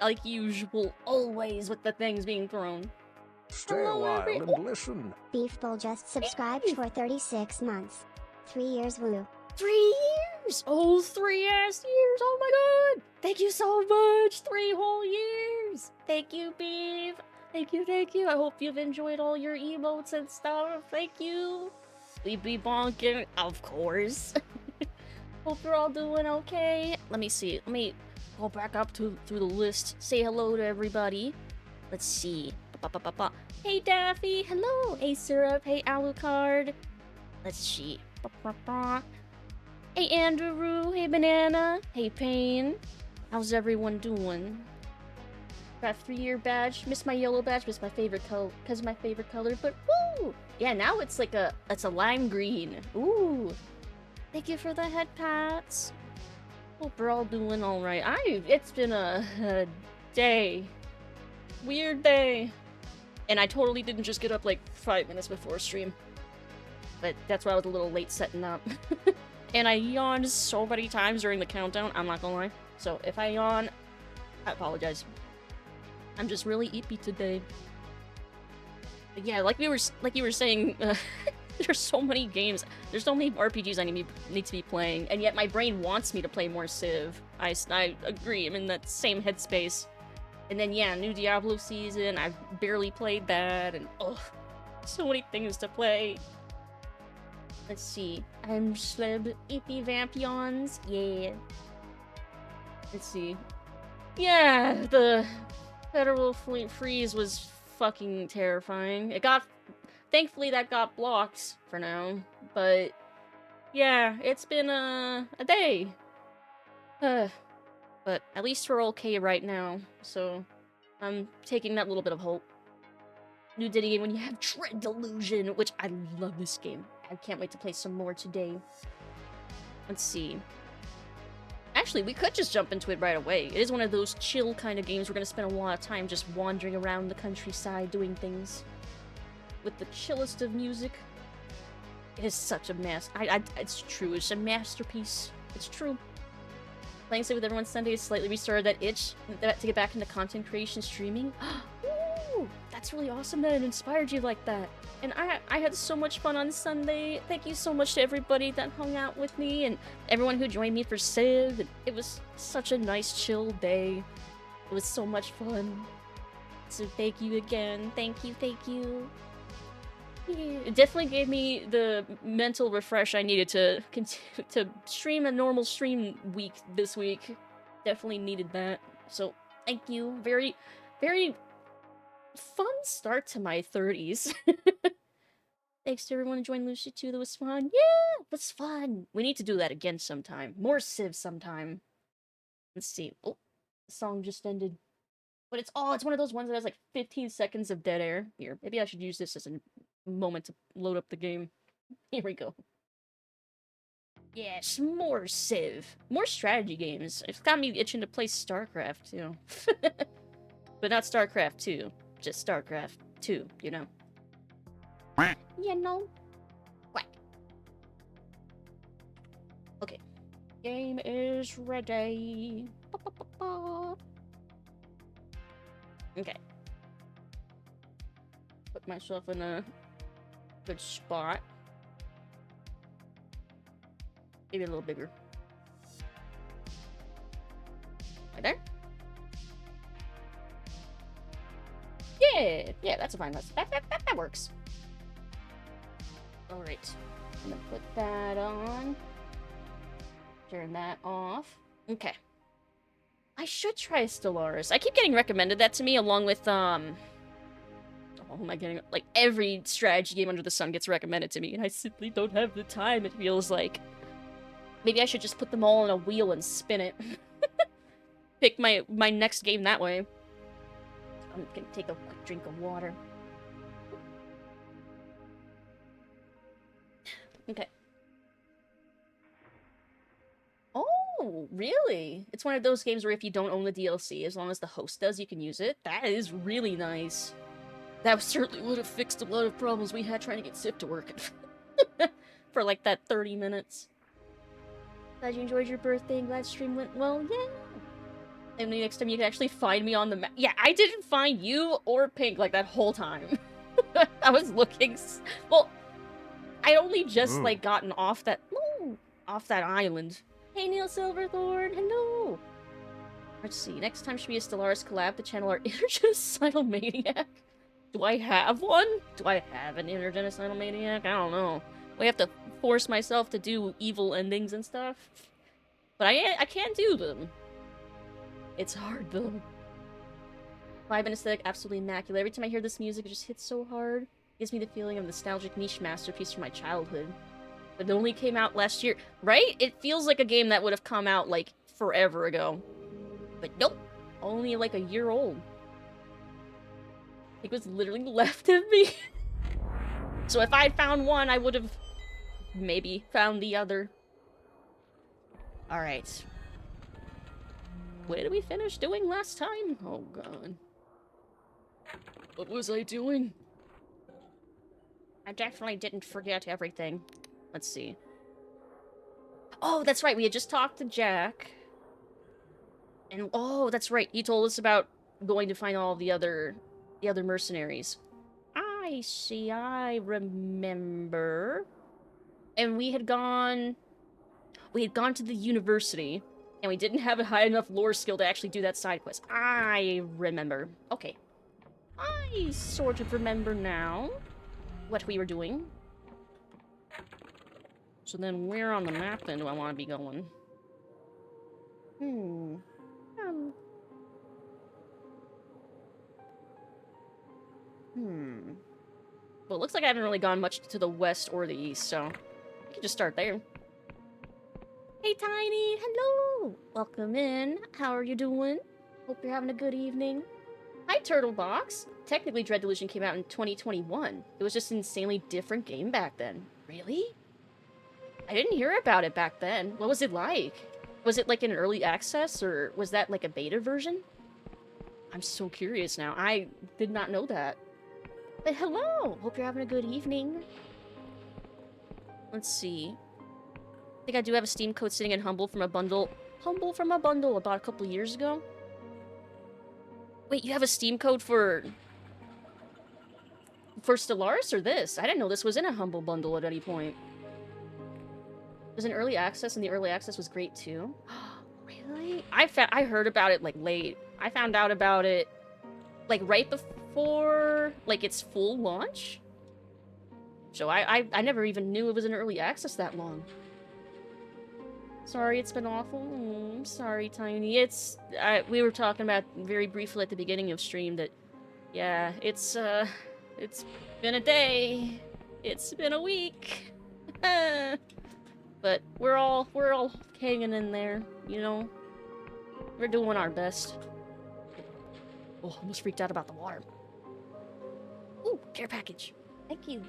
Like usual, always with the things being thrown. Stay a while and listen. Beefbull just subscribed for 36 months. 3 years, woo. 3 years! Oh, 3 ass years! Oh my god! Thank you so much! 3 whole years! Thank you, Beef! Thank you, thank you! I hope you've enjoyed all your emotes and stuff. Thank you! We be bonking, of course. Hope you're all doing okay. Let me see. Let me go back up through the list. Say hello to everybody. Let's see. Ba-ba-ba-ba. Hey, Daffy! Hello! Hey, Syrup! Hey, Alucard! Let's see. Ba-ba-ba. Hey, Andrew! Hey, Banana! Hey, Pain! How's everyone doing? Got a 3-year badge. Miss my yellow badge. Miss my favorite color because of my favorite color. But woo! Yeah, now it's like it's a lime green. Ooh! Thank you for the head pats. Hope we're all doing all right. It's been a day. Weird day. And I totally didn't just get up like 5 minutes before stream. But that's why I was a little late setting up. And I yawned so many times during the countdown, I'm not gonna lie. So if I yawn, I apologize. I'm just really eepy today. But yeah, like you were saying, there's so many games. There's so many RPGs I need to be playing, and yet my brain wants me to play more Civ. I agree, I'm in that same headspace. And then yeah, new Diablo season, I've barely played that, and ugh, so many things to play. Let's see, I'm Sleb, Eepy Vampions, yeah. Let's see. Yeah, the federal fleet freeze was fucking terrifying. Thankfully that got blocked for now, but yeah, it's been a day. But at least we're okay right now, so I'm taking that little bit of hope. New Diddy game when you have Dread Delusion, which I love this game. I can't wait to play some more today. Let's see. Actually, we could just jump into it right away. It is one of those chill kind of games we're gonna spend a lot of time just wandering around the countryside doing things. With the chillest of music. It is such a it's true, it's a masterpiece. It's true. Playing Civ with everyone Sunday has slightly restarted that itch to get back into content creation streaming. Ooh, that's really awesome that it inspired you like that. And I had so much fun on Sunday. Thank you so much to everybody that hung out with me and everyone who joined me for Civ. It was such a nice, chill day. It was so much fun. So thank you again. Thank you, thank you. It definitely gave me the mental refresh I needed to continue to stream a normal stream week this week. Definitely needed that. So, thank you. Very, very fun start to my 30s. Thanks to everyone who joined Lucid too. That was fun. Yeah, it was fun. We need to do that again sometime. More Civ sometime. Let's see. Oh, the song just ended. But it's one of those ones that has like 15 seconds of dead air. Here, maybe I should use this as a moment to load up the game. Here we go. Yes, more Civ. More strategy games. It's got me itching to play StarCraft, you know. But not StarCraft 2. Just StarCraft 2, you know. You know. Quack. Okay. Game is ready. Ba-ba-ba-ba. Okay. Put myself in a good spot. Maybe a little bigger. Right there? Yeah, that's fine. That works. Alright. I'm gonna put that on. Turn that off. Okay. I should try Stellaris. I keep getting recommended that to me along with, oh, who am I getting? Like, every strategy game under the sun gets recommended to me, and I simply don't have the time, it feels like. Maybe I should just put them all on a wheel and spin it. Pick my next game that way. I'm gonna take a quick drink of water. Okay. Oh, really? It's one of those games where if you don't own the DLC, as long as the host does, you can use it. That is really nice. That certainly would have fixed a lot of problems we had trying to get Civ to work. For like that 30 minutes. Glad you enjoyed your birthday and glad stream went well. Yeah. And the next time you can actually find me on the map. Yeah, I didn't find you or Pink like that whole time. I was looking. Well, I only just like gotten off that island. Hey, Neil Silverthorn. Hello. Let's see. Next time should be a Stellaris collab to channel our intergenocidal maniac. Do I have one? Do I have an intergenocidal maniac? I don't know. I have to force myself to do evil endings and stuff. But I can't do them. It's hard though. Vibe and aesthetic, absolutely immaculate. Every time I hear this music, it just hits so hard. It gives me the feeling of a nostalgic niche masterpiece from my childhood. But it only came out last year, right? It feels like a game that would have come out like forever ago. But nope, only like a year old. It was literally left of me. So if I had found one, I would have maybe found the other. Alright. What did we finish doing last time? Oh god. What was I doing? I definitely didn't forget everything. Let's see. Oh, that's right, we had just talked to Jack. And oh, that's right, he told us about going to find all the other mercenaries. I see, I remember. And we had gone to the university, and we didn't have a high enough lore skill to actually do that side quest. I remember. Okay. I sort of remember now what we were doing. So then where on the map then do I want to be going? Well, it looks like I haven't really gone much to the west or the east, so I can just start there. Hey, Tiny! Hello! Welcome in. How are you doing? Hope you're having a good evening. Hi, Turtlebox. Technically, Dread Delusion came out in 2021. It was just an insanely different game back then. Really? I didn't hear about it back then. What was it like? Was it like an early access, or was that like a beta version? I'm so curious now. I did not know that. But hello! Hope you're having a good evening. Let's see. I think I do have a Steam code sitting in Humble from a bundle. Humble from a bundle about a couple years ago. Wait, you have a Steam code for Stellaris or this? I didn't know this was in a Humble bundle at any point. There's an early access, and the early access was great too. Really? I heard about it like late. I found out about it like right before like its full launch. So I never even knew it was in early access that long. Sorry, it's been awful. I'm sorry, Tiny. We were talking about very briefly at the beginning of stream that, yeah, it's been a day. It's been a week. But we're all hanging in there, you know? We're doing our best. Oh, almost freaked out about the water. Ooh, care package. Thank you.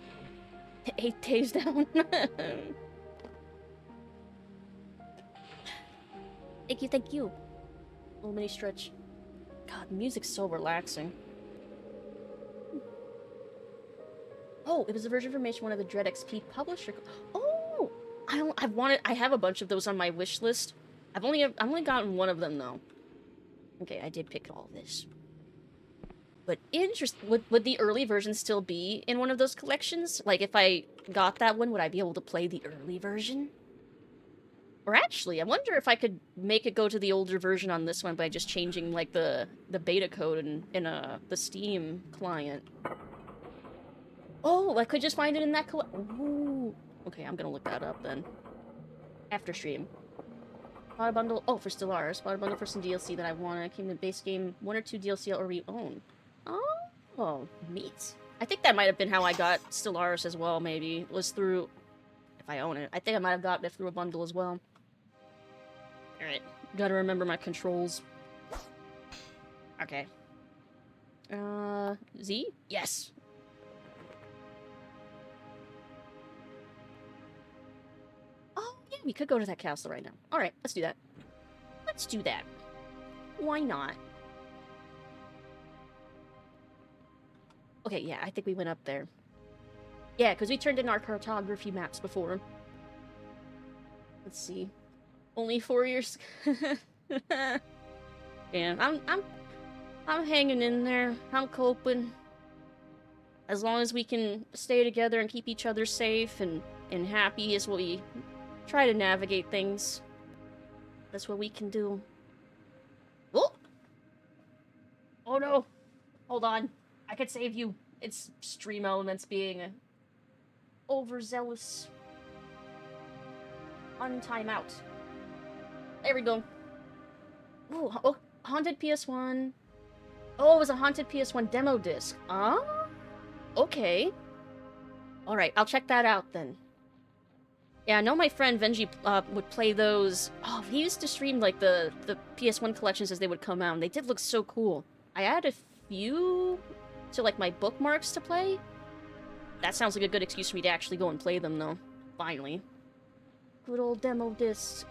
8 days down. Thank you. Little mini stretch. God, the music's so relaxing. Oh, it was a version information one of the Dread XP publisher. Oh, I have a bunch of those on my wish list. I've only gotten one of them though. Okay, I did pick all this. But would the early version still be in one of those collections? Like if I got that one, would I be able to play the early version? Or actually, I wonder if I could make it go to the older version on this one by just changing, like, the beta code in the Steam client. Oh, I could just find it in that Ooh. Okay, I'm gonna look that up, then. After stream. Bought a bundle... Oh, for Stellaris. Bought a bundle for some DLC that I wanted. I came to base game 1 or 2 DLC or we own. Oh, neat. I think that might have been how I got Stellaris as well, maybe. Was through... If I own it. I think I might have gotten it through a bundle as well. Alright, gotta remember my controls. Okay. Z? Yes! Oh, yeah, we could go to that castle right now. Alright, let's do that. Let's do that. Why not? Okay, yeah, I think we went up there. Yeah, because we turned in our cartography maps before. Let's see. Only 4 years. Yeah, I'm hanging in there. I'm coping. As long as we can stay together and keep each other safe and happy is what we try to navigate things. That's what we can do. Oh! Oh no! Hold on. I could save you. It's Stream Elements being overzealous. Untime out. There we go. Ooh, oh, Haunted PS1. Oh, it was a Haunted PS1 demo disc. Ah? Okay. Alright, I'll check that out then. Yeah, I know my friend Venji would play those. Oh, he used to stream like the PS1 collections as they would come out, and they did look so cool. I added a few to like my bookmarks to play. That sounds like a good excuse for me to actually go and play them, though. Finally. Good old demo disc.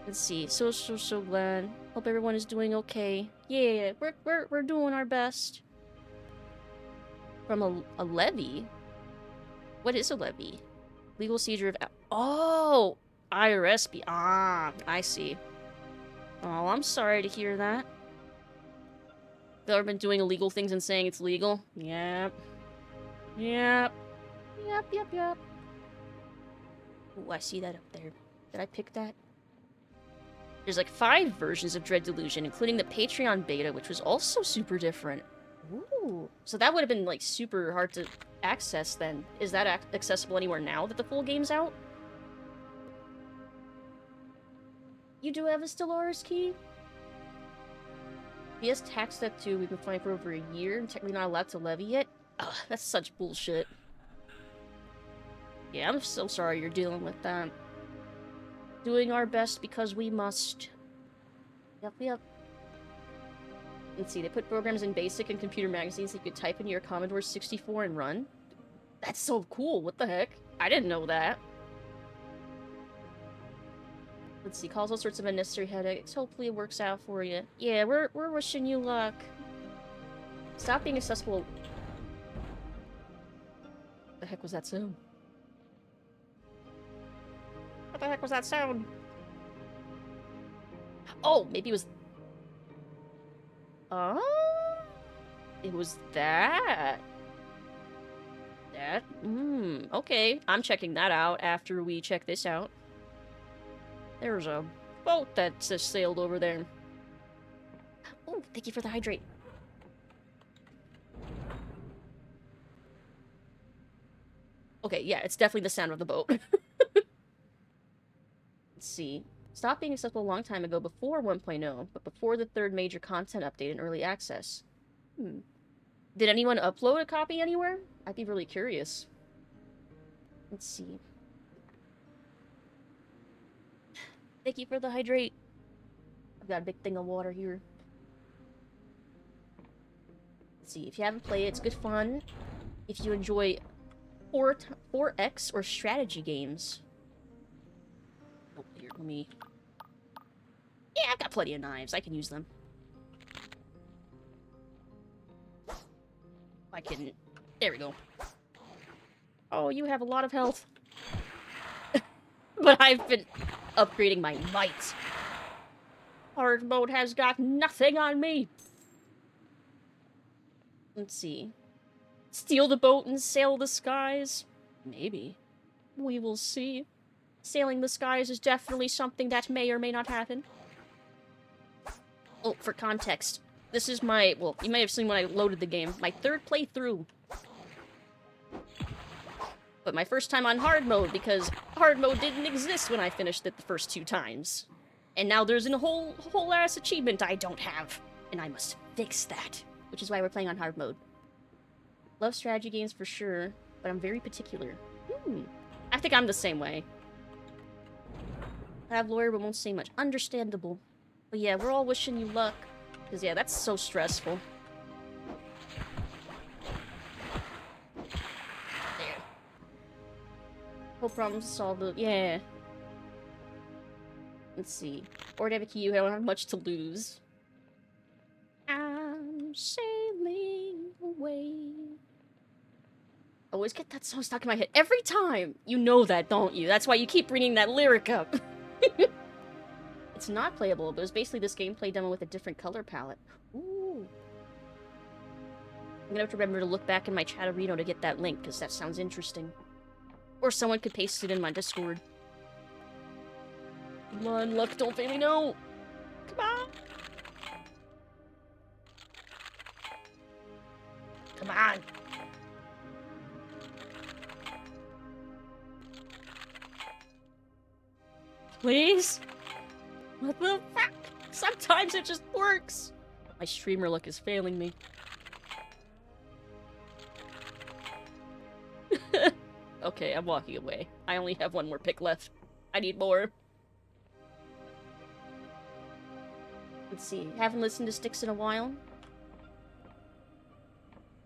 Let's see. So glad. Hope everyone is doing okay. Yeah, we're doing our best. From a levy? What is a levy? Legal seizure of... Oh! IRS... Ah, I see. Oh, I'm sorry to hear that. Government doing illegal things and saying it's legal? Yep. Yep. Yep. Ooh, I see that up there. Did I pick that? There's like 5 versions of Dread Delusion, including the Patreon beta, which was also super different. Ooh. So that would have been like super hard to access then. Is that accessible anywhere now that the full game's out? You do have a Stellaris key? PS tax step 2, we've been flying for over a year and technically not allowed to levy yet? Ugh, that's such bullshit. Yeah, I'm so sorry you're dealing with that. Doing our best because we must. Yep. Let's see, they put programs in BASIC and computer magazines that you could type into your Commodore 64 and run. That's so cool, what the heck? I didn't know that. Let's see, cause all sorts of unnecessary headaches. Hopefully it works out for you. Yeah, we're wishing you luck. Stop being accessible. What the heck was that sound? What the heck was that sound? Oh, maybe it was... Oh, it was that. Okay. I'm checking that out after we check this out. There's a boat that just sailed over there. Oh, thank you for the hydrate. Okay, yeah, it's definitely the sound of the boat. Let's see. Stopped being accessible a long time ago before 1.0, but before the 3rd major content update in early access. Did anyone upload a copy anywhere? I'd be really curious. Let's see. Thank you for the hydrate. I've got a big thing of water here. Let's see. If you haven't played it, it's good fun. If you enjoy 4X or strategy games. Oh, here, let me... Yeah, I've got plenty of knives. I can use them. I can... There we go. Oh, you have a lot of health. But I've been upgrading my might. Hard mode has got nothing on me. Let's see. Steal the boat and sail the skies? Maybe. We will see. Sailing the skies is definitely something that may or may not happen. Oh, for context. This is my... Well, you may have seen when I loaded the game. My 3rd playthrough. But my first time on hard mode, because hard mode didn't exist when I finished it the first 2 times. And now there's a whole ass achievement I don't have. And I must fix that. Which is why we're playing on hard mode. Love strategy games for sure, but I'm very particular. I think I'm the same way. I have lawyer but won't say much. Understandable. But yeah, we're all wishing you luck. Because yeah, that's so stressful. There. Whole problems solved. Yeah. Let's see. Or David Key, I don't have much to lose. I'm sailing away. I always get that song stuck in my head every time. You know that, don't you? That's why you keep bringing that lyric up. It's not playable, but it was basically this gameplay demo with a different color palette. Ooh. I'm gonna have to remember to look back in my chat-areno to get that link, because that sounds interesting. Or someone could paste it in my Discord. Come on, luck, don't fail me, no! Come on! Come on! Please? What the fuck? Sometimes it just works! My streamer luck is failing me. Okay, I'm walking away. I only have one more pick left. I need more. Let's see. Haven't listened to Styx in a while.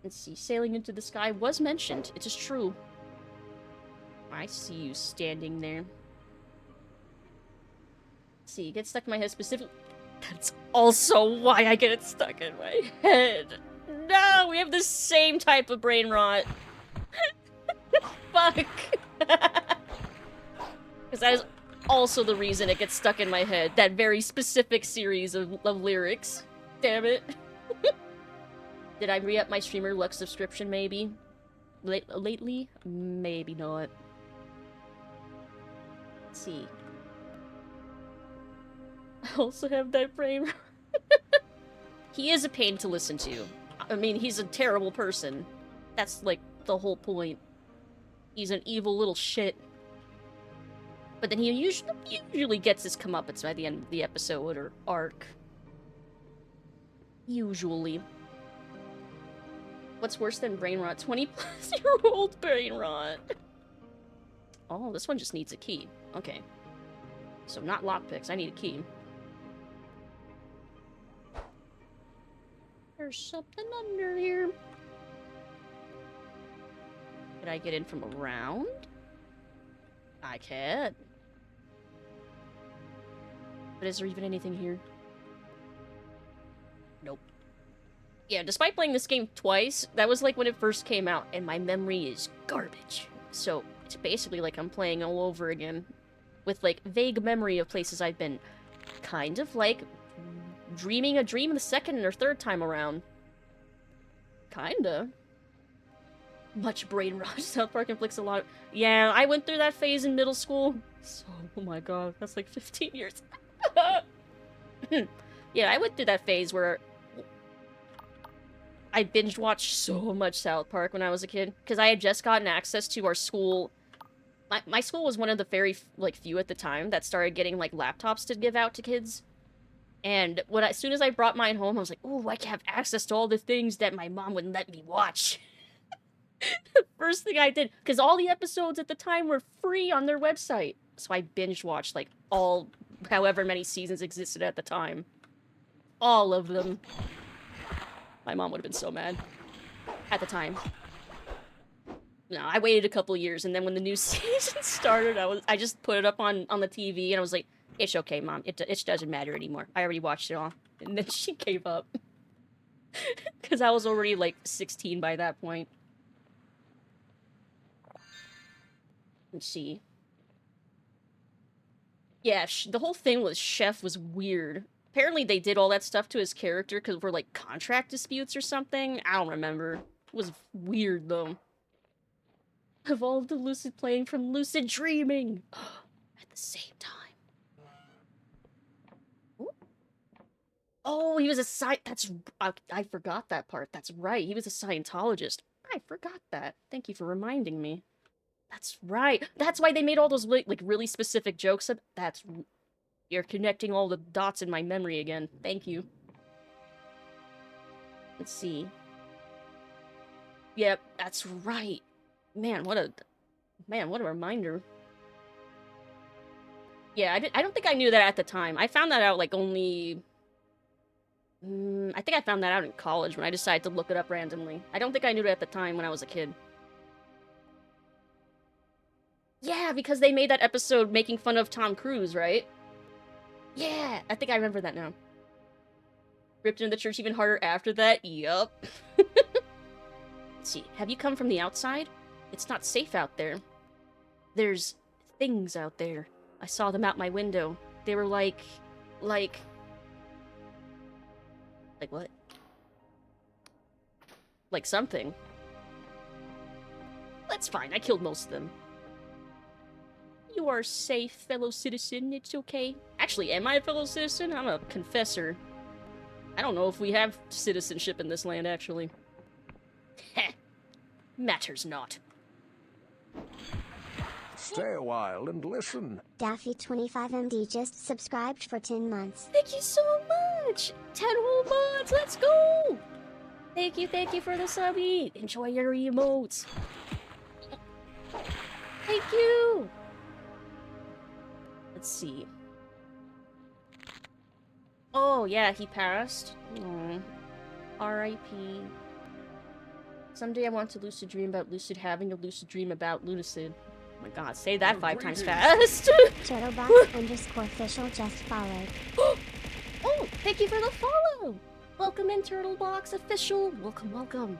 Let's see. Sailing into the sky was mentioned. It is true. I see you standing there. Let's see. Get stuck in my head specifically. That's also why I get it stuck in my head. No, we have the same type of brain rot. Fuck. Because that is also the reason it gets stuck in my head. That very specific series of lyrics. Damn it. Did I re-up my streamer luck subscription, maybe? Lately? Maybe not. Let's see. I also have that brain. He is a pain to listen to. I mean, he's a terrible person. That's, like, the whole point. He's an evil little shit. But then he usually gets his comeuppance by the end of the episode or arc. Usually. What's worse than brain rot? 20-plus-year-old brain rot. Oh, this one just needs a key. Okay. So not lockpicks, I need a key. There's something under here. Can I get in from around? I can. But is there even anything here? Nope. Yeah, despite playing this game twice, that was like when it first came out, and my memory is garbage. So it's basically like I'm playing all over again. With like vague memory of places I've been. Kind of like dreaming a dream the second or third time around. Kinda. Much brain rot. South Park inflicts a lot of... Yeah, I went through that phase in middle school. So, oh my god, that's like 15 years. Yeah, I went through that phase where I binge watched so much South Park when I was a kid. Because I had just gotten access to our school. My school was one of the very, like, few at the time that started getting, like, laptops to give out to kids. And as soon as I brought mine home, I was like, ooh, I can have access to all the things that my mom wouldn't let me watch. The first thing I did, because all the episodes at the time were free on their website. So I binge watched, like, however many seasons existed at the time. All of them. My mom would have been so mad. At the time. No, I waited a couple years, and then when the new season started, I just put it up on the TV, and I was like, it's okay, Mom. It doesn't matter anymore. I already watched it all. And then she gave up. Because I was already, like, 16 by that point. Let's see. Yeah, the whole thing with Chef was weird. Apparently they did all that stuff to his character because we're like contract disputes or something. I don't remember. It was weird though. Evolved to Lucid playing from Lucid Dreaming at the same time. Ooh. Oh, he was a I forgot that part. That's right. He was a Scientologist. I forgot that. Thank you for reminding me. That's right. That's why they made all those like really specific jokes. You're connecting all the dots in my memory again. Thank you. Let's see. Yep, that's right. Man, what a reminder. Yeah, I don't think I knew that at the time. I found that out like only... I think I found that out in college when I decided to look it up randomly. I don't think I knew it at the time when I was a kid. Yeah, because they made that episode making fun of Tom Cruise, right? Yeah, I think I remember that now. Ripped into the church even harder after that? Yup. Let's see, have you come from the outside? It's not safe out there. There's things out there. I saw them out my window. They were like what? Like something. That's fine, I killed most of them. You are safe, fellow citizen, it's okay. Actually, am I a fellow citizen? I'm a confessor. I don't know if we have citizenship in this land, actually. Heh. Matters not. Stay a while and listen. Daffy25MD just subscribed for 10 months. Thank you so much! 10 whole months, let's go! Thank you for the subby! Enjoy your emotes! Thank you! Let's see. Oh, yeah, he passed. Aww. R.I.P. Someday I want to lucid dream about Lucid having a lucid dream about Lucid. Oh my god, say that 5 times fast! Turtlebox_official just followed. Oh, thank you for the follow! Welcome in, Turtlebox Official. Welcome, welcome.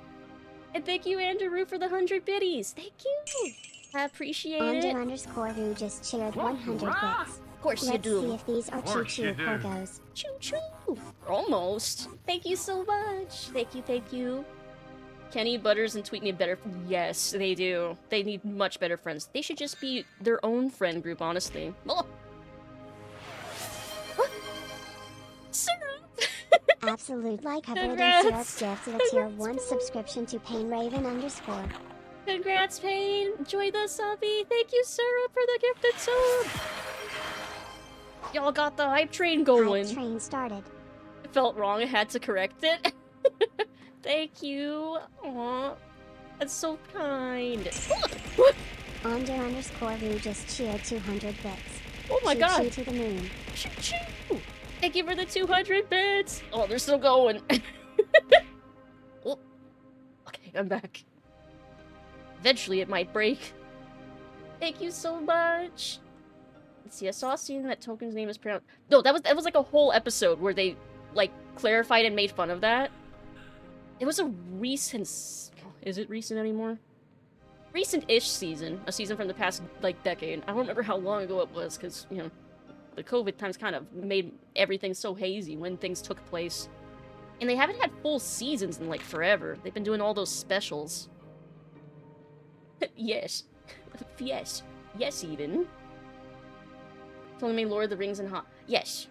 And thank you, Andrew, for the 100 biddies. Thank you! I appreciate it. Under_who just cheered 100 bits. Of course you Let's do. see if these are choo-choo porgos. Choo-choo! Almost. Thank you so much. Thank you. Kenny, Butters, and Tweet need better... Yes, they do. They need much better friends. They should just be their own friend group, honestly. Oh. Syrup! Absolute like covered in Congrats. syrup gifted a tier 1 subscription to PainRaven_. Congrats, Pain! Enjoy the subby! Thank you, Syrup, for the gifted sub! Y'all got the hype train going. Hype train started. It felt wrong, I had to correct it. Thank you. Aw. That's so kind. Under_who just cheered 200 bits. Oh my god. Choo-choo to the moon. Choo-choo! Thank you for the 200 bits! Oh, they're still going. Oh. Okay, I'm back. Eventually it might break. Thank you so much. Let's see, I saw a scene that Token's name is pronounced... No, that was like a whole episode where they, like, clarified and made fun of that. It was a recent... Is it recent anymore? Recent-ish season. A season from the past, like, decade. I don't remember how long ago it was, because, you know, the COVID times kind of made everything so hazy when things took place. And they haven't had full seasons in, like, forever. They've been doing all those specials. Yes. Yes. Yes, even. Tolkien made Lord of the Rings and Hobbit. Yes.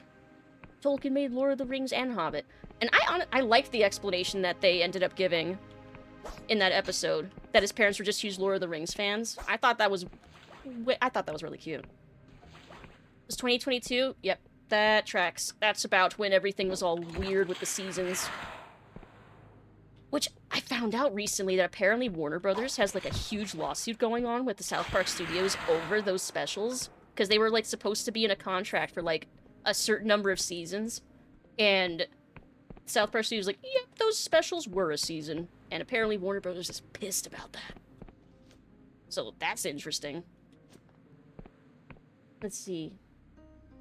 Tolkien made Lord of the Rings and Hobbit. And I liked the explanation that they ended up giving in that episode. That his parents were just huge Lord of the Rings fans. I thought that was really cute. It was 2022? Yep. That tracks. That's about when everything was all weird with the seasons. Which, I found out recently that apparently Warner Brothers has, like, a huge lawsuit going on with the South Park Studios over those specials. Because they were, like, supposed to be in a contract for, like, a certain number of seasons. And South Park Studios was like, yep, those specials were a season. And apparently Warner Brothers is pissed about that. So, that's interesting. Let's see.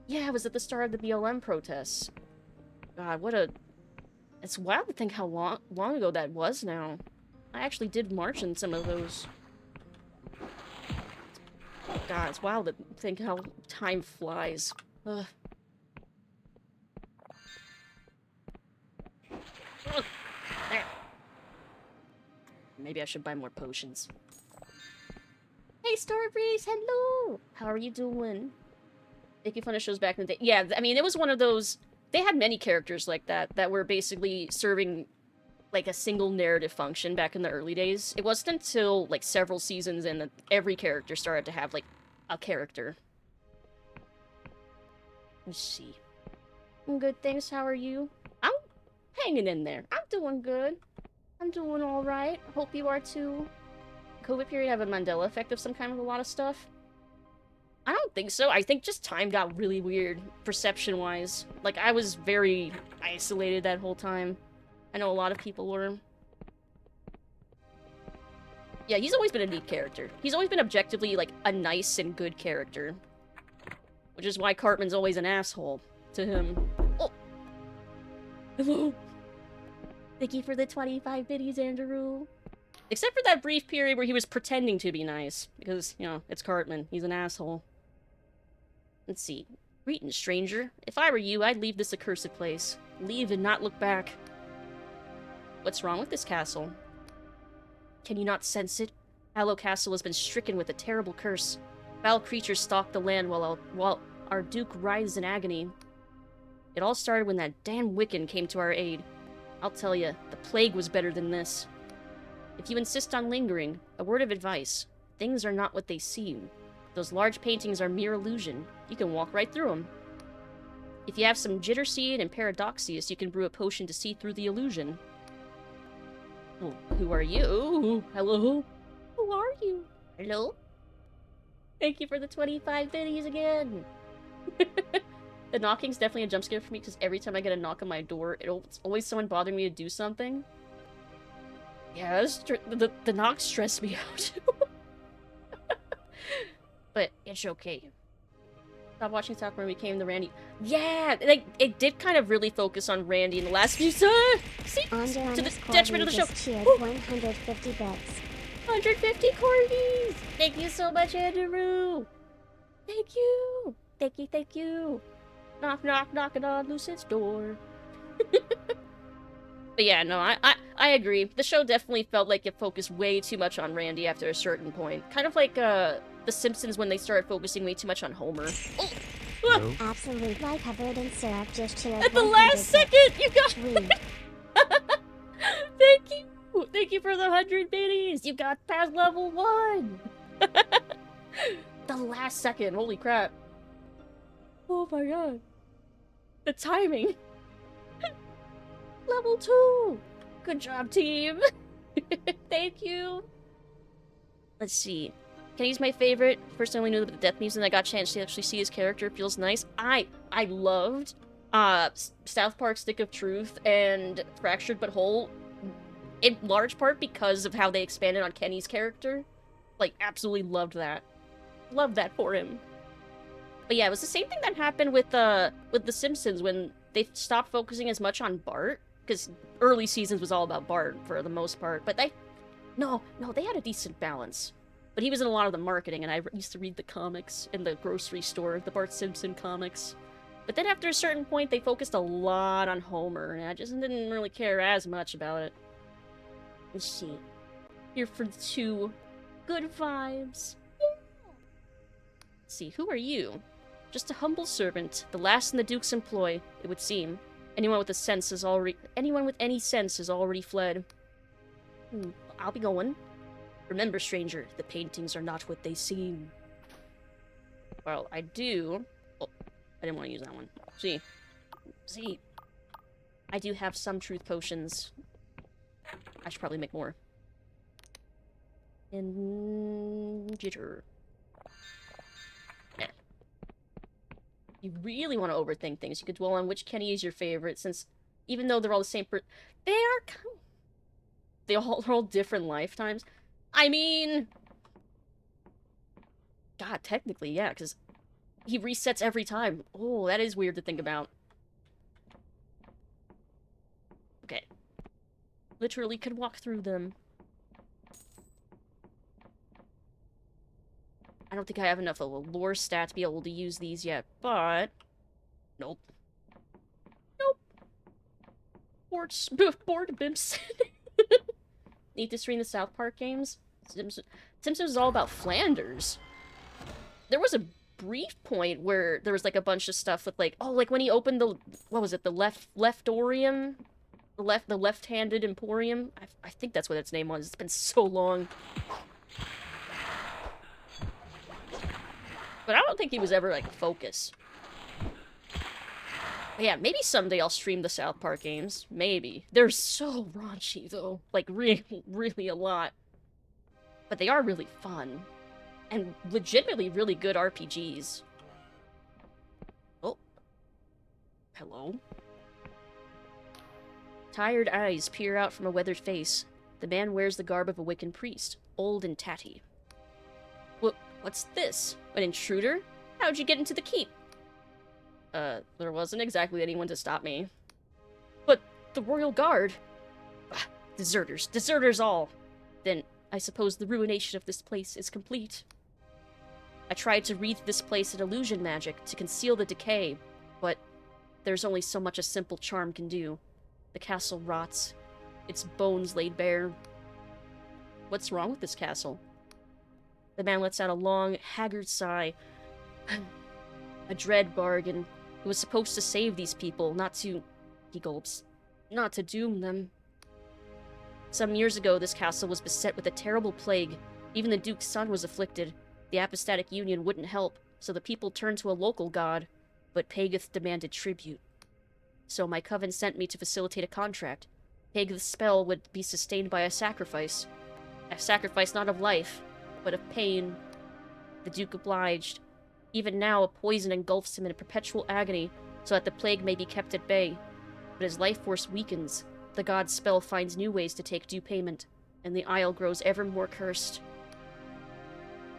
Yeah, it was at the start of the BLM protests. God, what a... It's wild to think how long ago that was now. I actually did march in some of those. God, it's wild to think how time flies. Ugh. Ugh. There. Maybe I should buy more potions. Hey, Starbreeze, hello! How are you doing? Making fun of shows back in the day. Yeah, I mean, it was one of those... They had many characters like that were basically serving, like, a single narrative function back in the early days. It wasn't until, like, several seasons in that every character started to have, like, a character. Let's see. I'm good, thanks. How are you? I'm hanging in there. I'm doing good. I'm doing alright. Hope you are too. COVID period have a Mandela effect of some kind with a lot of stuff? I don't think so. I think just time got really weird, perception-wise. Like, I was very isolated that whole time. I know a lot of people were. Yeah, he's always been a neat character. He's always been objectively, like, a nice and good character. Which is why Cartman's always an asshole to him. Oh! Hello! Thank you for the 25 biddies, Andrew. Except for that brief period where he was pretending to be nice. Because, you know, it's Cartman. He's an asshole. Let's see. Greetings, stranger. If I were you, I'd leave this accursed place. Leave and not look back. What's wrong with this castle? Can you not sense it? Hallow Castle has been stricken with a terrible curse. Foul creatures stalk the land while our Duke writhes in agony. It all started when that damn Wiccan came to our aid. I'll tell you, the plague was better than this. If you insist on lingering, a word of advice. Things are not what they seem. Those large paintings are mere illusion. You can walk right through them. If you have some jitter seed and paradoxius, you can brew a potion to see through the illusion. Oh, who are you? Hello? Who are you? Hello? Thank you for the 25 biddies again. The knocking's definitely a jump scare for me because every time I get a knock on my door, it's always someone bothering me to do something. Yeah, the knocks stress me out. But it's okay. Stop watching South when we came to Randy. Yeah, like it did kind of really focus on Randy in the last few see, to the detriment of the show. Cheered 150 bits. 150 corgis! Thank you so much, Andrew! Thank you! Thank you, thank you! Knock, knock, knocking on Lucid's door. But yeah, no, I agree. The show definitely felt like it focused way too much on Randy after a certain point. Kind of like, The Simpsons when they started focusing way too much on Homer. Oh. No. Absolute life covered in syrup just cheered. At the last second, you got it! Thank you! Thank you for the 100 biddies! You got past level 1! The last second, holy crap. Oh my god. The timing. Level 2! Good job, team! Thank you! Let's see. Kenny's my favorite. First I only knew the death memes and I got a chance to actually see his character. It feels nice. I loved South Park Stick of Truth and Fractured But Whole in large part because of how they expanded on Kenny's character. Like, absolutely loved that. Loved that for him. But yeah, it was the same thing that happened with The Simpsons when they stopped focusing as much on Bart. Because early seasons was all about Bart for the most part. But they had a decent balance. But he was in a lot of the marketing, and I used to read the comics in the grocery store, the Bart Simpson comics. But then after a certain point, they focused a lot on Homer, and I just didn't really care as much about it. Let's see. Here for the 2 good vibes. Yeah. Let's see, who are you? Just a humble servant, the last in the Duke's employ, it would seem. Anyone with any sense has already fled. I'll be going. Remember, stranger, the paintings are not what they seem. Well, I do... Oh, I didn't want to use that one. See. I do have some truth potions. I should probably make more. And... jitter. Yeah. You really want to overthink things. You could dwell on which Kenny is your favorite, since even though they're all the same they are all different lifetimes. I mean... God, technically, yeah, because he resets every time. Oh, that is weird to think about. Okay. Literally could walk through them. I don't think I have enough of a lore stat to be able to use these yet, but... Nope. Bored bimps. Need to stream the South Park games? Simpsons is all about Flanders. There was a brief point where there was like a bunch of stuff with like, oh, like when he opened the, what was it, the leftorium? The left-handed emporium? I think that's what its name was. It's been so long. But I don't think he was ever like a focus. But yeah, maybe someday I'll stream the South Park games. Maybe. They're so raunchy though. Like really, really a lot. But they are really fun. And legitimately really good RPGs. Oh. Hello? Tired eyes peer out from a weathered face. The man wears the garb of a Wiccan priest, old and tatty. What's this? An intruder? How'd you get into the keep? There wasn't exactly anyone to stop me. But the royal guard? Ah, deserters all. Then I suppose the ruination of this place is complete. I tried to wreath this place in illusion magic to conceal the decay, but there's only so much a simple charm can do. The castle rots, its bones laid bare. What's wrong with this castle? The man lets out a long, haggard sigh. A dread bargain. It was supposed to save these people, not to... He gulps. Not to doom them. Some years ago, this castle was beset with a terrible plague. Even the Duke's son was afflicted. The apostatic union wouldn't help, so the people turned to a local god, but Pageth demanded tribute. So my coven sent me to facilitate a contract. Pageth's spell would be sustained by a sacrifice. A sacrifice not of life, but of pain. The Duke obliged. Even now, a poison engulfs him in a perpetual agony, so that the plague may be kept at bay. But as life force weakens, the god's spell finds new ways to take due payment, and the isle grows ever more cursed.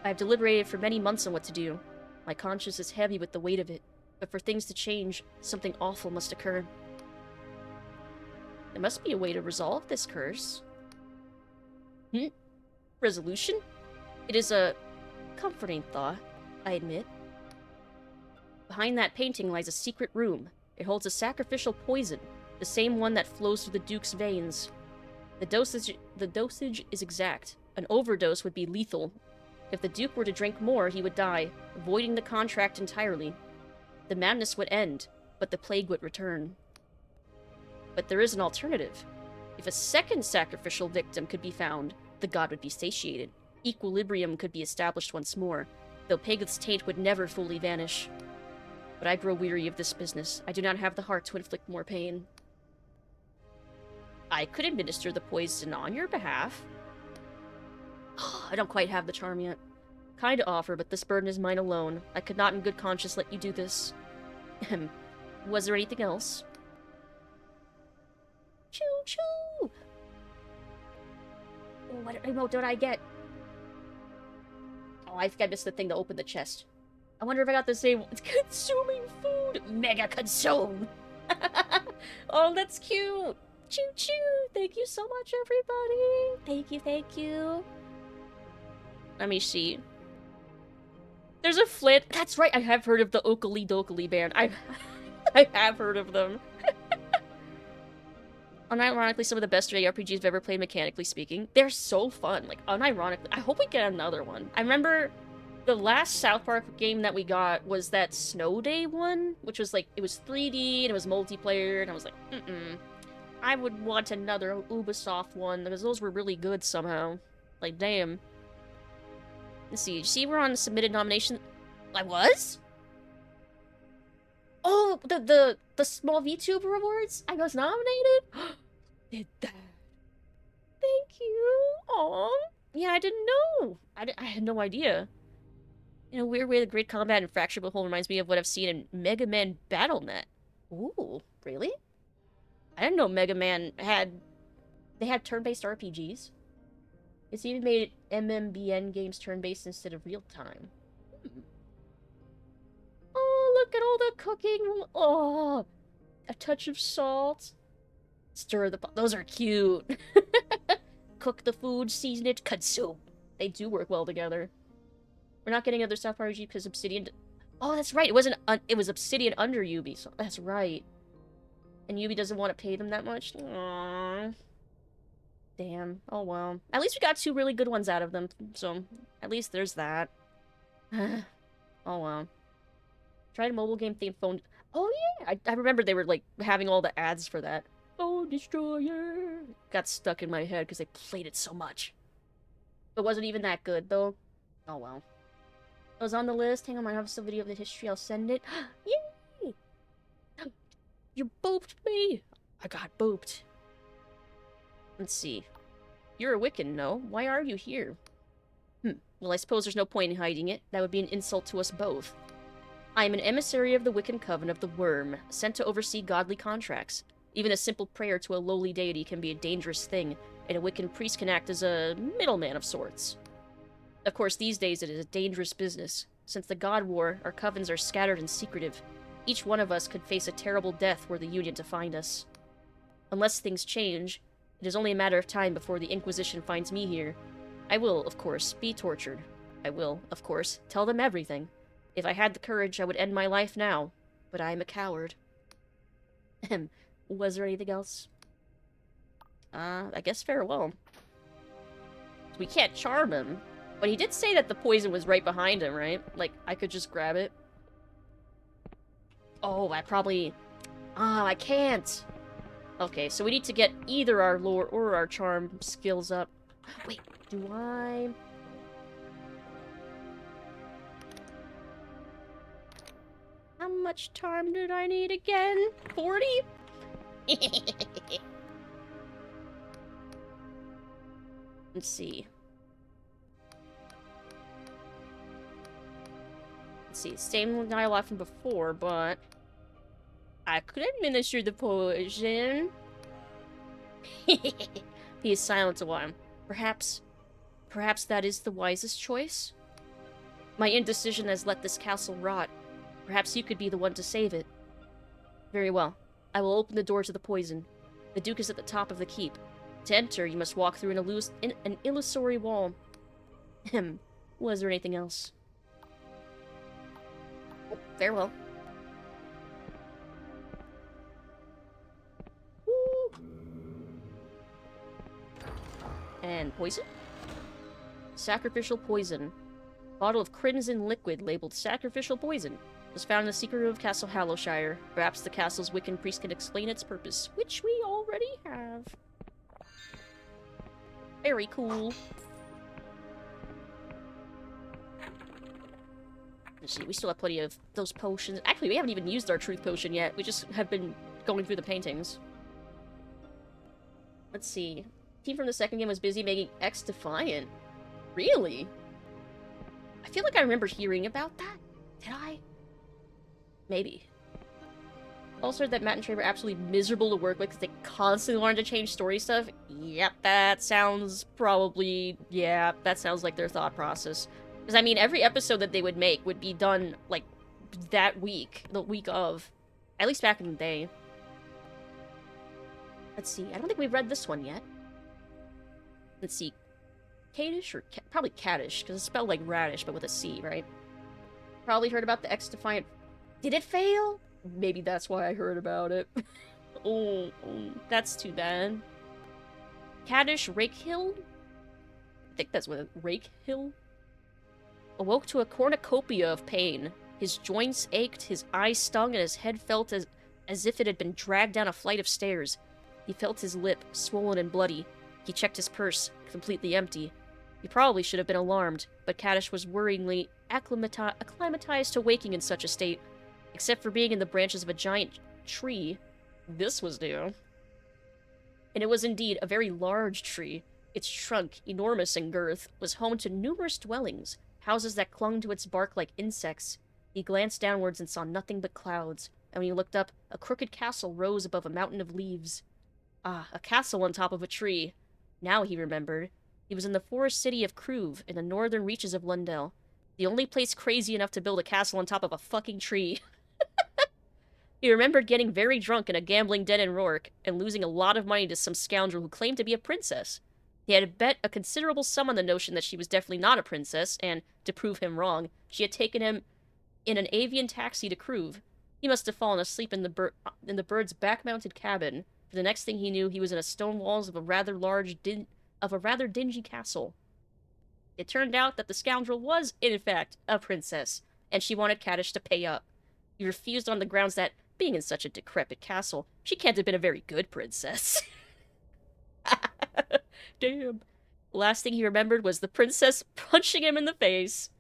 I have deliberated for many months on what to do. My conscience is heavy with the weight of it, but for things to change, something awful must occur. There must be a way to resolve this curse. Resolution? It is a comforting thought, I admit. Behind that painting lies a secret room. It holds a sacrificial poison, the same one that flows through the Duke's veins. The dosage is exact. An overdose would be lethal. If the Duke were to drink more, he would die, voiding the contract entirely. The madness would end, but the plague would return. But there is an alternative. If a second sacrificial victim could be found, the god would be satiated. Equilibrium could be established once more, though Pageth's taint would never fully vanish. But I grow weary of this business. I do not have the heart to inflict more pain. I could administer the poison on your behalf. I don't quite have the charm yet. Kind to offer, but this burden is mine alone. I could not in good conscience let you do this. Was there anything else? Choo-choo! What emote did I get? Oh, I think I missed the thing to open the chest. I wonder if I got the same... It's consuming food! Mega consume! Oh, that's cute! Choo-choo! Thank you so much, everybody! Thank you, thank you. Let me see. There's a Flit. That's right, I have heard of the Oakley Dokley band. I have heard of them. Unironically, some of the best JRPGs I've ever played, mechanically speaking. They're so fun. Like, unironically. I hope we get another one. I remember the last South Park game that we got was that Snow Day one, which was like, it was 3D and it was multiplayer, and I was like, I would want another Ubisoft one, because those were really good somehow. Like, damn. Let's see. Did you see we're on submitted nomination? I was? Oh, the small VTuber awards? I was nominated? Did that. Thank you. Aw. Yeah, I didn't know. I had no idea. In a weird way, the great combat in Fractured Behold reminds me of what I've seen in Mega Man BattleNet. Ooh, really? I didn't know Mega Man had... They had turn-based RPGs. It's even made MMBN games turn-based instead of real-time. Oh, look at all the cooking. Oh, a touch of salt. Stir the pot. Those are cute. Cook the food, season it, consume. They do work well together. We're not getting other South Park RPG because Obsidian... Oh, that's right. It wasn't... It was Obsidian under Ubi, so that's right. And Ubi doesn't want to pay them that much? Aww. Damn. Oh, well. At least we got 2 really good ones out of them, so at least there's that. Oh, well. Tried a mobile game themed phone... Oh, yeah! I remember they were, like, having all the ads for that. Oh, Destroyer! Got stuck in my head because they played it so much. It wasn't even that good, though. Oh, well. It was on the list. Hang on, I have some video of the history. I'll send it. Yay! You booped me! I got booped. Let's see. You're a Wiccan, no? Why are you here? Well, I suppose there's no point in hiding it. That would be an insult to us both. I am an emissary of the Wiccan Coven of the Worm, sent to oversee godly contracts. Even a simple prayer to a lowly deity can be a dangerous thing, and a Wiccan priest can act as a middleman of sorts. Of course, these days it is a dangerous business. Since the God War, our covens are scattered and secretive. Each one of us could face a terrible death were the Union to find us. Unless things change, it is only a matter of time before the Inquisition finds me here. I will, of course, be tortured. I will, of course, tell them everything. If I had the courage, I would end my life now. But I am a coward. Ahem. Was there anything else? I guess farewell. We can't charm him. But he did say that the poison was right behind him, right? Like, I could just grab it. Oh, I probably... Ah, I can't. Okay, so we need to get either our lore or our charm skills up. Wait, do I... How much charm did I need again? 40? Let's see. Let's see, same dialogue from before, but... I could administer the poison. He is silent a while. Perhaps that is the wisest choice? My indecision has let this castle rot. Perhaps you could be the one to save it. Very well. I will open the door to the poison. The Duke is at the top of the keep. To enter, you must walk through an illusory wall. Ahem. Was there anything else? Oh, farewell. And poison? Sacrificial poison. Bottle of crimson liquid labeled sacrificial poison. Was found in the secret room of Castle Hallowshire. Perhaps the castle's Wiccan priest can explain its purpose, which we already have. Very cool. Let's see, we still have plenty of those potions. Actually, we haven't even used our truth potion yet. We just have been going through the paintings. Let's see. Team from the second game was busy making X Defiant. Really? I feel like I remember hearing about that. Did I? Maybe. Also heard that Matt and Trey were absolutely miserable to work with because they constantly wanted to change story stuff. Yep, that sounds probably... Yeah, that sounds like their thought process. Because, I mean, every episode that they would make would be done, like, that week. The week of. At least back in the day. Let's see. I don't think we've read this one yet. Let's see. Kadish or... Probably Kadish, because it's spelled like radish, but with a C, right? Probably heard about the X Defiant... Did it fail? Maybe that's why I heard about it. oh, that's too bad. Kadish Rakehill? I think that's what it... Rakehill? Awoke to a cornucopia of pain. His joints ached, his eyes stung, and his head felt as if it had been dragged down a flight of stairs. He felt his lip, swollen and bloody. He checked his purse, completely empty. He probably should have been alarmed, but Kadish was worryingly acclimatized to waking in such a state. Except for being in the branches of a giant tree, this was new. And it was indeed a very large tree. Its trunk, enormous in girth, was home to numerous dwellings, houses that clung to its bark like insects. He glanced downwards and saw nothing but clouds, and when he looked up, a crooked castle rose above a mountain of leaves. Ah, a castle on top of a tree. Now he remembered. He was in the forest city of Cruve, in the northern reaches of Lundell. The only place crazy enough to build a castle on top of a fucking tree. He remembered getting very drunk in a gambling den in Rourke, and losing a lot of money to some scoundrel who claimed to be a princess. He had bet a considerable sum on the notion that she was definitely not a princess, and, to prove him wrong, she had taken him in an avian taxi to Cruve. He must have fallen asleep in the bird's back-mounted cabin. For the next thing he knew, he was in the stone walls of a rather dingy castle. It turned out that the scoundrel was, in fact, a princess, and she wanted Kadish to pay up. He refused on the grounds that, being in such a decrepit castle, she can't have been a very good princess. Damn. The last thing he remembered was the princess punching him in the face.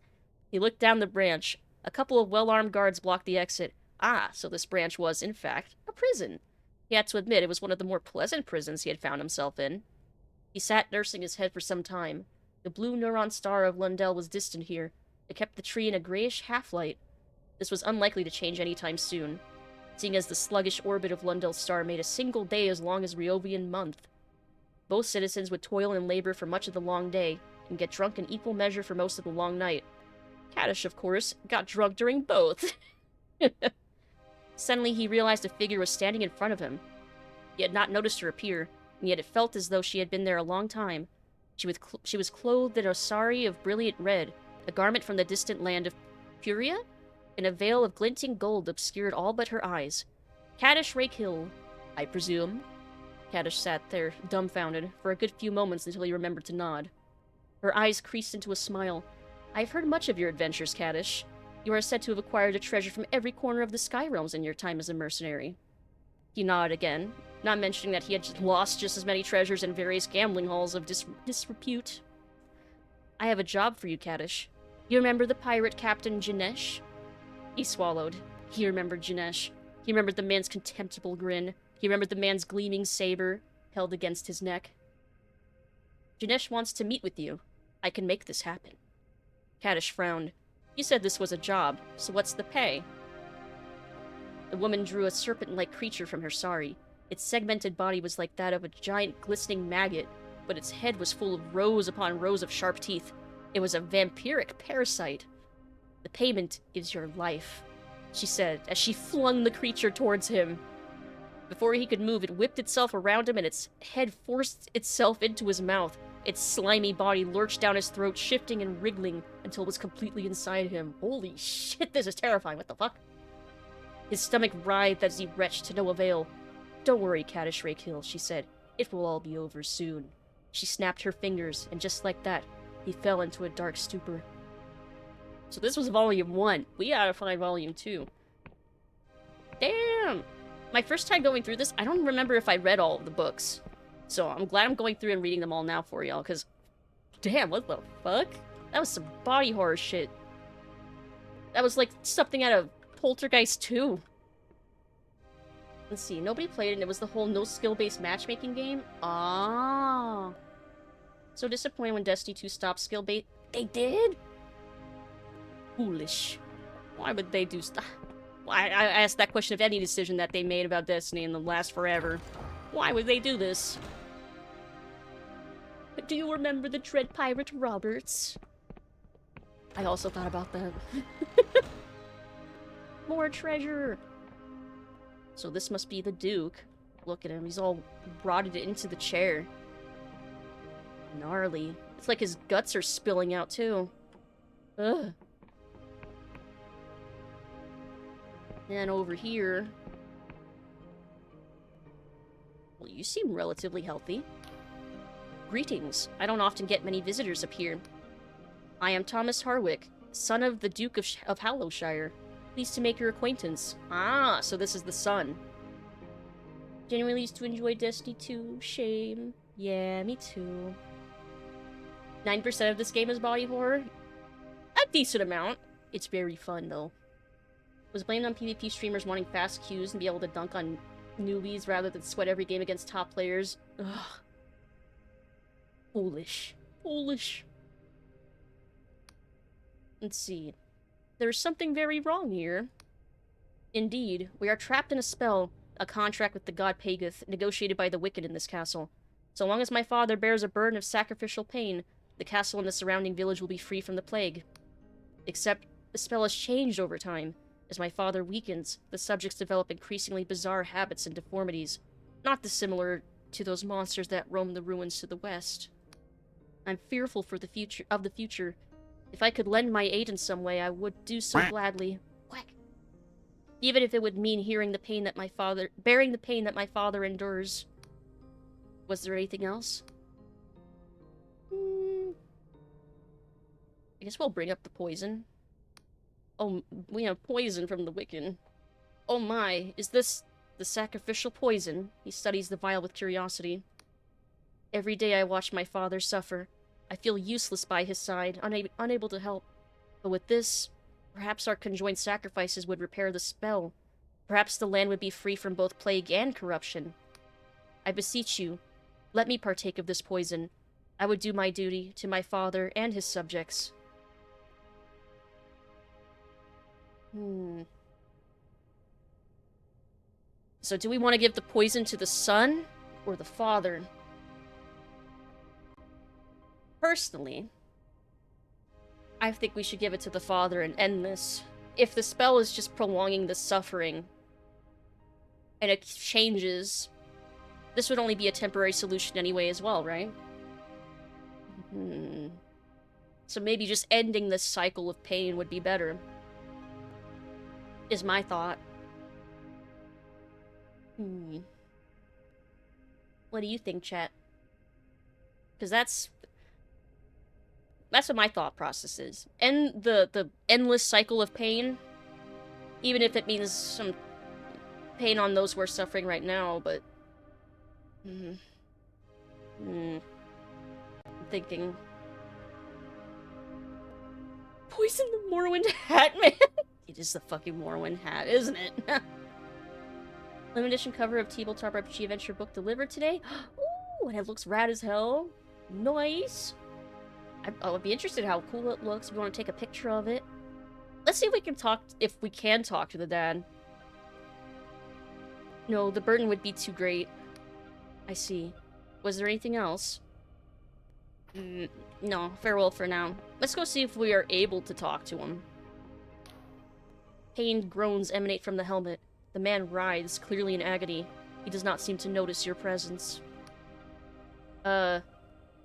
He looked down the branch. A couple of well-armed guards blocked the exit. Ah, so this branch was, in fact, a prison. He had to admit it was one of the more pleasant prisons he had found himself in. He sat nursing his head for some time. The blue neuron star of Lundell was distant here. It kept the tree in a grayish half-light. This was unlikely to change any time soon, seeing as the sluggish orbit of Lundell's star made a single day as long as Riovian month. Both citizens would toil and labor for much of the long day, and get drunk in equal measure for most of the long night. Kadish, of course, got drunk during both. Suddenly he realized a figure was standing in front of him. He had not noticed her appear, and yet it felt as though she had been there a long time. She was clothed in a sari of brilliant red, a garment from the distant land of Puria, and a veil of glinting gold obscured all but her eyes. Kaddish Rakehill, I presume. Kaddish sat there, dumbfounded, for a good few moments until he remembered to nod. Her eyes creased into a smile. I've heard much of your adventures, Kaddish. You are said to have acquired a treasure from every corner of the Sky Realms in your time as a mercenary. He nodded again, not mentioning that he had lost just as many treasures in various gambling halls of disrepute. I have a job for you, Kaddish. You remember the pirate Captain Janesh? He swallowed. He remembered Janesh. He remembered the man's contemptible grin. He remembered the man's gleaming saber held against his neck. Janesh wants to meet with you. I can make this happen. Kaddish frowned. You said this was a job, so what's the pay? The woman drew a serpent-like creature from her sari. Its segmented body was like that of a giant glistening maggot, but its head was full of rows upon rows of sharp teeth. It was a vampiric parasite. The payment is your life, she said, as she flung the creature towards him. Before he could move, it whipped itself around him, and its head forced itself into his mouth. Its slimy body lurched down his throat, shifting and wriggling until it was completely inside him. Holy shit, this is terrifying. What the fuck? His stomach writhed as he retched to no avail. Don't worry, Kaddish Rakehill, she said. It will all be over soon. She snapped her fingers, and just like that, he fell into a dark stupor. So this was Volume 1. We gotta find Volume 2. Damn! My first time going through this, I don't remember if I read all of the books. So I'm glad I'm going through and reading them all now for y'all, because... Damn, what the fuck? That was some body horror shit. That was like something out of Poltergeist 2. Let's see, nobody played it, and it was the whole no-skill-based matchmaking game? Ah. So disappointed when Destiny 2 stopped skill-based... They did? Foolish. Why would they do stuff? I asked that question of any decision that they made about Destiny in the last forever. Why would they do this? Do you remember the Dread Pirate Roberts? I also thought about that. More treasure! So this must be the Duke. Look at him, he's all rotted into the chair. Gnarly. It's like his guts are spilling out too. Ugh. And over here... Well, you seem relatively healthy. Greetings. I don't often get many visitors up here. I am Thomas Harwick, son of the Duke of Hallowshire. Pleased to make your acquaintance. Ah, so this is the son. Genuinely used to enjoy Destiny 2. Shame. Yeah, me too. 9% of this game is body horror. A decent amount. It's very fun, though. Was blamed on PvP streamers wanting fast queues and be able to dunk on newbies rather than sweat every game against top players. Ugh. Foolish. Foolish. Let's see. There's something very wrong here. Indeed, we are trapped in a spell, a contract with the god Pageth, negotiated by the wicked in this castle. So long as my father bears a burden of sacrificial pain, the castle and the surrounding village will be free from the plague. Except, the spell has changed over time. As my father weakens, the subjects develop increasingly bizarre habits and deformities, not dissimilar to those monsters that roam the ruins to the west. I'm fearful for the future. If I could lend my aid in some way, I would do so gladly. Quack. Even if it would mean bearing the pain that my father endures. Was there anything else? I guess we'll bring up the poison. Oh, we have poison from the Wiccan. Oh my, is this the sacrificial poison? He studies the vial with curiosity. Every day I watch my father suffer. I feel useless by his side, unable to help. But with this, perhaps our conjoined sacrifices would repair the spell. Perhaps the land would be free from both plague and corruption. I beseech you, let me partake of this poison. I would do my duty to my father and his subjects. So do we want to give the poison to the son or the father? Personally, I think we should give it to the father and end this. If the spell is just prolonging the suffering and it changes, this would only be a temporary solution anyway as well, right? So maybe just ending this cycle of pain would be better. Is my thought. What do you think, chat? Because that's what my thought process is. End the endless cycle of pain, even if it means some pain on those who are suffering right now, but... I'm thinking... Poison the Morrowind hat, man! It is the fucking Morrowind hat, isn't it? Limited edition cover of Tabletop RPG Adventure book delivered today. Ooh, and it looks rad as hell. Nice! I would be interested in how cool it looks. We want to take a picture of it. Let's see if we can talk to the dad. No, the burden would be too great. I see. Was there anything else? No, farewell for now. Let's go see if we are able to talk to him. Pained groans emanate from the helmet. The man writhes, clearly in agony. He does not seem to notice your presence.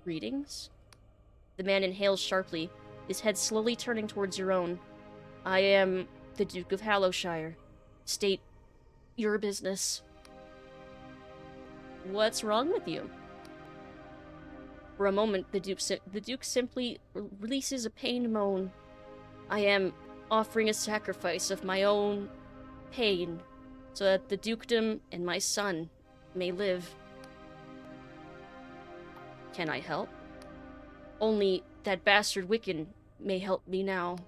Greetings? The man inhales sharply, his head slowly turning towards your own. I am the Duke of Hallowshire. State your business. What's wrong with you? For a moment, the Duke simply releases a pained moan. I am offering a sacrifice of my own pain, so that the dukedom and my son may live. Can I help? Only that bastard Wiccan may help me now.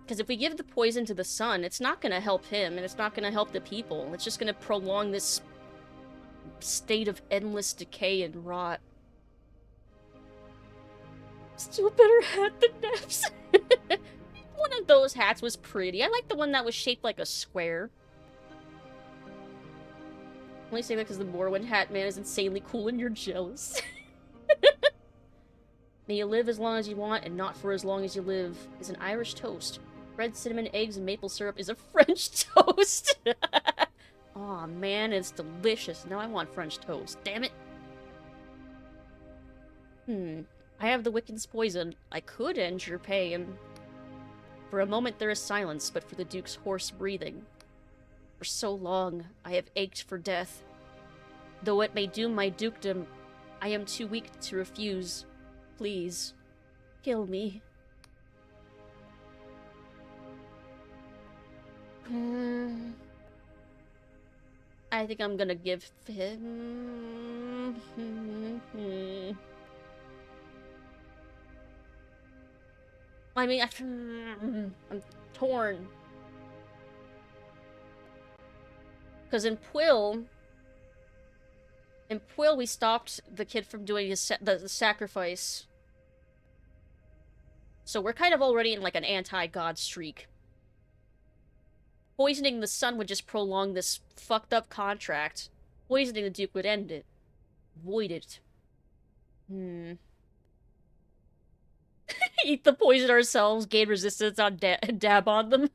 Because if we give the poison to the sun, it's not going to help him, and it's not going to help the people. It's just going to prolong this state of endless decay and rot. Still a better hat than Neff's. One of those hats was pretty. I like the one that was shaped like a square. I'm only saying that because the Morrowind hat man is insanely cool and you're jealous. May you live as long as you want and not for as long as you live is an Irish toast. Bread, cinnamon, eggs, and maple syrup is a French toast. Aw, man, it's delicious. Now I want French toast. Damn it. I have the Wiccan's poison. I could end your pain. For a moment there is silence, but for the Duke's hoarse breathing. For so long, I have ached for death. Though it may doom my dukedom, I am too weak to refuse. Please, kill me. I think I'm gonna give him... I mean, I'm torn. Because in Quill, we stopped the kid from doing the sacrifice. So we're kind of already in like an anti-god streak. Poisoning the sun would just prolong this fucked up contract. Poisoning the Duke would end it. Void it. Eat the poison ourselves, gain resistance on dab on them.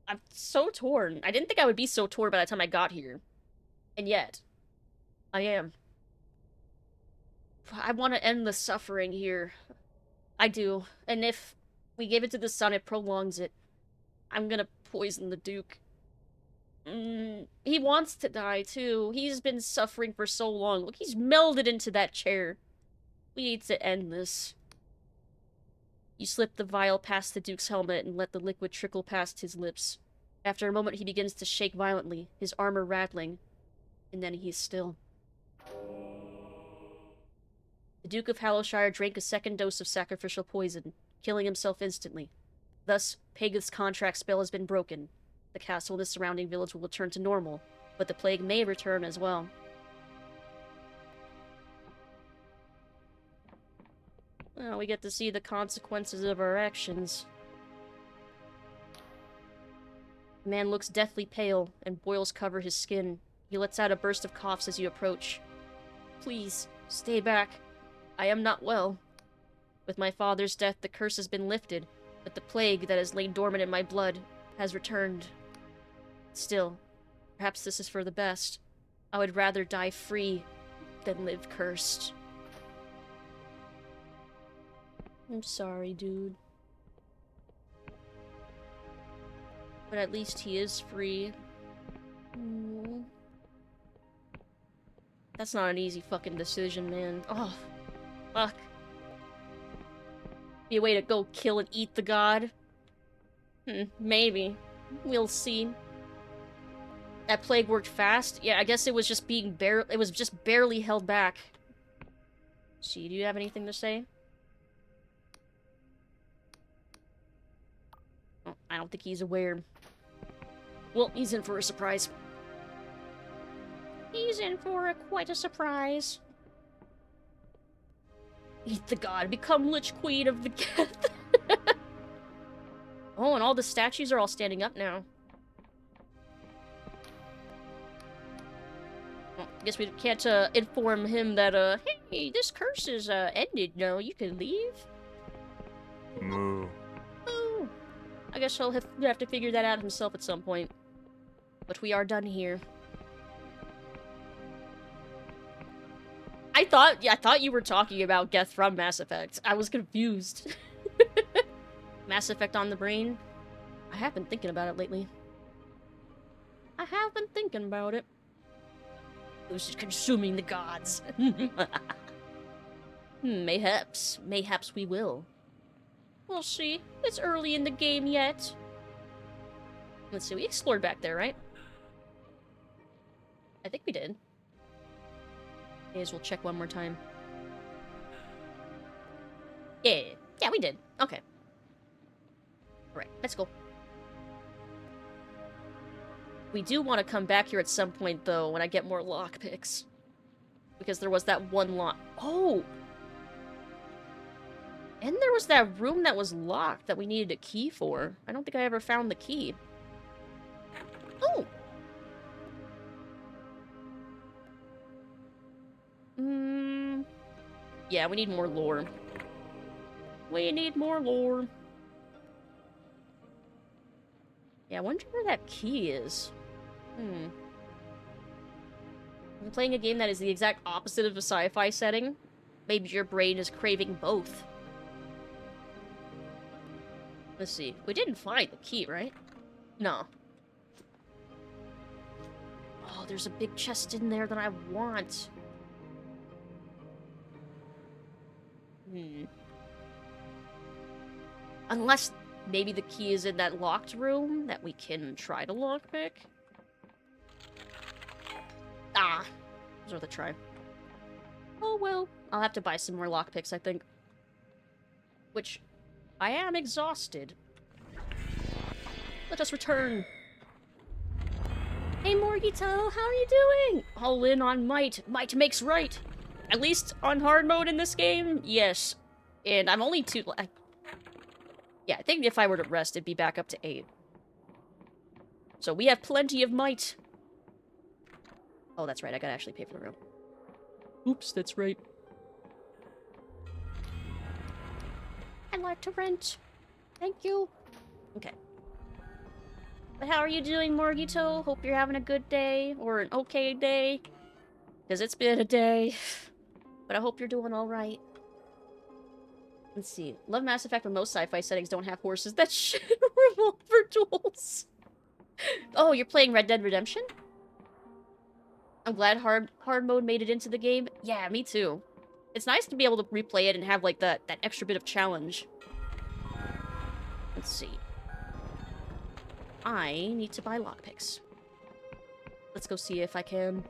I'm so torn. I didn't think I would be so torn by the time I got here. And yet, I am. I want to end the suffering here. I do. And if we give it to the sun, it prolongs it. I'm gonna poison the Duke. He wants to die, too. He's been suffering for so long. Look, he's melded into that chair. We need to end this. You slip the vial past the Duke's helmet and let the liquid trickle past his lips. After a moment, he begins to shake violently, his armor rattling. And then he's still. The Duke of Hallowshire drank a second dose of sacrificial poison, killing himself instantly. Thus, Pagan's contract spell has been broken. The castle and the surrounding village will return to normal, but the plague may return as well. Well, we get to see the consequences of our actions. The man looks deathly pale, and boils cover his skin. He lets out a burst of coughs as you approach. Please, stay back. I am not well. With my father's death, the curse has been lifted, but the plague that has lain dormant in my blood has returned. Still, perhaps this is for the best. I would rather die free than live cursed. I'm sorry, dude. But at least he is free. Mm. That's not an easy fucking decision, man. Oh, fuck. Be a way to go kill and eat the god? Maybe. We'll see. That plague worked fast? Yeah, I guess it was just it was just barely held back. See, do you have anything to say? Oh, I don't think he's aware. Well, he's in for a surprise. He's in for quite a surprise. Eat the god, become Lich Queen of the Geth. Oh, and all the statues are all standing up now. Well, I guess we can't inform him that, hey, this curse is ended. No, you can leave. Moo. Oh, I guess he'll have to figure that out himself at some point. But we are done here. I thought you were talking about Geth from Mass Effect. I was confused. Mass Effect on the brain? I have been thinking about it lately. I have been thinking about it. Lucid consuming the gods. Mayhaps we will. We'll see. It's early in the game yet. Let's see, we explored back there, right? I think we did. May as well check one more time. Yeah, we did. Okay. Alright, let's go. We do want to come back here at some point, though, when I get more lockpicks. Because there was that one lock. Oh! And there was that room that was locked that we needed a key for. I don't think I ever found the key. Oh! Yeah, we need more lore. We need more lore. Yeah, I wonder where that key is. I'm playing a game that is the exact opposite of a sci-fi setting. Maybe your brain is craving both. Let's see. We didn't find the key, right? No. Oh, there's a big chest in there that I want. Unless maybe the key is in that locked room that we can try to lockpick. Ah, it was worth a try. Oh well, I'll have to buy some more lockpicks, I think. Which, I am exhausted. Let us return. Hey Morgito, how are you doing? All in on might. Might makes right. At least on hard mode in this game, yes. And I'm only 2... yeah, I think if I were to rest, it'd be back up to 8. So we have plenty of might. Oh, that's right, I gotta actually pay for the room. Oops, that's right. I'd like to rent. Thank you. Okay. But how are you doing, Morgito? Hope you're having a good day, or an okay day. Because it's been a day. But I hope you're doing alright. Let's see. Love Mass Effect, but most sci-fi settings don't have horses that shoot revolver duels. Oh, you're playing Red Dead Redemption? I'm glad hard mode made it into the game. Yeah, me too. It's nice to be able to replay it and have, like, that extra bit of challenge. Let's see. I need to buy lockpicks. Let's go see if I can.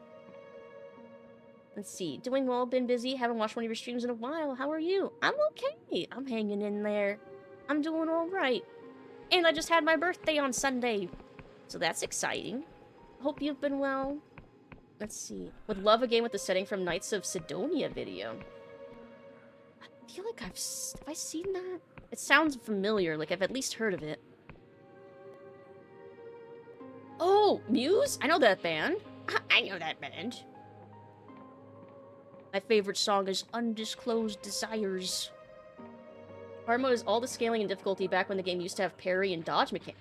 Let's see. Doing well, been busy. Haven't watched one of your streams in a while. How are you? I'm okay. I'm hanging in there. I'm doing alright. And I just had my birthday on Sunday. So that's exciting. Hope you've been well. Let's see. Would love a game with the setting from Knights of Sidonia video. I feel like have I seen that? It sounds familiar, like I've at least heard of it. Oh, Muse? I know that band. I know that band. My favorite song is Undisclosed Desires. Hard mode is all the scaling and difficulty back when the game used to have parry and dodge mechanic.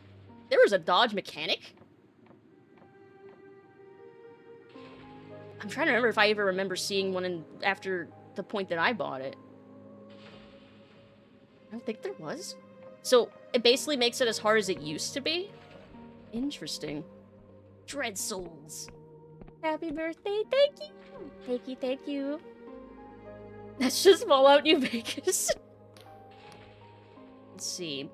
There was a dodge mechanic? I'm trying to remember if I ever remember seeing one after the point that I bought it. I don't think there was. So, it basically makes it as hard as it used to be? Interesting. Dread Souls. Happy birthday, thank you! Thank you, thank you. That's just Fallout New Vegas. Let's see.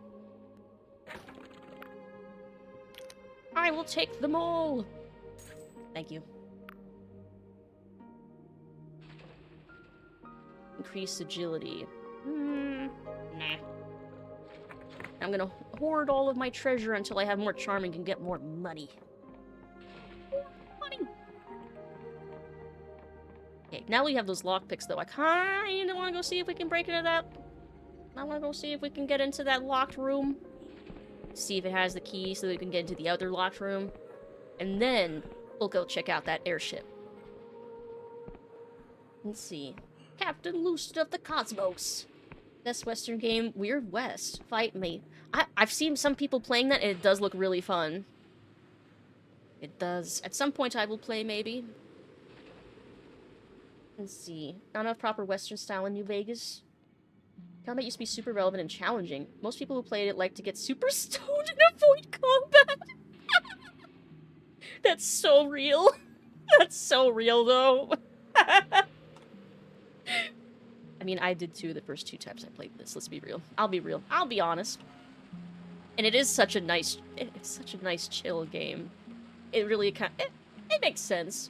I will take them all! Thank you. Increase agility. Nah. I'm gonna hoard all of my treasure until I have more charm and can get more money. Money! Okay, now we have those lockpicks though. I kinda wanna go see if we can break into that. I wanna go see if we can get into that locked room. See if it has the key so that we can get into the other locked room. And then we'll go check out that airship. Let's see. Captain Lucid of the Cosmos. Best Western game, Weird West. Fight me. I've seen some people playing that, and it does look really fun. It does. At some point I will play, maybe. Let's see. Not enough proper Western style in New Vegas. Combat used to be super relevant and challenging. Most people who played it like to get super stoned and avoid combat. That's so real. That's so real, though. I mean, I did too the first 2 times I played this. Let's be real. I'll be real. I'll be honest. And it is such a nice, it's such a nice chill game. It really it makes sense.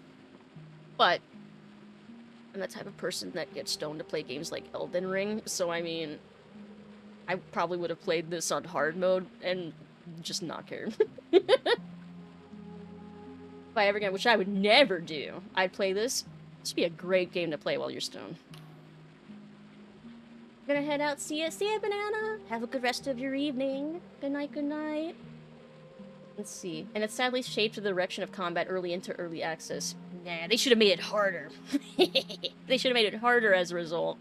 But I'm the type of person that gets stoned to play games like Elden Ring, so I mean, I probably would have played this on hard mode and just not cared. If I ever get, which I would never do, I'd play this. This would be a great game to play while you're stoned. Gonna head out. See ya, banana. Have a good rest of your evening. Good night, good night. Let's see. And it's sadly shaped to the direction of combat early into early access. Nah, they should have made it harder. They should have made it harder as a result.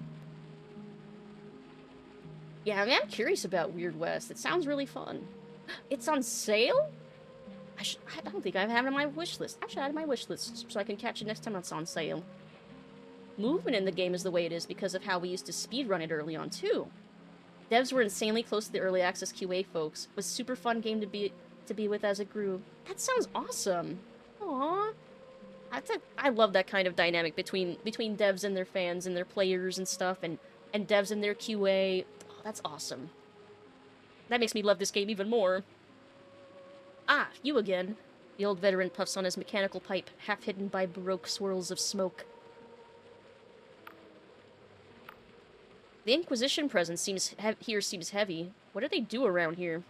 Yeah, I mean, I'm curious about Weird West. It sounds really fun. It's on sale? I don't think I have it on my wish list. I should add it to my wish list so I can catch it next time it's on sale. Movement in the game is the way it is because of how we used to speedrun it early on, too. Devs were insanely close to the early access QA folks. It was a super fun game to be with as it grew. That sounds awesome. Aww. I love that kind of dynamic between devs and their fans and their players and stuff, and devs and their QA. Oh, that's awesome. That makes me love this game even more. Ah, you again. The old veteran puffs on his mechanical pipe, half hidden by baroque swirls of smoke. The Inquisition presence seems heavy. What do they do around here?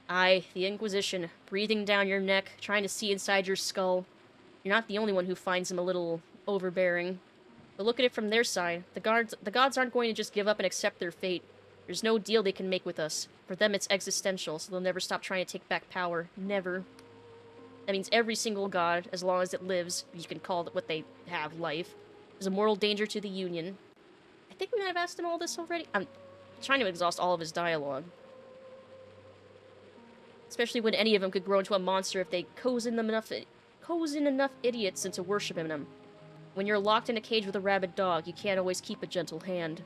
Aye, the Inquisition, breathing down your neck, trying to see inside your skull. You're not the only one who finds them a little overbearing. But look at it from their side. The gods aren't going to just give up and accept their fate. There's no deal they can make with us. For them, it's existential, so they'll never stop trying to take back power. Never. That means every single god, as long as it lives, you can call it what they have, life, is a mortal danger to the Union. I think we might have asked him all this already. I'm trying to exhaust all of his dialogue. Especially when any of them could grow into a monster if they cozen enough idiots into worshiping them. When you're locked in a cage with a rabid dog, you can't always keep a gentle hand.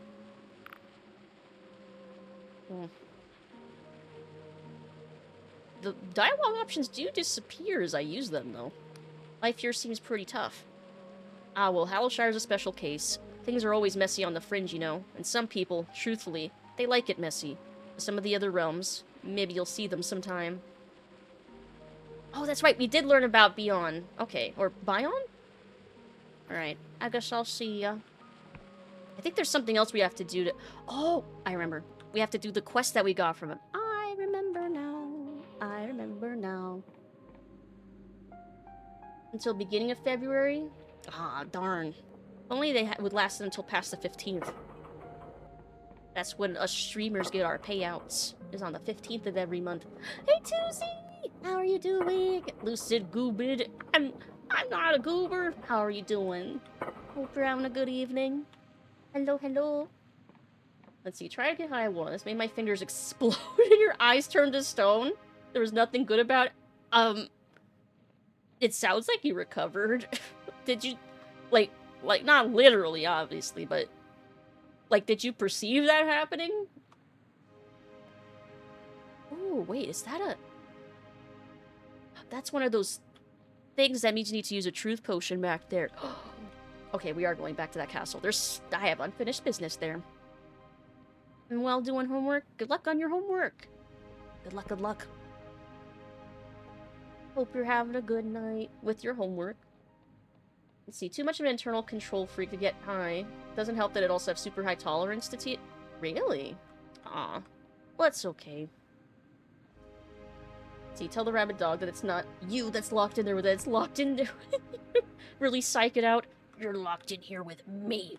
The dialogue options do disappear as I use them, though. Life here seems pretty tough. Ah, well, Hallowshire's a special case. Things are always messy on the fringe, you know, and some people, truthfully, they like it messy. Some of the other realms, maybe you'll see them sometime. Oh, that's right, we did learn about Beyond. Okay, or Bion? Alright, I guess I'll see ya. I think there's something else we have to do to... Oh, I remember. We have to do the quest that we got from him. I remember now. I remember now. Until beginning of February? Ah, darn. Only they would last until past the 15th. That's when us streamers get our payouts. Is on the 15th of every month. Hey, Tuesday! How are you doing? Lucid Goobid. I'm not a goober. How are you doing? Hope you're having a good evening. Hello, hello. Let's see, try to get high one. This made my fingers explode and your eyes turn to stone. There was nothing good about it. It sounds like you recovered. Did you, like, not literally, obviously, but, like, did you perceive that happening? Oh, wait, is that a... That's one of those things that means you need to use a truth potion back there. Okay, we are going back to that castle. I have unfinished business there. And while doing homework, good luck on your homework. Good luck, good luck. Hope you're having a good night with your homework. Let's see, too much of an internal control freak to get high. Doesn't help that it also has super high tolerance to tea. Really? Aw. Well, that's okay. See, tell the rabbit dog that it's not you that's locked in there, that it's locked in there. Really psych it out. You're locked in here with me.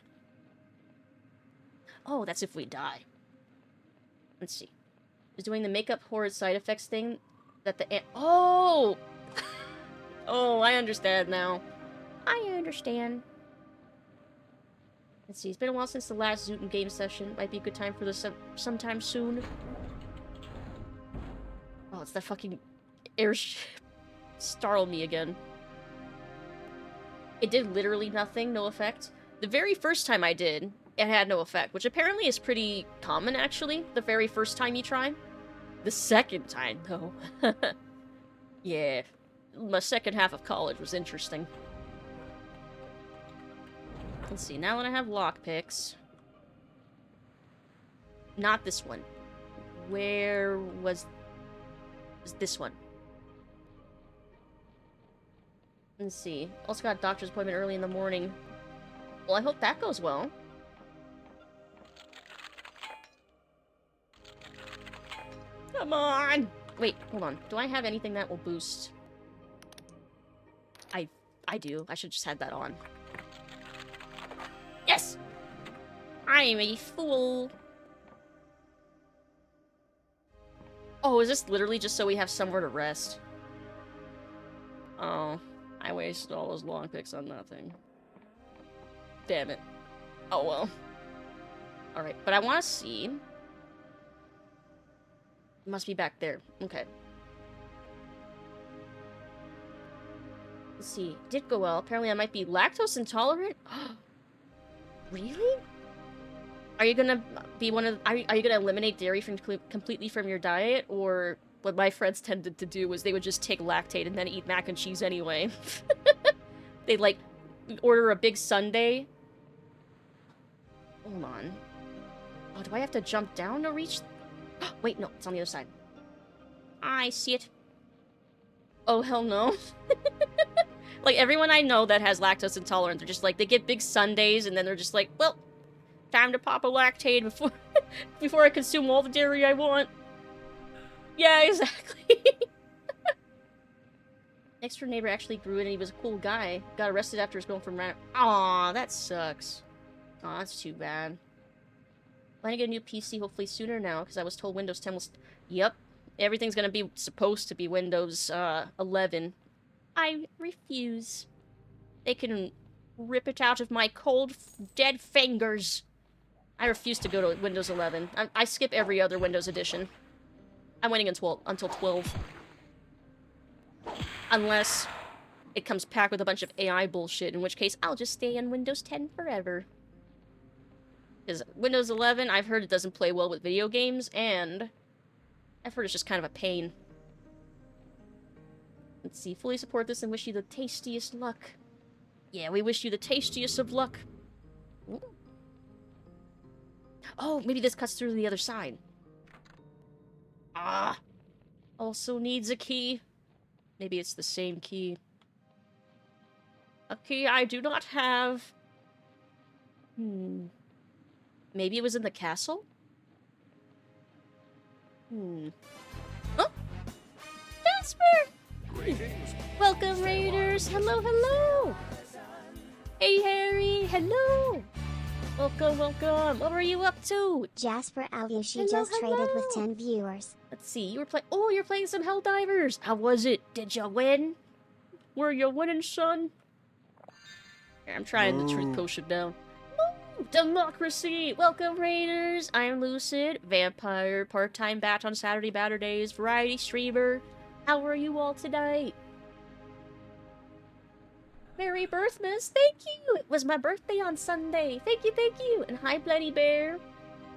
Oh, that's if we die. Let's see. Is doing the makeup horrid side effects thing that the oh! Oh, I understand now. I understand. Let's see. It's been a while since the last Zootin game session. Might be a good time for this sometime soon. Oh, it's that fucking airship. Startled me again. It did literally nothing, no effect. The very first time I did, it had no effect, which apparently is pretty common, actually, the very first time you try. The second time, though. Yeah. My second half of college was interesting. Let's see, now that I have lockpicks... Not this one. Where was this one? Let's see. Also got a doctor's appointment early in the morning. Well, I hope that goes well. Come on! Wait, hold on. Do I have anything that will boost? I do. I should just have that on. Yes! I'm a fool! Oh, is this literally just so we have somewhere to rest? Oh, I wasted all those long picks on nothing. Damn it. Oh well. Alright, but I want to see... It must be back there. Okay. Let's see. Did go well. Apparently I might be lactose intolerant? Really? Are you gonna be one of... Are you gonna eliminate dairy completely from your diet? Or what my friends tended to do was they would just take lactate and then eat mac and cheese anyway. They'd, like, order a big sundae. Hold on. Oh, do I have to jump down to reach... Wait, no. It's on the other side. I see it. Oh, hell no. Like, everyone I know that has lactose intolerance, they're just like, they get big sundaes, and then they're just like, well... Time to pop a lactate before I consume all the dairy I want. Yeah, exactly. Next door neighbor actually grew it and he was a cool guy. Got arrested after his girlfriend ran. Aw, that sucks. Aw, that's too bad. Planning to get a new PC hopefully sooner now, because I was told Windows 10 was... Yep. Everything's gonna be supposed to be Windows 11. I refuse. They can rip it out of my cold, dead fingers. I refuse to go to Windows 11. I skip every other Windows edition. I'm waiting until 12. Unless it comes packed with a bunch of AI bullshit, in which case I'll just stay in Windows 10 forever. Because Windows 11, I've heard it doesn't play well with video games, and I've heard it's just kind of a pain. Let's see, fully support this and wish you the tastiest luck. Yeah, we wish you the tastiest of luck. Ooh. Oh, maybe this cuts through to the other side. Ah! Also needs a key. Maybe it's the same key. A key I do not have. Maybe it was in the castle? Oh! Jasper! Greetings. Welcome, Raiders! Hello, hello! Hey, Harry! Hello! Welcome, welcome! What were you up to? Jasper Alyushi Hello, just traded with hello. 10 viewers. Let's see, you were playing... Oh, you're playing some Helldivers! How was it? Did you win? Were you winning, son? I'm trying the truth potion down. Democracy! Welcome, Raiders! I'm Lucid, vampire, part-time bat on Saturday Days, variety streamer. How are you all tonight? Merry Birthmas! Thank you! It was my birthday on Sunday. Thank you, thank you! And hi, Bloody Bear.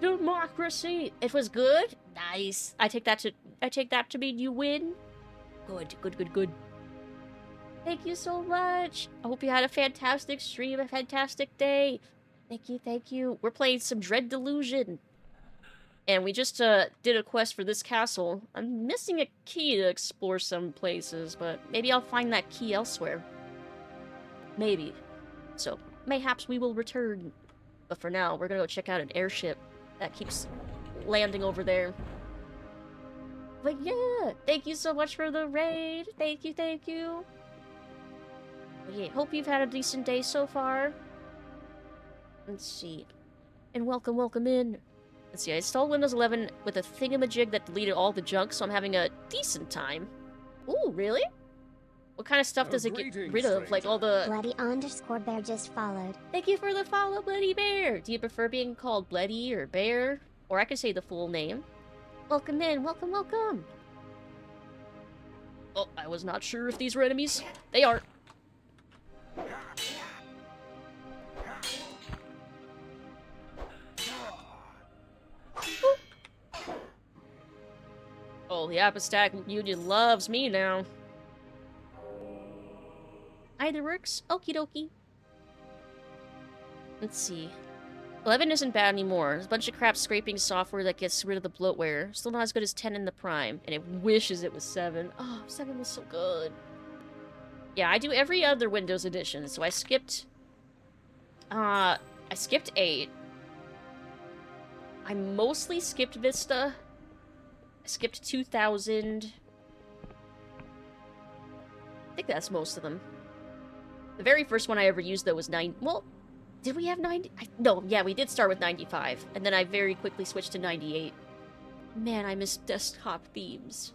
Democracy! It was good? Nice. I take that to mean you win. Good, good, good, good. Thank you so much. I hope you had a fantastic stream, a fantastic day. Thank you, thank you. We're playing some Dread Delusion. And we just did a quest for this castle. I'm missing a key to explore some places, but maybe I'll find that key elsewhere. Maybe. So, mayhaps we will return. But for now, we're gonna go check out an airship that keeps landing over there. But yeah, thank you so much for the raid. Thank you, thank you. But yeah, hope you've had a decent day so far. Let's see. And welcome, welcome in. Let's see, I installed Windows 11 with a thingamajig that deleted all the junk, so I'm having a decent time. Ooh, really? What kind of stuff does it get rid of? Like all the... Bloody_bear just followed. Thank you for the follow, Bloody Bear! Do you prefer being called Bloody or Bear? Or I could say the full name. Welcome in, welcome, welcome! Oh, I was not sure if these were enemies. They are. Oh, the Apostatic Union loves me now. Either works. Okie dokie. Let's see. 11 isn't bad anymore. There's a bunch of crap scraping software that gets rid of the bloatware. Still not as good as 10 in the Prime. And it wishes it was 7. Oh, 7 was so good. Yeah, I do every other Windows edition. So I skipped 8. I mostly skipped Vista. I skipped 2000. I think that's most of them. The very first one I ever used, though, was 9... Well, did we have 90? No, yeah, we did start with 95. And then I very quickly switched to 98. Man, I miss desktop themes.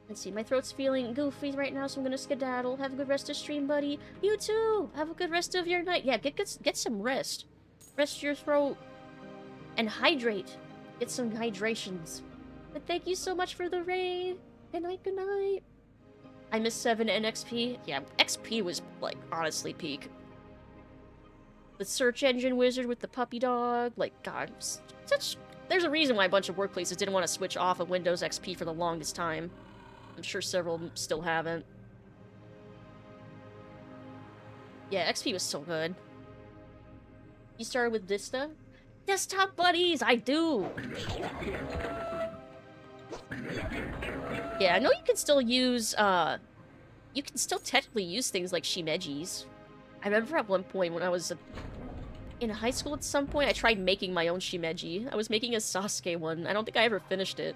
Let's see, my throat's feeling goofy right now, so I'm gonna skedaddle. Have a good rest of stream, buddy. You too! Have a good rest of your night. Yeah, get some rest. Rest your throat. And hydrate. Get some hydrations. But thank you so much for the raid. Good night, good night. I miss 7 and XP. Yeah, XP was, like, honestly peak. The search engine wizard with the puppy dog. Like, God, there's a reason why a bunch of workplaces didn't want to switch off of Windows XP for the longest time. I'm sure several still haven't. Yeah, XP was so good. You started with Vista? Desktop buddies, I do! Yeah, I know you can still use, you can still technically use things like shimejis. I remember at one point when I was in high school at some point, I tried making my own shimeji. I was making a Sasuke one. I don't think I ever finished it.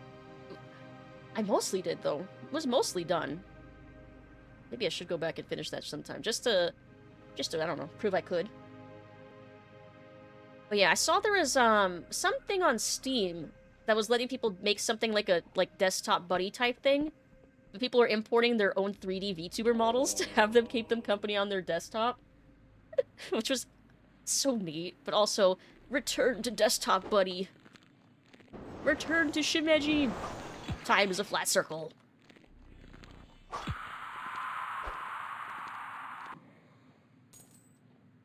I mostly did, though. It was mostly done. Maybe I should go back and finish that sometime, just to, I don't know, prove I could. But yeah, I saw there was, something on Steam that was letting people make something like a, desktop buddy type thing. People are importing their own 3D VTuber models to have them keep them company on their desktop. Which was so neat, but also, return to desktop buddy. Return to Shimeji. Time is a flat circle.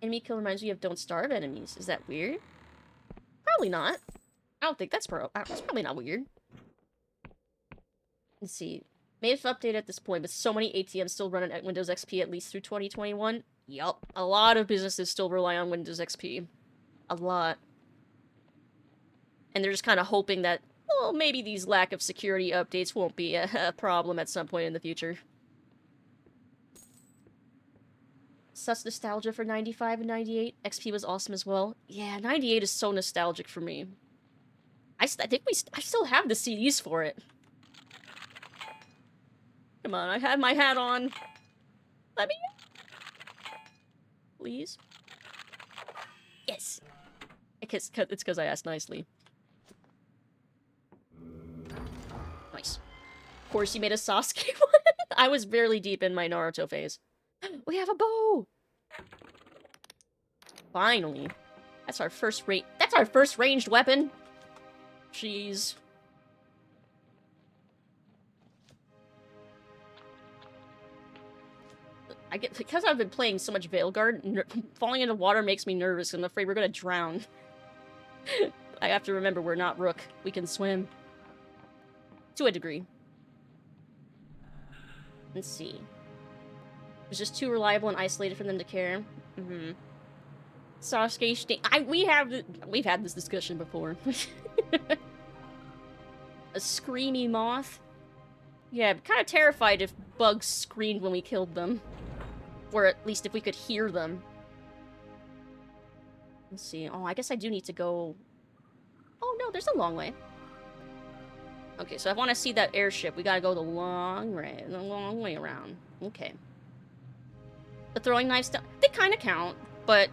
Enemy kill reminds me of Don't Starve enemies. Is that weird? Probably not. I don't think that's probably not weird. Let's see. May have updated at this point, but so many ATMs still run on Windows XP at least through 2021. Yup. A lot of businesses still rely on Windows XP. A lot. And they're just kind of hoping that, well, maybe these lack of security updates won't be a problem at some point in the future. Such nostalgia for 95 and 98. XP was awesome as well. Yeah, 98 is so nostalgic for me. I think I still have the CDs for it. Come on, I have my hat on. Let me... Please? Yes. It's because I asked nicely. Nice. Of course you made a Sasuke one. I was barely deep in my Naruto phase. We have a bow! Finally. That's our first ranged weapon. Jeez. Because I've been playing so much Veilguard, falling into water makes me nervous. I'm afraid we're gonna drown. I have to remember we're not Rook. We can swim. To a degree. Let's see. It was just too reliable and isolated for them to care. Mm-hmm. Sasuke, we've had this discussion before. A screamy moth? Yeah, I'm kind of terrified if bugs screamed when we killed them. Or at least if we could hear them. Let's see. Oh, I guess I do need to go... Oh, no, there's a long way. Okay, so I want to see that airship. We gotta go the long way around. Okay. The throwing knives, they kind of count, but...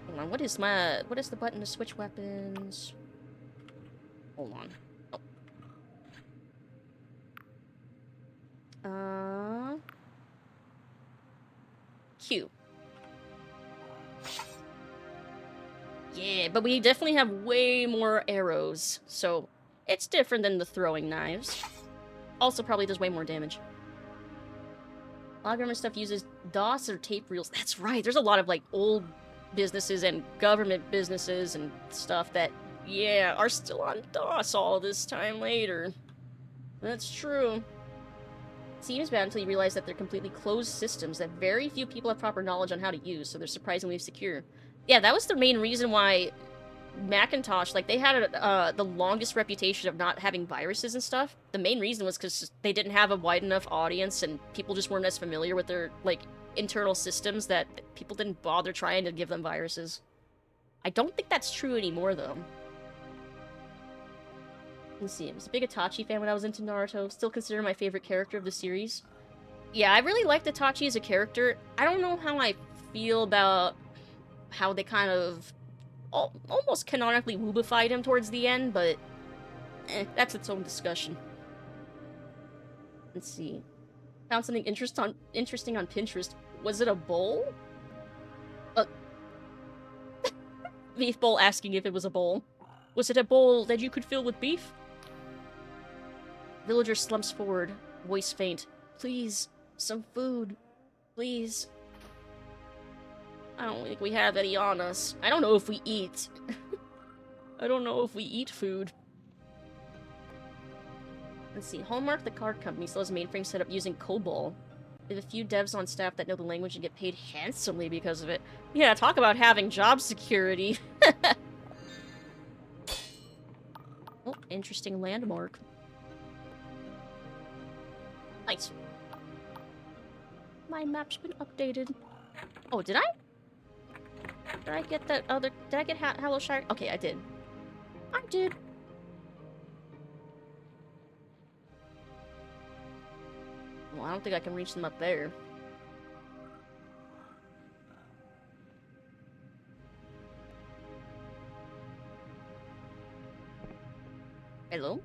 Hold on, what is the button to switch weapons? Hold on. Oh. Q. Yeah, but we definitely have way more arrows, so it's different than the throwing knives. Also probably does way more damage. A lot of government stuff uses DOS or tape reels. That's right, there's a lot of, like, old businesses and government businesses and stuff that, yeah, are still on DOS all this time later. That's true. It seems bad until you realize that they're completely closed systems that very few people have proper knowledge on how to use, so they're surprisingly secure. Yeah, that was the main reason why Macintosh, like, they had the longest reputation of not having viruses and stuff. The main reason was because they didn't have a wide enough audience and people just weren't as familiar with their, like, internal systems that people didn't bother trying to give them viruses. I don't think that's true anymore, though. Let's see, I was a big Itachi fan when I was into Naruto. Still consider my favorite character of the series. Yeah, I really liked Itachi as a character. I don't know how I feel about how they kind of almost canonically woobified him towards the end, but that's its own discussion. Let's see. Found something interesting on Pinterest. Was it a bowl? Beef bowl asking if it was a bowl. Was it a bowl that you could fill with beef? Villager slumps forward, voice faint. Please, some food. Please. I don't think we have any on us. I don't know if we eat. I don't know if we eat food. Let's see. Hallmark, the card company, still has mainframe set up using COBOL. They have a few devs on staff that know the language and get paid handsomely because of it. Yeah, talk about having job security. Oh, interesting landmark. Nice. My map's been updated. Oh, did I? Did I get that other... Did I get Hello Shire? Okay, I did. I did. Well, I don't think I can reach them up there. Hello?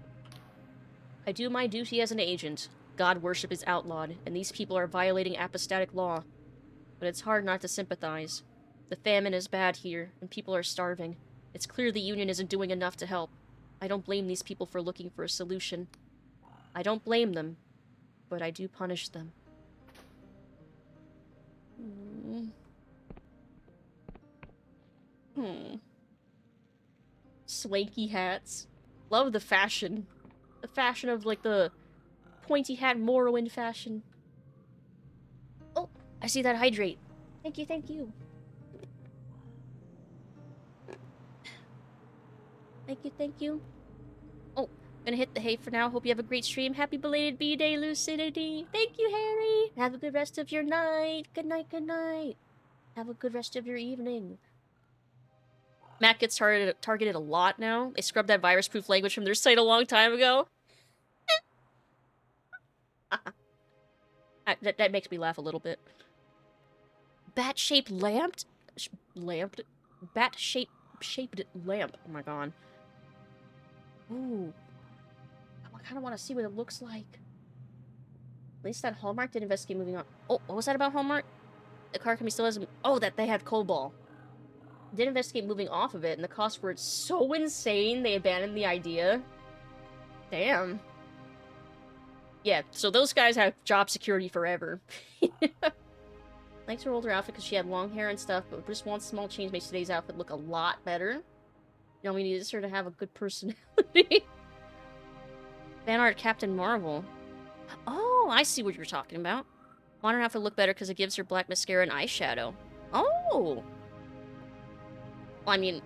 I do my duty as an agent. God worship is outlawed, and these people are violating apostatic law. But it's hard not to sympathize. The famine is bad here, and people are starving. It's clear the Union isn't doing enough to help. I don't blame these people for looking for a solution. I don't blame them, but I do punish them. Swanky hats. Love the fashion. The fashion of, like, the pointy hat Morrowind fashion. Oh, I see that hydrate. Thank you, thank you. Thank you, thank you. Oh, gonna hit the hay for now. Hope you have a great stream. Happy belated B-Day, Lucidity. Thank you, Harry. Have a good rest of your night. Good night, good night. Have a good rest of your evening. Matt gets targeted a lot now. They scrubbed that virus-proof language from their site a long time ago. That makes me laugh a little bit. Bat-shaped lamp? Bat-shaped lamp. Oh my god. Ooh. I kind of want to see what it looks like. At least that Hallmark did investigate moving on. Oh, what was that about Hallmark? The car company still hasn't... Oh, that they had COBOL. Did investigate moving off of it, and the costs were so insane they abandoned the idea. Damn. Yeah, so those guys have job security forever. Likes her older outfit because she had long hair and stuff, but just one small change makes today's outfit look a lot better. You know, we need her to have a good personality. Fan art Captain Marvel. Oh, I see what you're talking about. Want her outfit to look better because it gives her black mascara and eyeshadow. Oh! Well, I mean,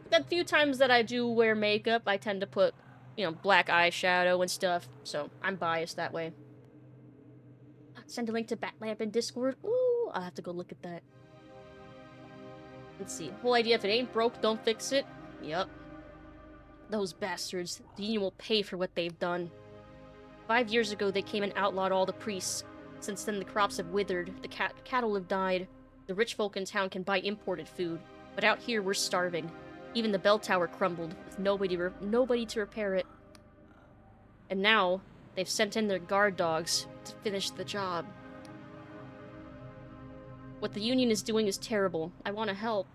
the few times that I do wear makeup, I tend to put, you know, black eyeshadow and stuff, so I'm biased that way. Send a link to Batlamp in Discord. Ooh, I'll have to go look at that. Let's see. Whole idea, if it ain't broke, don't fix it. Yup. Those bastards. The union will pay for what they've done. 5 years ago, they came and outlawed all the priests. Since then, the crops have withered, the cattle have died. The rich folk in town can buy imported food. But out here, we're starving. Even the bell tower crumbled, with nobody to repair it. And now, they've sent in their guard dogs to finish the job. What the union is doing is terrible. I want to help.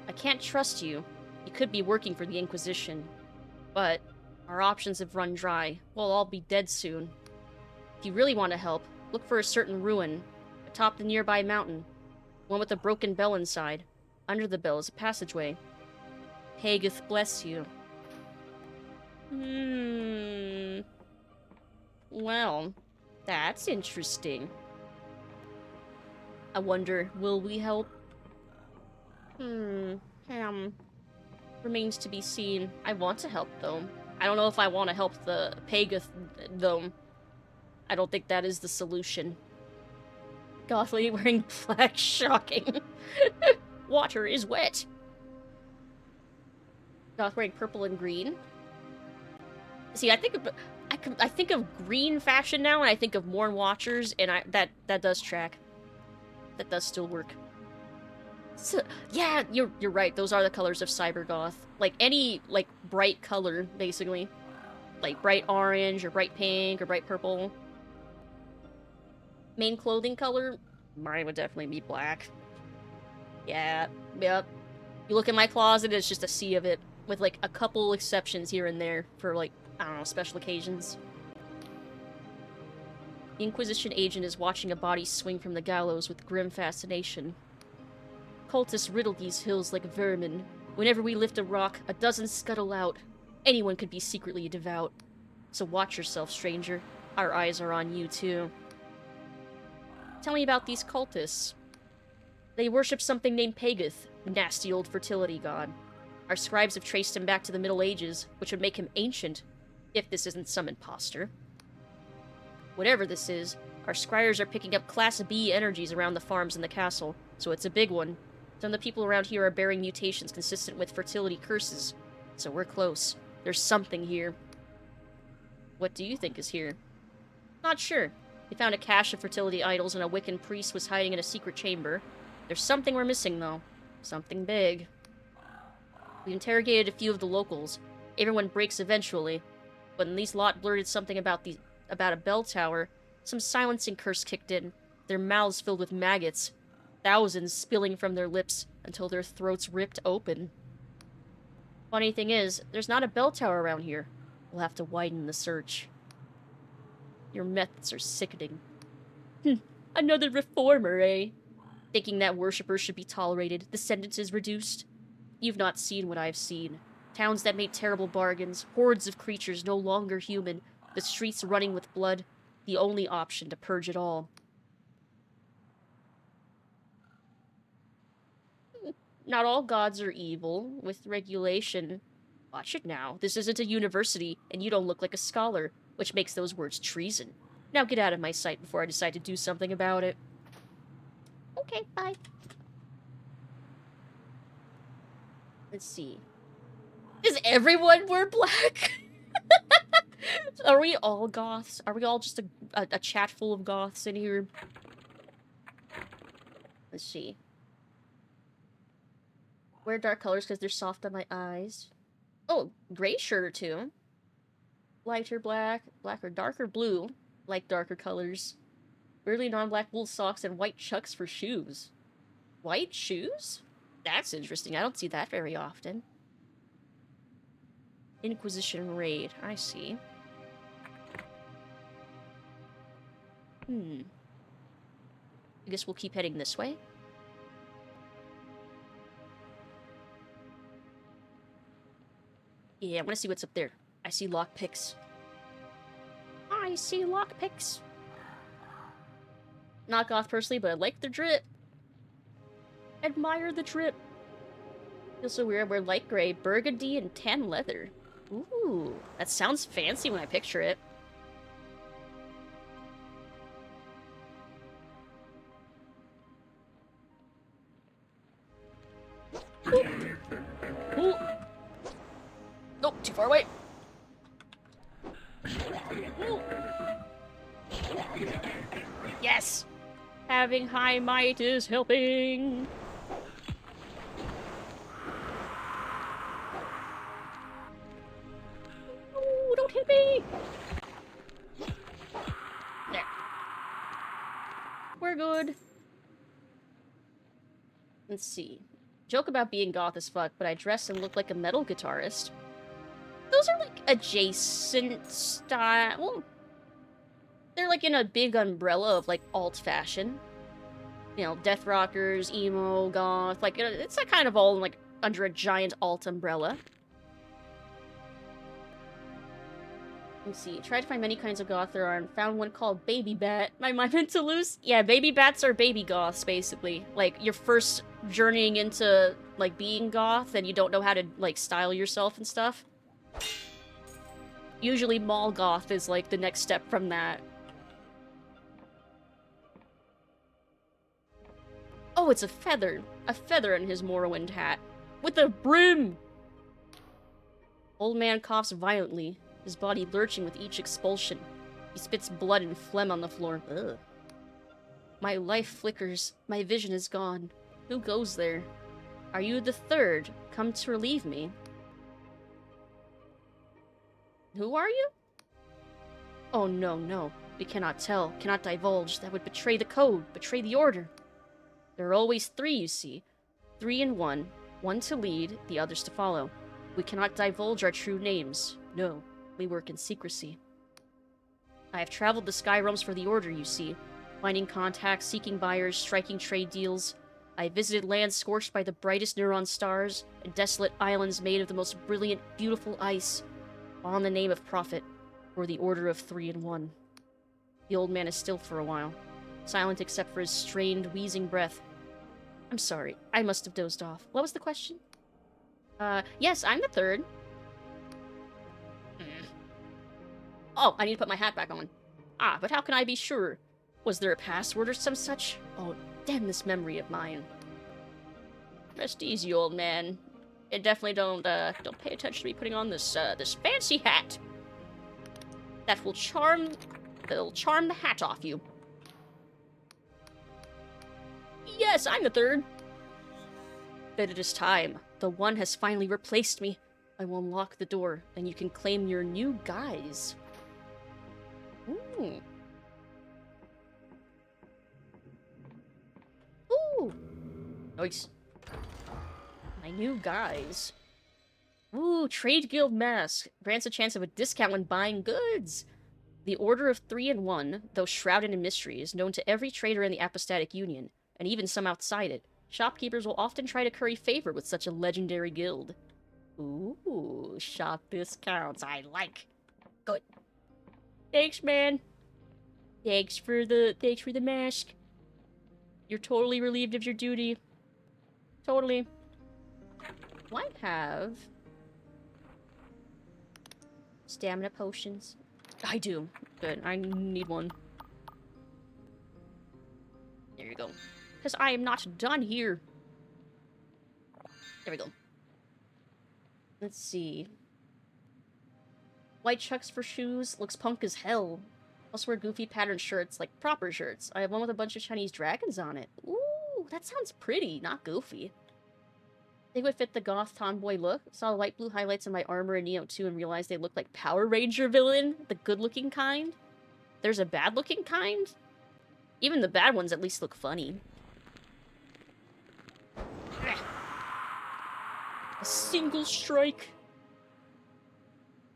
I can't trust you. You could be working for the Inquisition. But our options have run dry. We'll all be dead soon. If you really want to help, look for a certain ruin, atop the nearby mountain. One with a broken bell inside. Under the bell is a passageway. Pageth bless you. Well, that's interesting. I wonder, will we help? Remains to be seen. I want to help, though. I don't know if I want to help the Pageth, though. I don't think that is the solution. Goth lady wearing black, shocking. Water is wet. Goth wearing purple and green. See, I think of green fashion now, and I think of Morn Watchers, and that does track. That does still work. So, yeah, you're right. Those are the colors of Cybergoth. Like any bright color, basically, like bright orange or bright pink or bright purple. Main clothing color, mine would definitely be black. Yeah, yep. You look in my closet, it's just a sea of it, with like a couple exceptions here and there for like, I don't know, special occasions. The Inquisition agent is watching a body swing from the gallows with grim fascination. Cultists riddle these hills like vermin. Whenever we lift a rock, a dozen scuttle out. Anyone could be secretly devout. So watch yourself, stranger. Our eyes are on you, too. Tell me about these cultists. They worship something named Pageth, the nasty old fertility god. Our scribes have traced him back to the Middle Ages, which would make him ancient, if this isn't some imposter. Whatever this is, our scryers are picking up Class B energies around the farms and the castle, so it's a big one. Some of the people around here are bearing mutations consistent with fertility curses, so we're close. There's something here. What do you think is here? Not sure. We found a cache of fertility idols and a Wiccan priest was hiding in a secret chamber. There's something we're missing, though. Something big. We interrogated a few of the locals. Everyone breaks eventually, but when these lot blurted something about a bell tower, some silencing curse kicked in, their mouths filled with maggots, thousands spilling from their lips until their throats ripped open. Funny thing is, there's not a bell tower around here. We'll have to widen the search. Your methods are sickening. Another reformer, eh? Thinking that worshippers should be tolerated, the sentences reduced. You've not seen what I've seen. Towns that made terrible bargains, hordes of creatures no longer human, the streets running with blood, the only option to purge it all. Not all gods are evil, with regulation. Watch it now. This isn't a university, and you don't look like a scholar, which makes those words treason. Now get out of my sight before I decide to do something about it. Okay, bye. Let's see. Does everyone wear black? Are we all goths? Are we all just a chat full of goths in here? Let's see. Wear dark colors because they're soft on my eyes. Oh, gray shirt or two. Lighter black, black or darker blue. Like darker colors. Burly non-black wool socks and white chucks for shoes. White shoes? That's interesting. I don't see that very often. Inquisition raid. I see. I guess we'll keep heading this way. Yeah, I want to see what's up there. I see lockpicks. I see lockpicks. Not goth personally, but I like the drip. Admire the drip. Feels so weird. I wear light gray, burgundy, and tan leather. Ooh, that sounds fancy when I picture it. Ooh. Ooh. Nope, too far away. Ooh. Yes! Having high might is helping. Ooh, don't hit me! There. We're good. Let's see. Joke about being goth as fuck, but I dress and look like a metal guitarist. Those are like adjacent style. Well, they're like in a big umbrella of like alt fashion. You know, death rockers, emo, goth. Like it's like kind of all like under a giant alt umbrella. Let's see. Tried to find many kinds of goth there are and found one called Baby Bat. My mind meant to lose. Yeah, baby bats are baby goths, basically. Like, you're first journeying into, like, being goth, and you don't know how to, like, style yourself and stuff. Usually mall goth is, like, the next step from that. Oh, it's a feather. A feather in his Morrowind hat. With a brim! Old man coughs violently, his body lurching with each expulsion. He spits blood and phlegm on the floor. Ugh. My life flickers. My vision is gone. Who goes there? Are you the third? Come to relieve me. Who are you? Oh, no, no. We cannot tell, cannot divulge. That would betray the code, betray the order. There are always three, you see. 3 in 1. One to lead, the others to follow. We cannot divulge our true names. No, we work in secrecy. I have traveled the sky realms for the order, you see. Finding contacts, seeking buyers, striking trade deals. I visited lands scorched by the brightest neutron stars, and desolate islands made of the most brilliant, beautiful ice. All in the name of profit, or the order of 3 in 1. The old man is still for a while, silent except for his strained, wheezing breath. I'm sorry, I must have dozed off. What was the question? Yes, I'm the third. Oh, I need to put my hat back on. Ah, but how can I be sure? Was there a password or some such? Oh, damn this memory of mine. Rest easy, old man. And definitely don't pay attention to me putting on this, this fancy hat. That will charm the hat off you. Yes, I'm the third. But it is time. The one has finally replaced me. I will unlock the door, and you can claim your new guise. Ooh. Ooh. Nice. My new guise. Ooh, Trade Guild Mask. Grants a chance of a discount when buying goods. The Order of 3 in 1, though shrouded in mystery, is known to every trader in the Apostatic Union, and even some outside it. Shopkeepers will often try to curry favor with such a legendary guild. Ooh, shop discounts. I like. Good. Thanks, man. Thanks for the mask. You're totally relieved of your duty. Totally. Do I have stamina potions? I do. Good. I need one. There you go. Because I am not done here. There we go. Let's see. White chucks for shoes. Looks punk as hell. Also wear goofy patterned shirts, like proper shirts. I have one with a bunch of Chinese dragons on it. Ooh, that sounds pretty, not goofy. They would fit the goth tomboy look. Saw the light blue highlights in my armor in Neo 2 and realized they looked like Power Ranger villain, the good-looking kind. There's a bad-looking kind? Even the bad ones at least look funny. A single strike.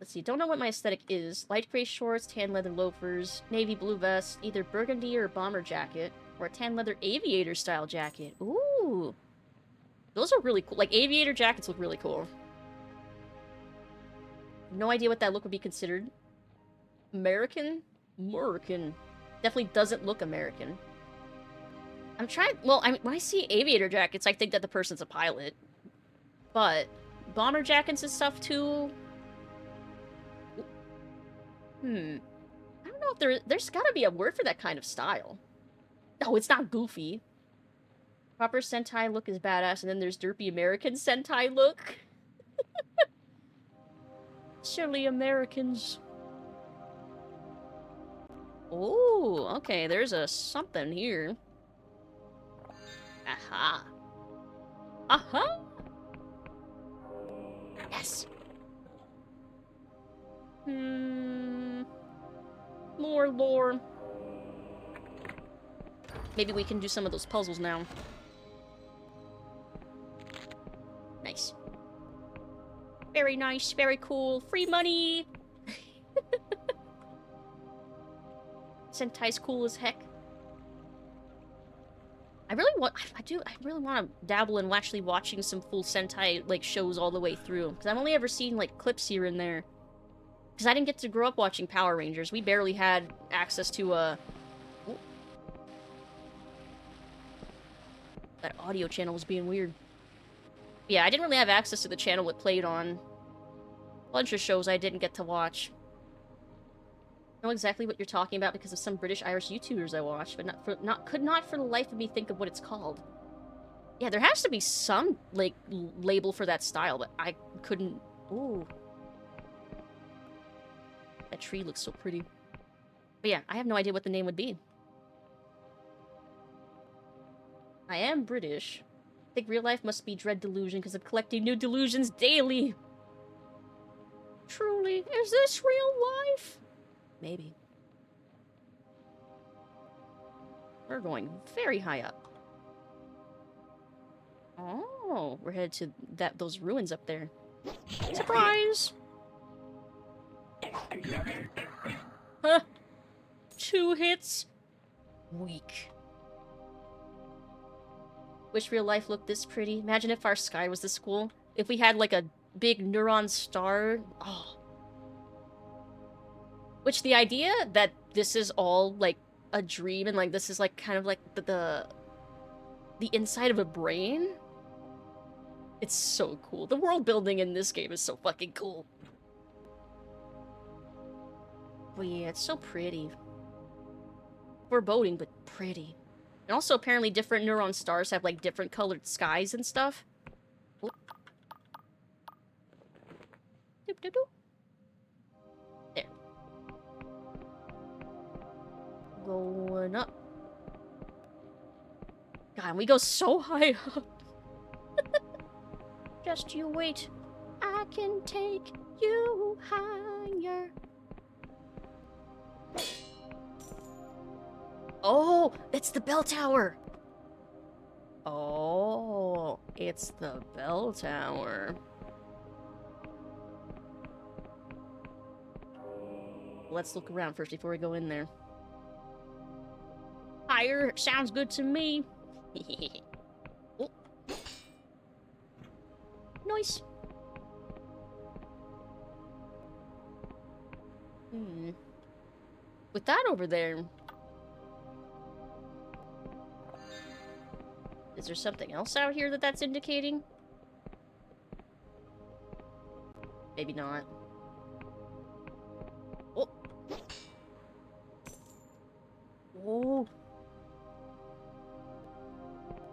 Let's see, don't know what my aesthetic is. Light gray shorts, tan leather loafers, navy blue vest, either burgundy or bomber jacket, or a tan leather aviator style jacket. Ooh. Those are really cool. Like, aviator jackets look really cool. No idea what that look would be considered. American? American. Definitely doesn't look American. I'm trying... Well, when I see aviator jackets, I think that the person's a pilot. But bomber jackets and stuff, too... I don't know if there's gotta be a word for that kind of style. No, it's not goofy. Proper Sentai look is badass, and then there's derpy American Sentai look. Silly Americans. Oh, okay, there's a something here. Aha. Aha! Yes! More lore. Maybe we can do some of those puzzles now. Nice. Very nice, very cool. Free money! Sentai's cool as heck. I really want to dabble in actually watching some full Sentai, like, shows all the way through. Because I've only ever seen, like, clips here and there. Because I didn't get to grow up watching Power Rangers. We barely had access to, That audio channel was being weird. Yeah, I didn't really have access to the channel it played on. A bunch of shows I didn't get to watch. I know exactly what you're talking about because of some British-Irish YouTubers I watched, but could not for the life of me think of what it's called. Yeah, there has to be some, like, label for that style, but I couldn't... Ooh. That tree looks so pretty. But yeah, I have no idea what the name would be. I am British. I think real life must be Dread Delusion because I'm collecting new delusions daily. Truly, is this real life? Maybe. We're going very high up. Oh, we're headed to those ruins up there. Surprise! Huh. 2 hits? Weak. Wish real life looked this pretty. Imagine if our sky was this cool. If we had, like, a big neuron star. Oh. Which, the idea that this is all, like, a dream and, like, this is, like, kind of like the inside of a brain. It's so cool. The world building in this game is so fucking cool. But yeah, it's so pretty. Foreboding, but pretty. And also, apparently, different neuron stars have, like, different colored skies and stuff. Doop, doop, doop. There. Going up. God, we go so high up. Just you wait. I can take you higher. Oh, it's the bell tower. Oh, it's the bell tower. Let's look around first before we go in there. Higher sounds good to me. Oh. Nice. With that over there... Is there something else out here that's indicating? Maybe not. Oh. Oh.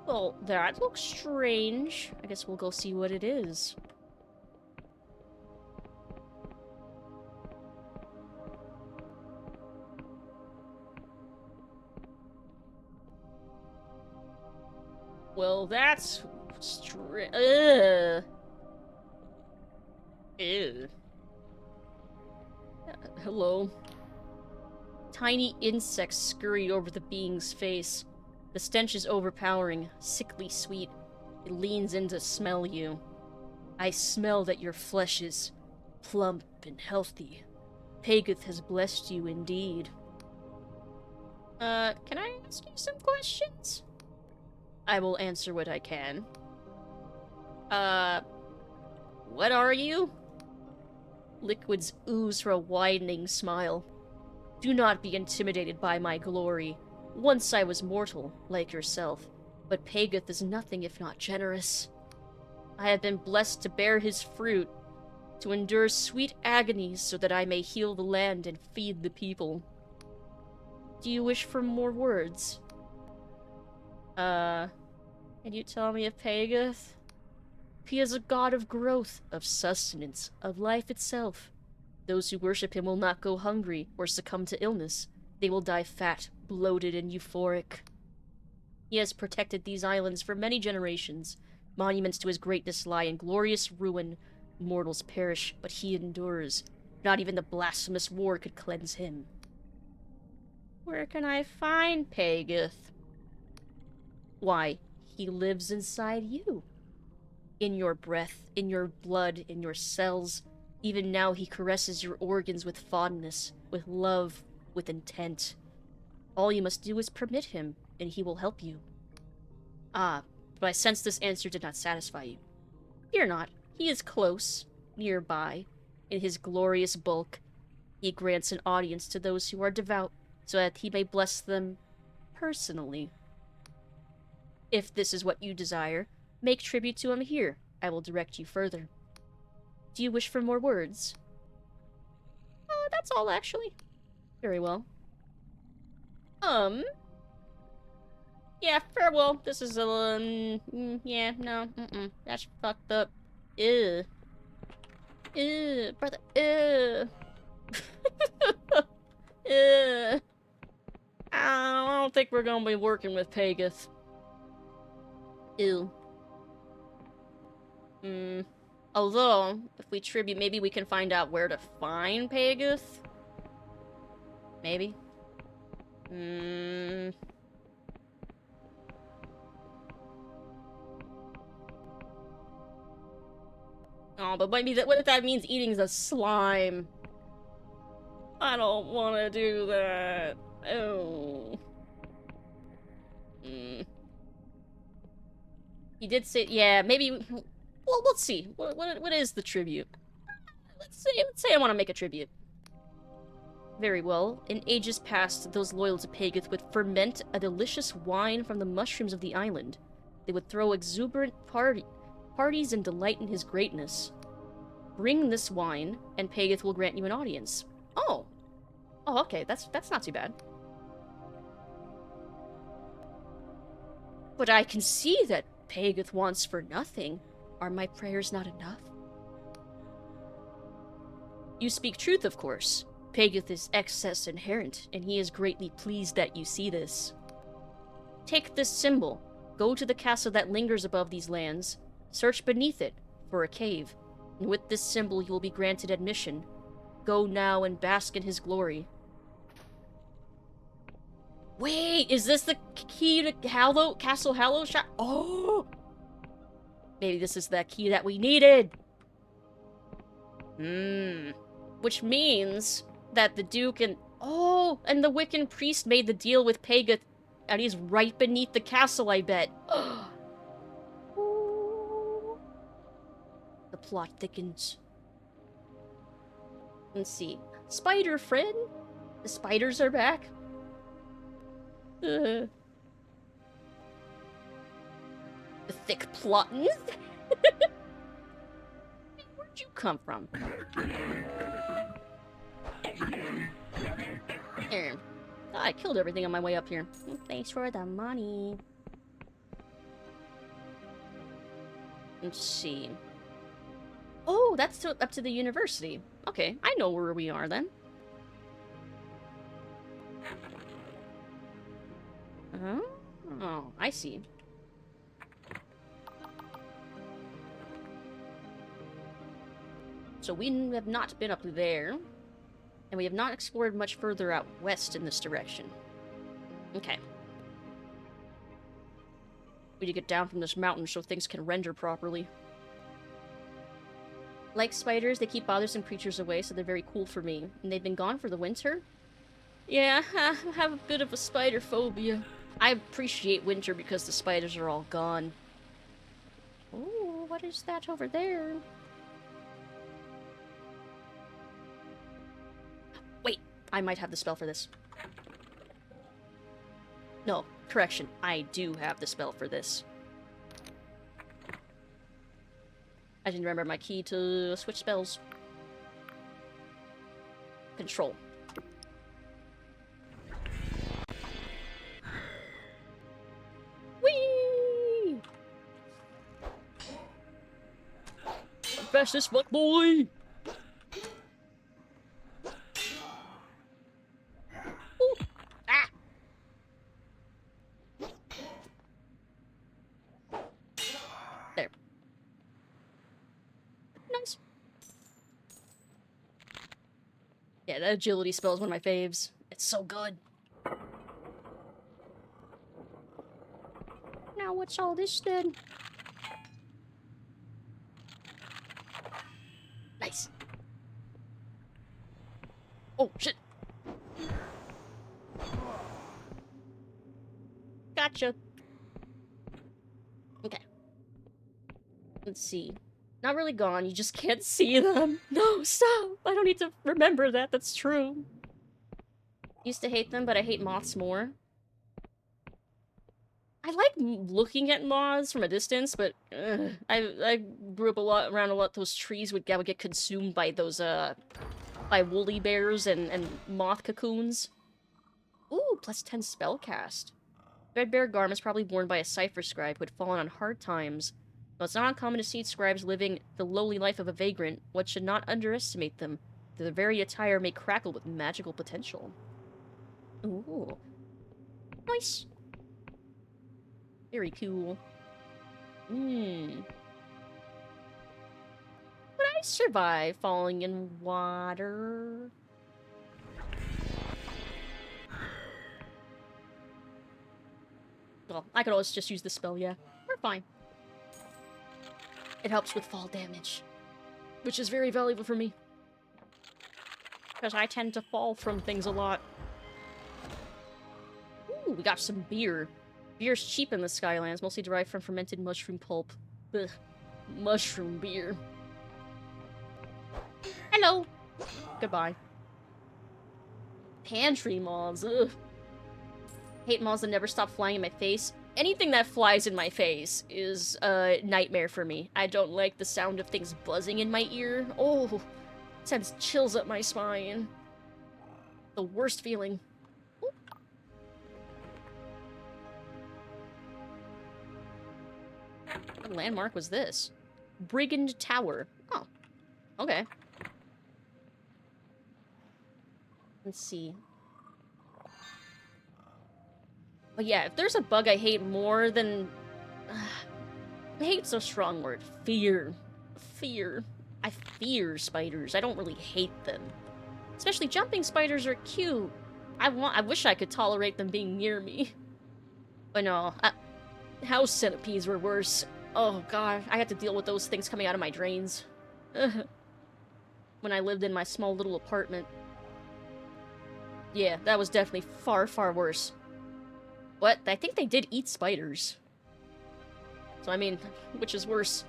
Well, that looks strange. I guess we'll go see what it is. Well, that's strange. Ew. Hello. Tiny insects scurry over the being's face. The stench is overpowering, sickly sweet. It leans in to smell you. I smell that your flesh is plump and healthy. Pagoth has blessed you indeed. Can I ask you some questions? I will answer what I can. What are you? Liquids ooze for a widening smile. Do not be intimidated by my glory. Once I was mortal, like yourself, but Pagoth is nothing if not generous. I have been blessed to bear his fruit, to endure sweet agonies so that I may heal the land and feed the people. Do you wish for more words? Can you tell me of Pagoth? He is a god of growth, of sustenance, of life itself. Those who worship him will not go hungry or succumb to illness. They will die fat, bloated, and euphoric. He has protected these islands for many generations. Monuments to his greatness lie in glorious ruin. Mortals perish, but he endures. Not even the blasphemous war could cleanse him. Where can I find Pagoth? Why, he lives inside you. In your breath, in your blood, in your cells. Even now he caresses your organs with fondness, with love, with intent. All you must do is permit him, and he will help you. Ah, but I sense this answer did not satisfy you. Fear not, he is close, nearby, in his glorious bulk. He grants an audience to those who are devout, so that he may bless them personally. If this is what you desire, make tribute to him here. I will direct you further. Do you wish for more words? That's all, actually. Very well. Yeah, farewell. This is yeah, no, that's fucked up. Ew. Ew, brother, ew. Ew. I don't think we're gonna be working with Pagoth. Ew. Although, if we tribute, maybe we can find out where to find Pagoth? Maybe? Oh, but maybe what if that means eating the slime? I don't want to do that. Oh. He did say, yeah, maybe. Well, let's see. What is the tribute? Let's say I want to make a tribute. Very well. In ages past, those loyal to Pagoth would ferment a delicious wine from the mushrooms of the island. They would throw exuberant parties and delight in his greatness. Bring this wine, and Pagoth will grant you an audience. Oh. Oh, okay. That's not too bad. But I can see that Pagoth wants for nothing. Are my prayers not enough? You speak truth, of course. Pagoth is excess inherent, and he is greatly pleased that you see this. Take this symbol. Go to the castle that lingers above these lands. Search beneath it for a cave, and with this symbol you will be granted admission. Go now and bask in his glory. Wait, is this the key to Castle Hallow Shop? Oh! Maybe this is the key that we needed. Which means that the Duke and... Oh! And the Wiccan priest made the deal with Pagoth, and he's right beneath the castle, I bet. The plot thickens. Let's see. Spider friend? The spiders are back? The thick plottins? Where'd you come from? There. I killed everything on my way up here. Thanks for the money. Let's see. Oh, that's up to the university. Okay, I know where we are then. Oh, I see. So we have not been up there. And we have not explored much further out west in this direction. Okay. We need to get down from this mountain so things can render properly. Like spiders, they keep bothersome creatures away, so they're very cool for me. And they've been gone for the winter? Yeah, I have a bit of a spider phobia. I appreciate winter because the spiders are all gone. Ooh, what is that over there? Wait, I might have the spell for this. No, correction, I do have the spell for this. I didn't remember my key to switch spells. Control. Whee! Fastest fuck boy! Ooh. Ah! There. Nice. Yeah, that agility spell is one of my faves. It's so good. Now what's all this then? Nice. Oh, shit. Gotcha. Okay. Let's see. Not really gone, you just can't see them. No, stop! I don't need to remember that, that's true. Used to hate them, but I hate moths more. I like looking at moths from a distance, but I grew up around a lot. Those trees would get consumed by those by woolly bears and moth cocoons. Ooh, plus 10 spellcast. Threadbare garments probably worn by a cipher scribe who had fallen on hard times. Though it's not uncommon to see scribes living the lowly life of a vagrant, one should not underestimate them. Their very attire may crackle with magical potential. Ooh, nice. Very cool. Would I survive falling in water? Well, I could always just use the spell, yeah. We're fine. It helps with fall damage, which is very valuable for me. Because I tend to fall from things a lot. Ooh, we got some beer. Beer's cheap in the Skylands, mostly derived from fermented mushroom pulp. Ugh. Mushroom beer. Hello! Goodbye. Pantry moths, ugh. Hate moths that never stop flying in my face. Anything that flies in my face is a nightmare for me. I don't like the sound of things buzzing in my ear. Oh, it sends chills up my spine. The worst feeling. What landmark was this? Brigand Tower. Oh, okay. Let's see. But yeah, if there's a bug I hate more than... hate's a strong word. Fear. Fear. I fear spiders. I don't really hate them. Especially jumping spiders are cute. I wish I could tolerate them being near me. But no, house centipedes were worse. Oh god, I had to deal with those things coming out of my drains. When I lived in my small little apartment. Yeah, that was definitely far, far worse. What? I think they did eat spiders. So I mean, which is worse?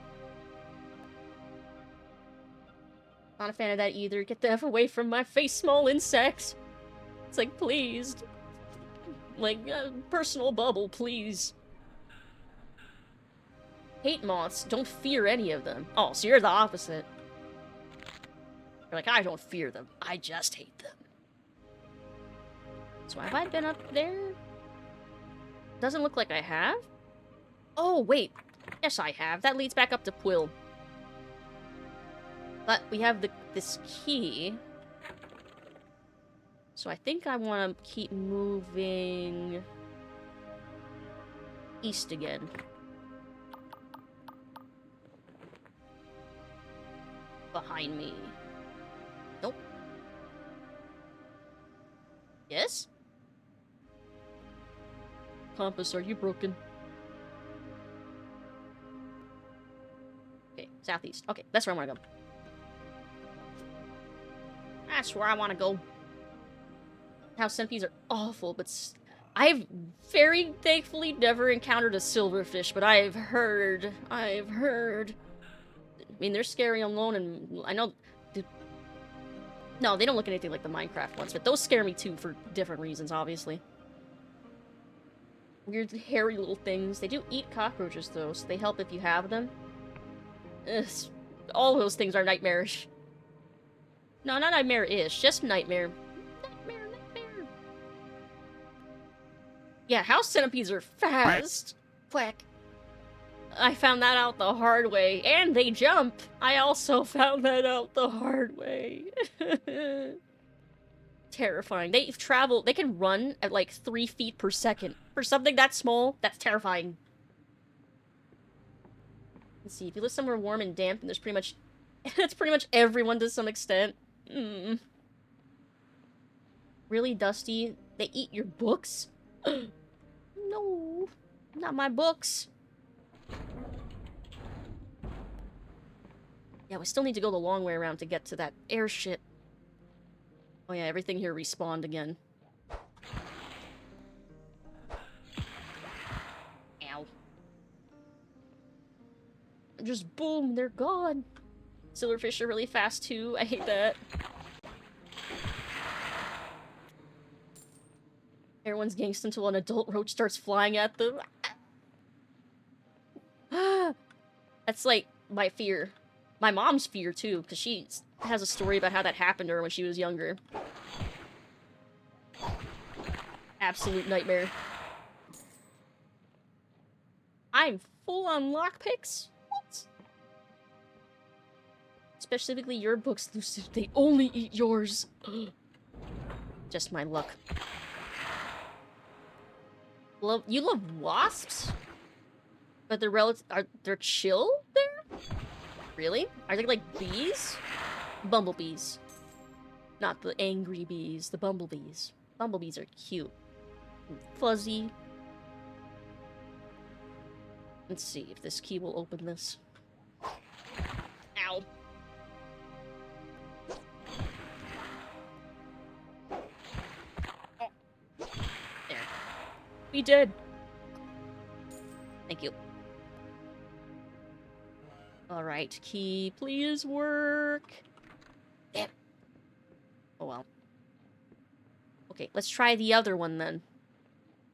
Not a fan of that either. Get the F away from my face, small insects! It's like, please. Like, personal bubble, please. Hate moths. Don't fear any of them. Oh, so you're the opposite. You're like, I don't fear them. I just hate them. So have I been up there? Doesn't look like I have. Oh, wait. Yes, I have. That leads back up to Quill. But we have this key. So I think I want to keep moving east again. Behind me. Nope. compass, are you broken? Okay, southeast. Okay, that's where I want to go. That's where I want to go. House centipedes are awful, but I've very thankfully never encountered a silverfish, but I've heard. I mean, they're scary alone, and I know... No, they don't look anything like the Minecraft ones, but those scare me too for different reasons, obviously. Weird, hairy little things. They do eat cockroaches, though, so they help if you have them. Ugh, all those things are nightmarish. No, not nightmare-ish, just nightmare. Nightmare. Yeah, house centipedes are fast. Quack. I found that out the hard way. And they jump. I also found that out the hard way. Terrifying. They can run at like 3 feet per second. For something that small, that's terrifying. Let's see, if you live somewhere warm and damp, then there's pretty much... that's pretty much everyone to some extent. Really dusty. They eat your books? No, not my books. Yeah, we still need to go the long way around to get to that airship. Oh yeah, everything here respawned again. Ow. Just boom, they're gone. Silverfish are really fast too. I hate that. Everyone's gangsta until an adult roach starts flying at them. That's like my fear. My mom's fear too, because she has a story about how that happened to her when she was younger. Absolute nightmare. I'm full on lockpicks? What? Specifically your books, Lucid. They only eat yours. Just my luck. You love wasps? But they're chill there? Really? Are they like bees? Bumblebees. Not the angry bees, the bumblebees. Bumblebees are cute. And fuzzy. Let's see if this key will open this. Ow. There. We did. Thank you. Alright, key, please work. Damn. Oh well. Okay, let's try the other one then.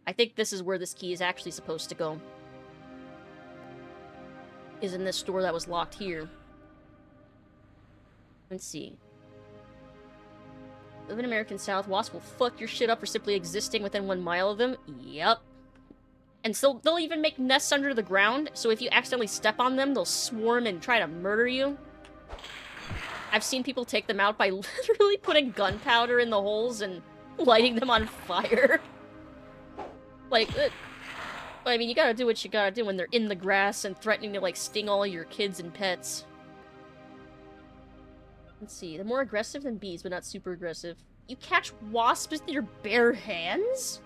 I think this is where this key is actually supposed to go. Is in this door that was locked here. Let's see. Live in American South, wasps will fuck your shit up for simply existing within 1 mile of them. Yep. And so they'll even make nests under the ground, so if you accidentally step on them, they'll swarm and try to murder you. I've seen people take them out by literally putting gunpowder in the holes and lighting them on fire. Like, I mean, you gotta do what you gotta do when they're in the grass and threatening to, like, sting all your kids and pets. Let's see, they're more aggressive than bees, but not super aggressive. You catch wasps with your bare hands?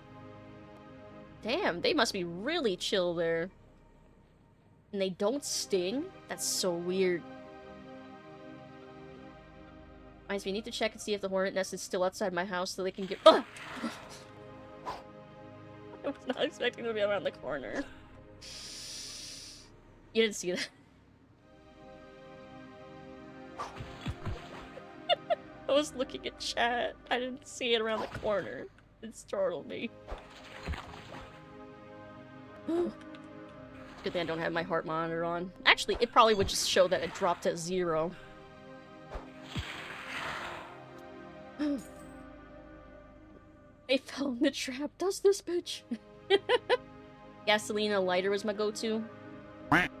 Damn, they must be really chill there. And they don't sting? That's so weird. Reminds me, I need to check and see if the hornet nest is still outside my house so they can get- I was not expecting to be around the corner. You didn't see that. I was looking at chat. I didn't see it around the corner. It startled me. Good thing I don't have my heart monitor on. Actually, it probably would just show that it dropped to 0. I found the trap. Does this bitch? Gasoline and a lighter was my go-to. Quack.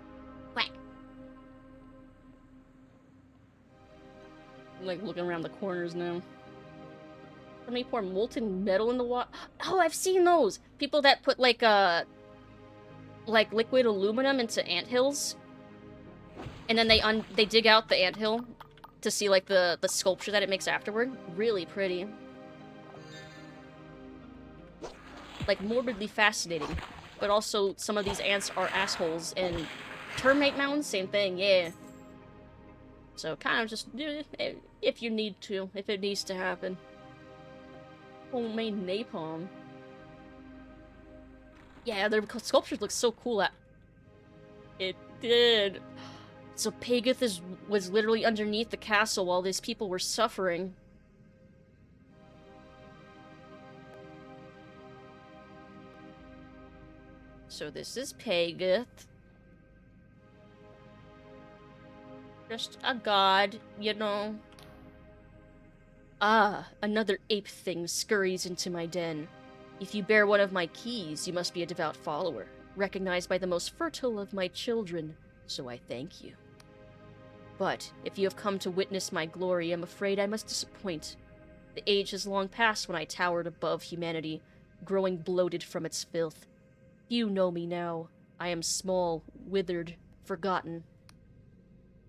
I'm like looking around the corners now. Somebody pour molten metal in the water. Oh, I've seen those! People that put like liquid aluminum into anthills. And then they dig out the anthill to see like the sculpture that it makes afterward. Really pretty. like, morbidly fascinating. But also, some of these ants are assholes, and termite mounds, same thing, yeah. So, kind of just, if you need to, if it needs to happen. Homemade napalm. Yeah, their sculptures look so cool. It did. So Pageth was literally underneath the castle while these people were suffering. So this is Pageth. Just a god, you know. Ah, another ape thing scurries into my den. If you bear one of my keys, you must be a devout follower, recognized by the most fertile of my children, so I thank you. But if you have come to witness my glory, I'm afraid I must disappoint. The age has long passed when I towered above humanity, growing bloated from its filth. Few know me now. I am small, withered, forgotten.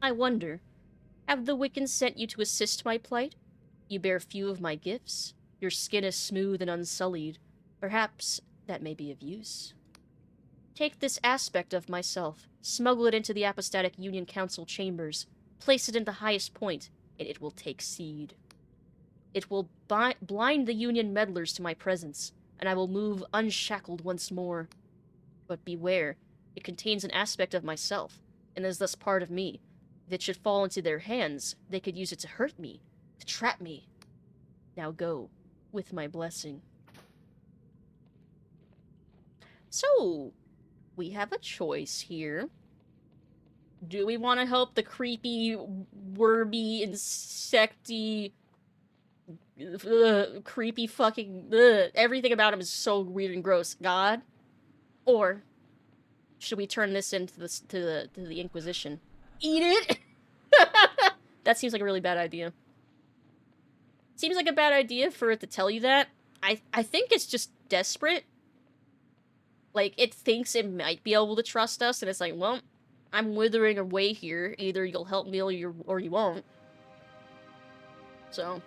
I wonder, have the Wiccans sent you to assist my plight? You bear few of my gifts. Your skin is smooth and unsullied. Perhaps that may be of use. Take this aspect of myself, smuggle it into the Apostatic Union Council chambers, place it in the highest point, and it will take seed. It will blind the Union meddlers to my presence, and I will move unshackled once more. But beware, it contains an aspect of myself, and is thus part of me. If it should fall into their hands, they could use it to hurt me, to trap me. Now go, with my blessing. So, we have a choice here. Do we want to help the creepy, wormy, insecty, creepy fucking, everything about him is so weird and gross, God? Or should we turn this into to the Inquisition? Eat it? That seems like a really bad idea. Seems like a bad idea for it to tell you that. I think it's just desperate. Like, it thinks it might be able to trust us, and it's like, well, I'm withering away here. Either you'll help me or you won't. So,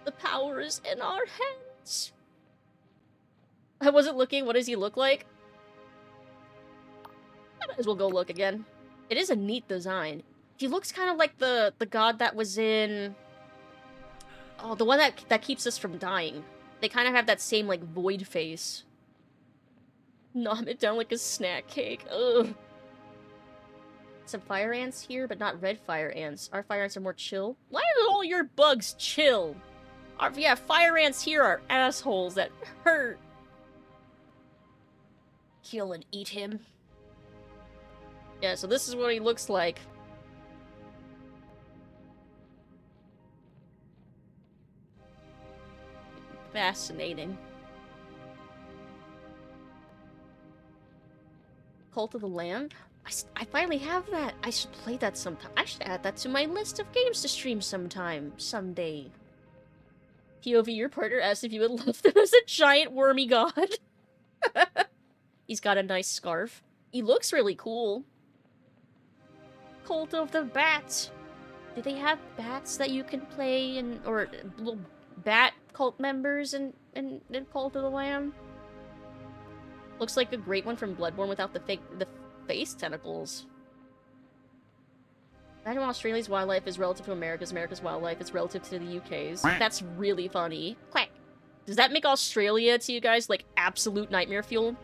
the power is in our hands. I wasn't looking. What does he look like? I might as well go look again. It is a neat design. He looks kind of like the god that was in... Oh, the one that keeps us from dying. They kind of have that same, like, void face. Nom it down like a snack cake. Ugh. Some fire ants here, but not red fire ants. Our fire ants are more chill. Why are all your bugs chill? Yeah, fire ants here are assholes that hurt. Kill and eat him. Yeah, so this is what he looks like. Fascinating. Cult of the Lamb? I finally have that. I should play that sometime. I should add that to my list of games to stream someday. POV, your partner asked if you would love them as a giant wormy god. He's got a nice scarf. He looks really cool. Cult of the Bat. Do they have bats that you can play or little bat cult members in Cult of the Lamb? Looks like a great one from Bloodborne without the face tentacles. Imagine Australia's wildlife is relative to America's wildlife is relative to the UK's. That's really funny. Quack. Does that make Australia to you guys like absolute nightmare fuel?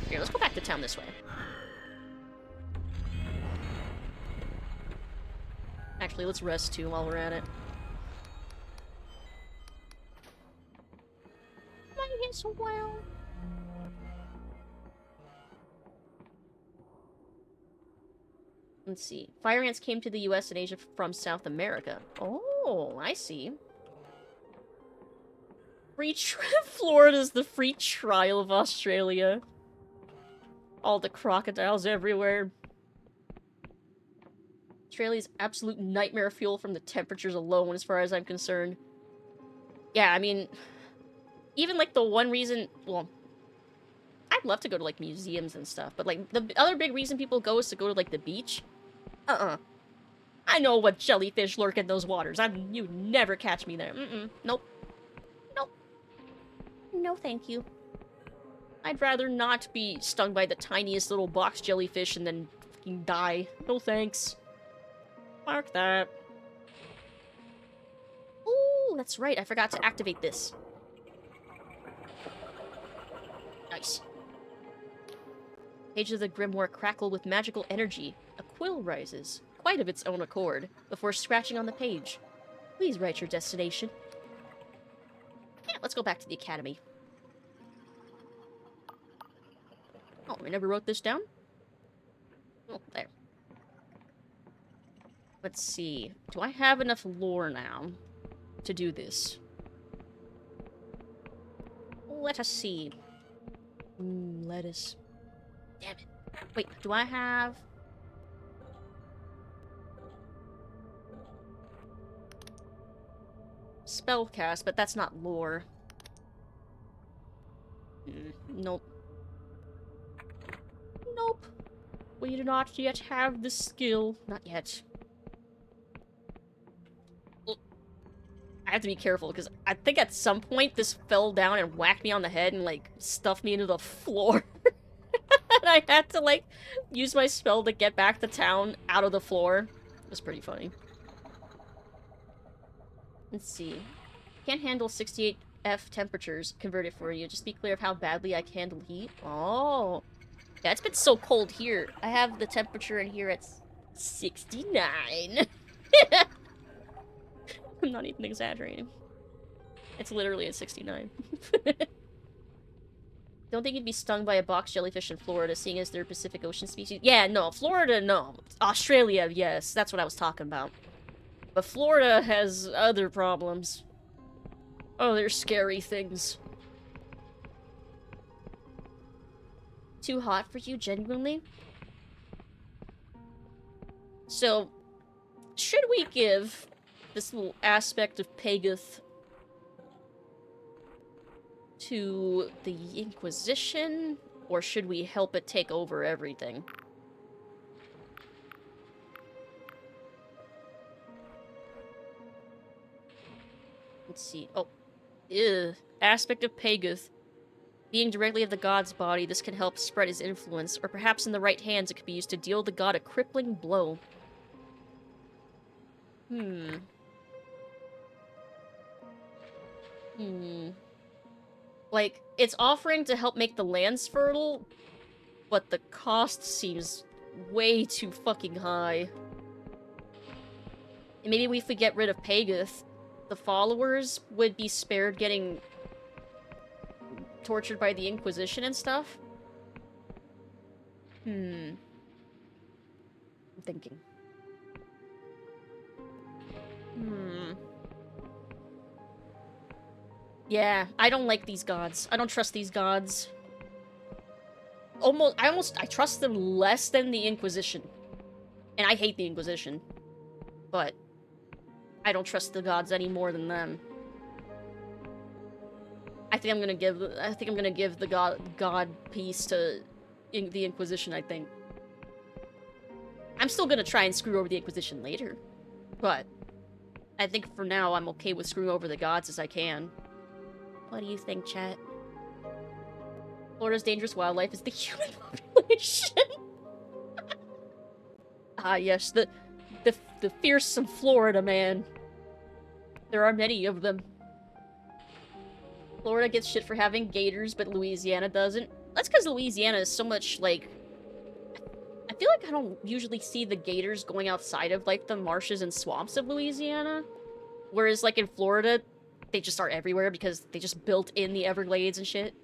Here, let's go back to town this way. Actually, let's rest too while we're at it. Might as well. Let's see. Fire ants came to the US and Asia from South America. Oh, I see. Florida's the free trial of Australia. All the crocodiles everywhere. Australia's absolute nightmare fuel from the temperatures alone, as far as I'm concerned. Yeah, I mean, even, like, the one reason... Well, I'd love to go to, like, museums and stuff, but, like, the other big reason people go is to go to, like, the beach. I know what jellyfish lurk in those waters. You never catch me there. Nope. Nope. No, thank you. I'd rather not be stung by the tiniest little box jellyfish and then fucking die. No thanks. Mark that. Ooh, that's right. I forgot to activate this. Nice. Pages of the grimoire crackle with magical energy. A quill rises, quite of its own accord, before scratching on the page. Please write your destination. Yeah, let's go back to the academy. Oh, I never wrote this down? Oh, there. Let's see. Do I have enough lore now to do this? Let us see. Lettuce. Damn it. Wait, do I have... Spellcast, but that's not lore. Nope. Nope. We do not yet have the skill. Not yet. I have to be careful, because I think at some point this fell down and whacked me on the head and, like, stuffed me into the floor. And I had to, like, use my spell to get back to town out of the floor. It was pretty funny. Let's see. Can't handle 68F temperatures. Convert it for you. Just be clear of how badly I can handle heat. Oh. Yeah, it's been so cold here. I have the temperature in here at 69. I'm not even exaggerating. It's literally at 69. Don't think you'd be stung by a box jellyfish in Florida, seeing as they're Pacific Ocean species. Yeah, no. Florida, no. Australia, yes. That's what I was talking about. But Florida has other problems. Oh, they're scary things. Too hot for you, genuinely? So, should we give this little aspect of Pagoth to the Inquisition, or should we help it take over everything? Let's see. Oh. Ew. Aspect of Pagoth. Being directly of the god's body, this can help spread his influence, or perhaps in the right hands it could be used to deal the god a crippling blow. Like, it's offering to help make the lands fertile, but the cost seems way too fucking high. And maybe if we get rid of Pagoth, the followers would be spared getting tortured by the Inquisition and stuff? I'm thinking. Yeah, I don't like these gods. I don't trust these gods. I trust them less than the Inquisition. And I hate the Inquisition. But I don't trust the gods any more than them. I think I'm gonna give the god piece to the Inquisition, I think. I'm still gonna try and screw over the Inquisition later. But I think for now I'm okay with screwing over the gods as I can. What do you think, chat? Florida's dangerous wildlife is the human population. Ah, yes, the fearsome Florida man. There are many of them. Florida gets shit for having gators, but Louisiana doesn't. That's because Louisiana is so much, like... I feel like I don't usually see the gators going outside of, like, the marshes and swamps of Louisiana. Whereas, like, in Florida, they just are everywhere because they just built in the Everglades and shit.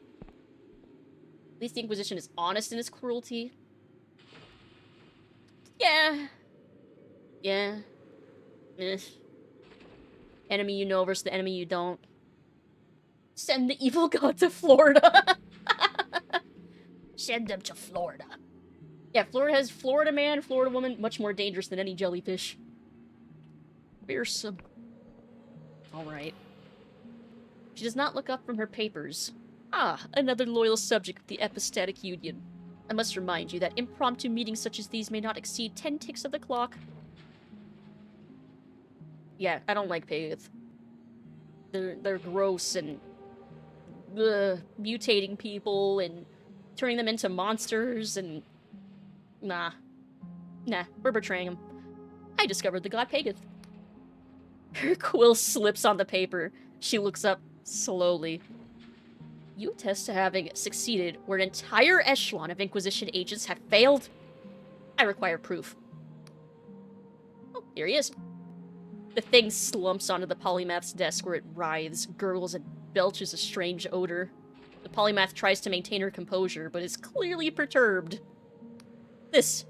At least the Inquisition is honest in its cruelty. Yeah. Yeah. Eh. Enemy you know versus the enemy you don't. Send the evil god to Florida. Send them to Florida. Yeah, Florida has Florida man, Florida woman, much more dangerous than any jellyfish. Fearsome. Alright. She does not look up from her papers. Ah, another loyal subject of the Epistatic Union. I must remind you that impromptu meetings such as these may not exceed 10 ticks of the clock. Yeah, I don't like Pagoth. They're gross and... mutating people and turning them into monsters and... Nah, we're betraying him. I discovered the god Pageth. Her quill slips on the paper. She looks up slowly. You attest to having succeeded where an entire echelon of Inquisition agents have failed? I require proof. Oh, here he is. The thing slumps onto the polymath's desk where it writhes, gurgles, and belches a strange odor. The polymath tries to maintain her composure, but is clearly perturbed. This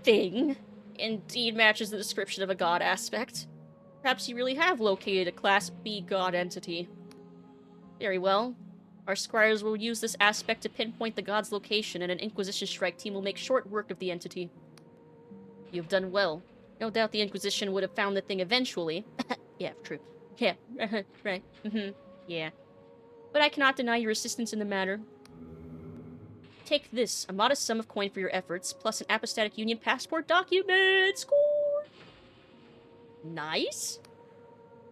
thing indeed matches the description of a god aspect. Perhaps you really have located a Class B god entity. Very well. Our squires will use this aspect to pinpoint the god's location, and an Inquisition strike team will make short work of the entity. You have done well. No doubt the Inquisition would have found the thing eventually. Yeah, true. Yeah, right. Yeah. But I cannot deny your assistance in the matter. Take this, a modest sum of coin for your efforts, plus an Apostatic Union passport document! Score! Nice.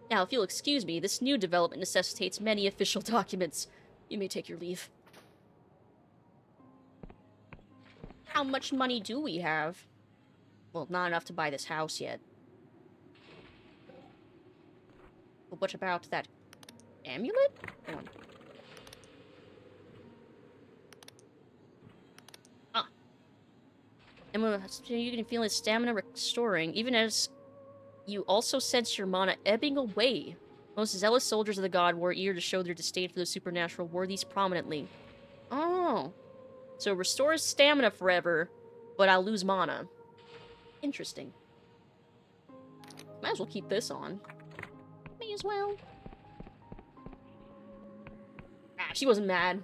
Now, if you'll excuse me, this new development necessitates many official documents. You may take your leave. How much money do we have? Well, not enough to buy this house yet. But what about that amulet? Hang on. Ah. And you can feel his stamina restoring, even as you also sense your mana ebbing away. Most zealous soldiers of the god were eager to show their disdain for the supernatural wore these prominently. Oh. So it restores stamina forever, but I'll lose mana. Interesting. Might as well keep this on. May as well. Ah, she wasn't mad.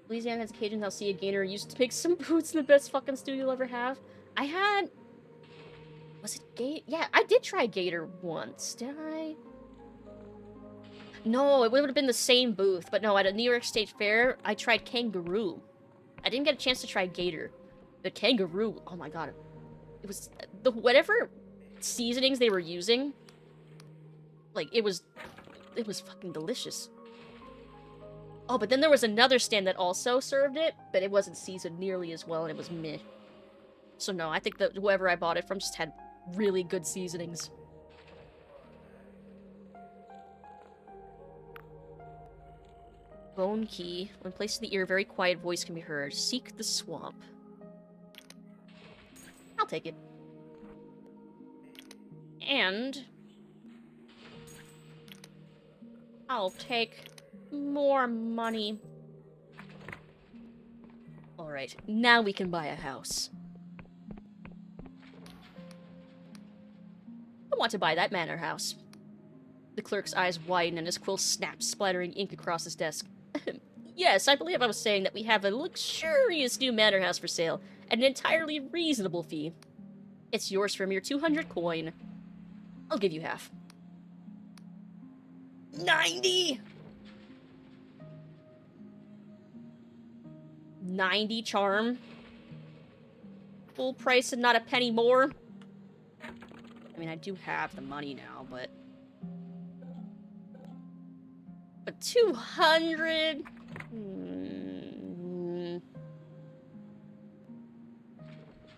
Louisiana has occasions I'll see a gainer used to make some boots in the best fucking stew you'll ever have. I had... Was it Gator? Yeah, I did try Gator once. Did I? No, it would have been the same booth. But no, at a New York State Fair, I tried Kangaroo. I didn't get a chance to try Gator. The Kangaroo, oh my god. It was... whatever seasonings they were using, like, it was fucking delicious. Oh, but then there was another stand that also served it, but it wasn't seasoned nearly as well, and it was meh. So no, I think that whoever I bought it from just had really good seasonings. Bone key. When placed in the ear, a very quiet voice can be heard. Seek the swamp. I'll take it. And I'll take more money. Alright, now we can buy a house. I want to buy that manor house. The clerk's eyes widen and his quill snaps, splattering ink across his desk. Yes, I believe I was saying that we have a luxurious new manor house for sale at an entirely reasonable fee. It's yours for a mere 200 coin. I'll give you half. 90! 90 charm. Full price and not a penny more. I mean, I do have the money now, but 200?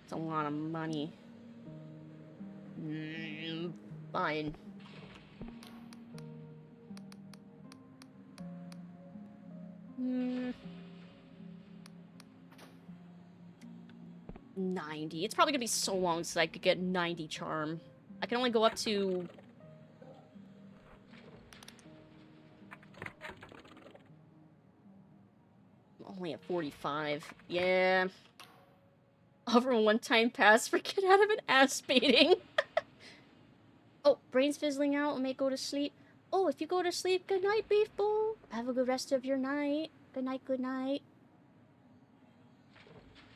It's a lot of money. Fine. Hmm. 90. It's probably gonna be so long since I could get 90 charm. I can only go up to... only at 45. Yeah. Offer a one-time pass for get out of an ass beating. Oh, brain's fizzling out and may go to sleep. Oh, if you go to sleep, good night, Beef Bowl. Have a good rest of your night. Good night, good night.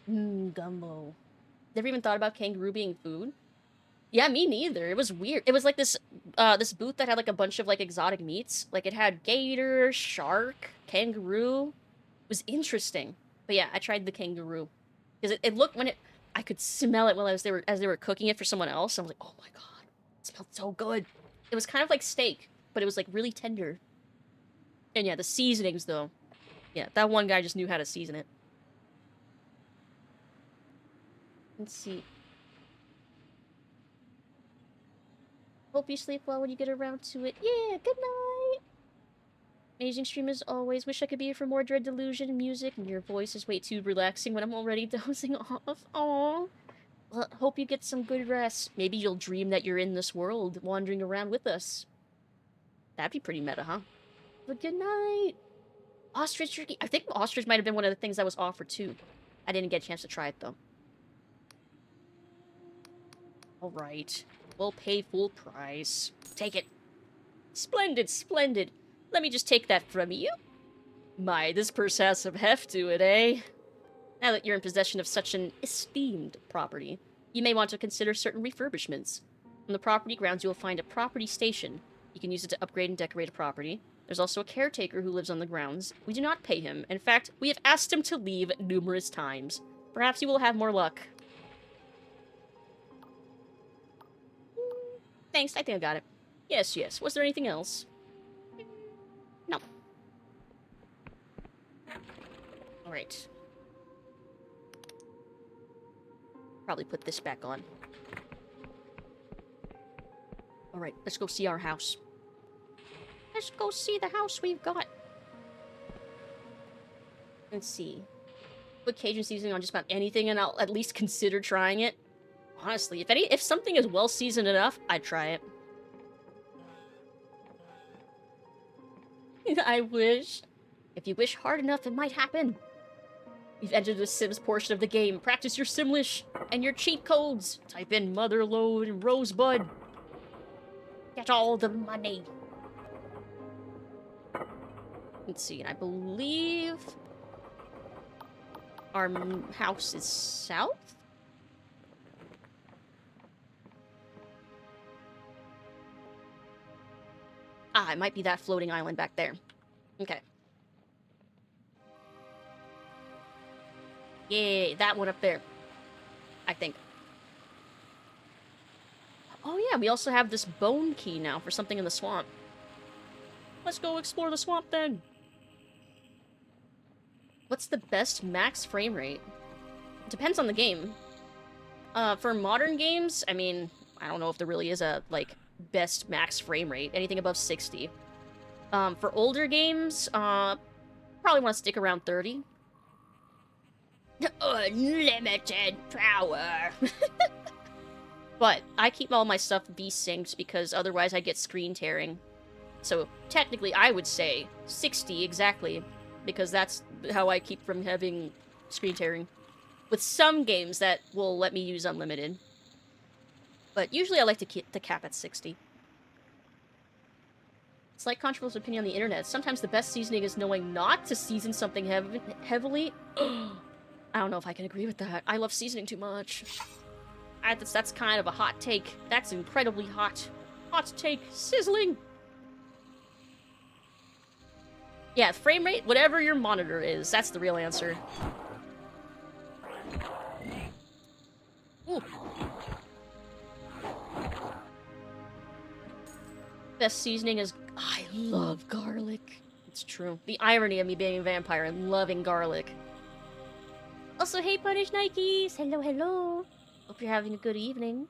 Gumbo. Never even thought about kangaroo being food? Yeah, me neither. It was weird. It was like this, this booth that had like a bunch of like exotic meats. Like it had gator, shark, kangaroo. It was interesting. But yeah, I tried the kangaroo. Because it looked, when it, I could smell it while as they were cooking it for someone else. I was like, oh my god, it smelled so good. It was kind of like steak, but it was like really tender. And yeah, the seasonings, though. Yeah, that one guy just knew how to season it. Let's see. Hope you sleep well when you get around to it. Yeah, good night! Amazing stream as always. Wish I could be here for more Dread Delusion music, and your voice is way too relaxing when I'm already dozing off. Aww. Well, hope you get some good rest. Maybe you'll dream that you're in this world, wandering around with us. That'd be pretty meta, huh? But good night! Ostrich turkey. I think ostrich might have been one of the things that was offered, too. I didn't get a chance to try it, though. Alright. We'll pay full price. Take it. Splendid, splendid. Let me just take that from you. My, this purse has some heft to it, eh? Now that you're in possession of such an esteemed property, you may want to consider certain refurbishments. On the property grounds, you will find a property station. You can use it to upgrade and decorate a property. There's also a caretaker who lives on the grounds. We do not pay him. In fact, we have asked him to leave numerous times. Perhaps you will have more luck. Thanks, I think I got it. Yes, yes. Was there anything else? No. Alright. Probably put this back on. Alright, let's go see our house. Let's go see the house we've got. Let's see. Put Cajun seasoning on just about anything and I'll at least consider trying it. Honestly, if something is well seasoned enough, I'd try it. I wish. If you wish hard enough, it might happen. You've entered the Sims portion of the game. Practice your Simlish and your cheat codes. Type in Motherlode and Rosebud. Get all the money. Let's see, I believe our house is south? Ah, it might be that floating island back there. Okay. Yeah, that one up there. I think. Oh yeah, we also have this bone key now for something in the swamp. Let's go explore the swamp then. What's the best max frame rate? It depends on the game. For modern games, I mean, I don't know if there really is a, like, best max frame rate. Anything above 60. For older games, probably want to stick around 30. Unlimited power! But I keep all my stuff V-synced because otherwise I get screen tearing. So technically I would say 60 exactly, because that's how I keep from having screen tearing. With some games that will let me use unlimited. But usually I like to keep the cap at 60. It's like controversial opinion on the internet. Sometimes the best seasoning is knowing not to season something heavily. I don't know if I can agree with that. I love seasoning too much. That's kind of a hot take. That's incredibly hot. Hot take. Sizzling. Yeah, frame rate, whatever your monitor is. That's the real answer. Ooh. Best seasoning is... I love garlic. It's true. The irony of me being a vampire and loving garlic. Also, hey, Punish Nikes! Hello, hello! Hope you're having a good evening.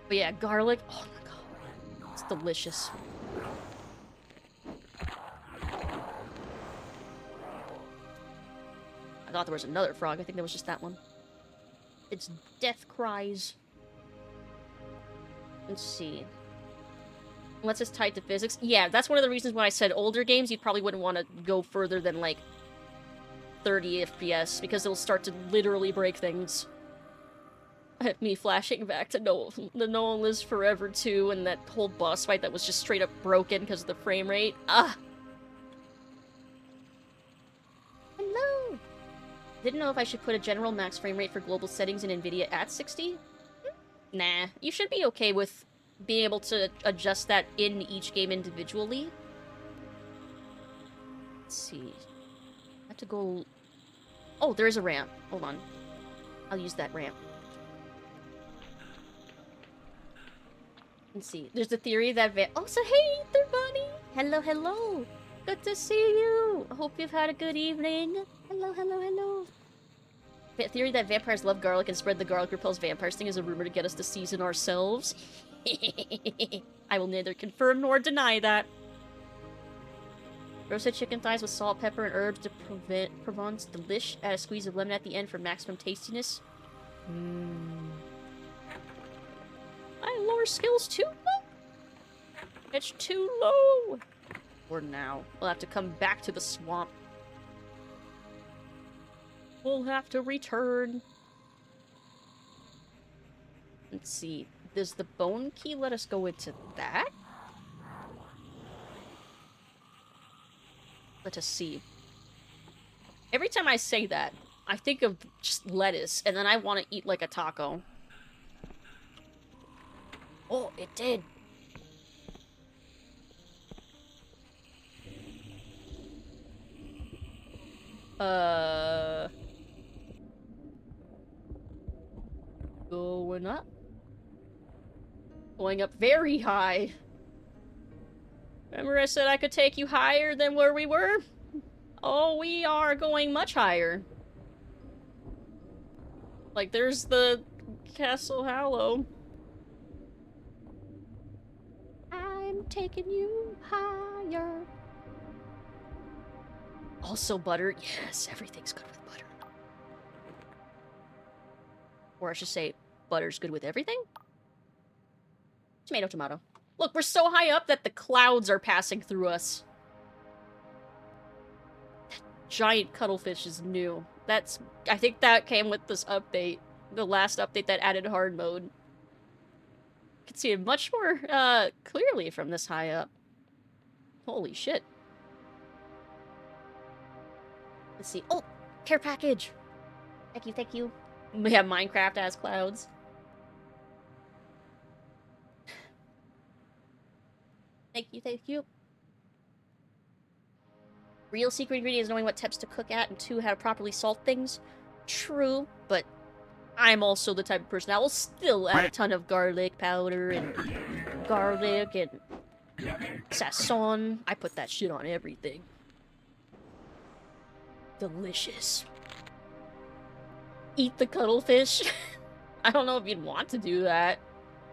But yeah, garlic. Oh my god. It's delicious. I thought there was another frog. I think there was just that one. It's death cries. Let's see. Unless it's tied to physics. Yeah, that's one of the reasons why I said older games, you probably wouldn't want to go further than, like, 30 FPS, because it'll start to literally break things. Me flashing back to the No One Lives Forever 2 and that whole boss fight that was just straight up broken because of the frame rate. Ah! Hello! Didn't know if I should put a general max frame rate for global settings in NVIDIA at 60? Nah, you should be okay with being able to adjust that in each game individually. Let's see. I have to go... Oh, there is a ramp. Hold on. I'll use that ramp. Let's see. There's the theory that... Oh, so hey, Ether Bunny! Hello, hello. Good to see you. I hope you've had a good evening. Hello, hello, hello. The theory that vampires love garlic and spread the garlic repels vampires thing is a rumor to get us to season ourselves. I will neither confirm nor deny that. Roasted chicken thighs with salt, pepper, and herbs to Provence delish. Add a squeeze of lemon at the end for maximum tastiness. My lore skills too low? It's too low! For now. We'll have to come back to the swamp. We'll have to return. Let's see. Does the bone key let us go into that? Let us see. Every time I say that, I think of just lettuce, and then I want to eat like a taco. Oh, it did. Going up. Going up very high. Remember I said I could take you higher than where we were? Oh, we are going much higher. Like, there's the Castle Hallow. I'm taking you higher. Also butter. Yes, everything's good with butter. Or I should say, butter's good with everything? Tomato, tomato. Look, we're so high up that the clouds are passing through us. That giant cuttlefish is new. I think that came with this update. The last update that added hard mode. You can see it much more clearly from this high up. Holy shit. Let's see. Oh! Care package! Thank you, thank you. We have Minecraft as clouds. Thank you, thank you. Real secret ingredient is knowing what temps to cook at, and 2, how to properly salt things. True, but I'm also the type of person that will still add a ton of garlic powder and garlic and sazon. I put that shit on everything. Delicious. Eat the cuttlefish. I don't know if you'd want to do that.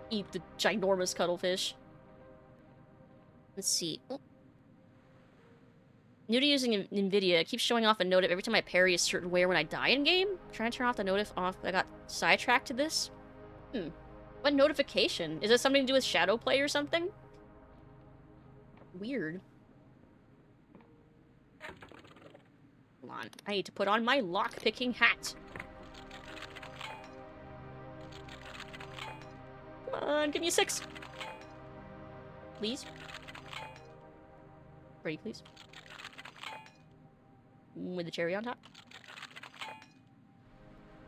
Eat the ginormous cuttlefish. Let's see. Oh. New to using NVIDIA. It keeps showing off a notif every time I parry a certain way when I die in-game. Trying to turn off the notif off. I got sidetracked to this. What notification? Is this something to do with shadow play or something? Weird. Hold on. I need to put on my lock-picking hat. Come on, give me a 6. Please. Pretty, please. With the cherry on top.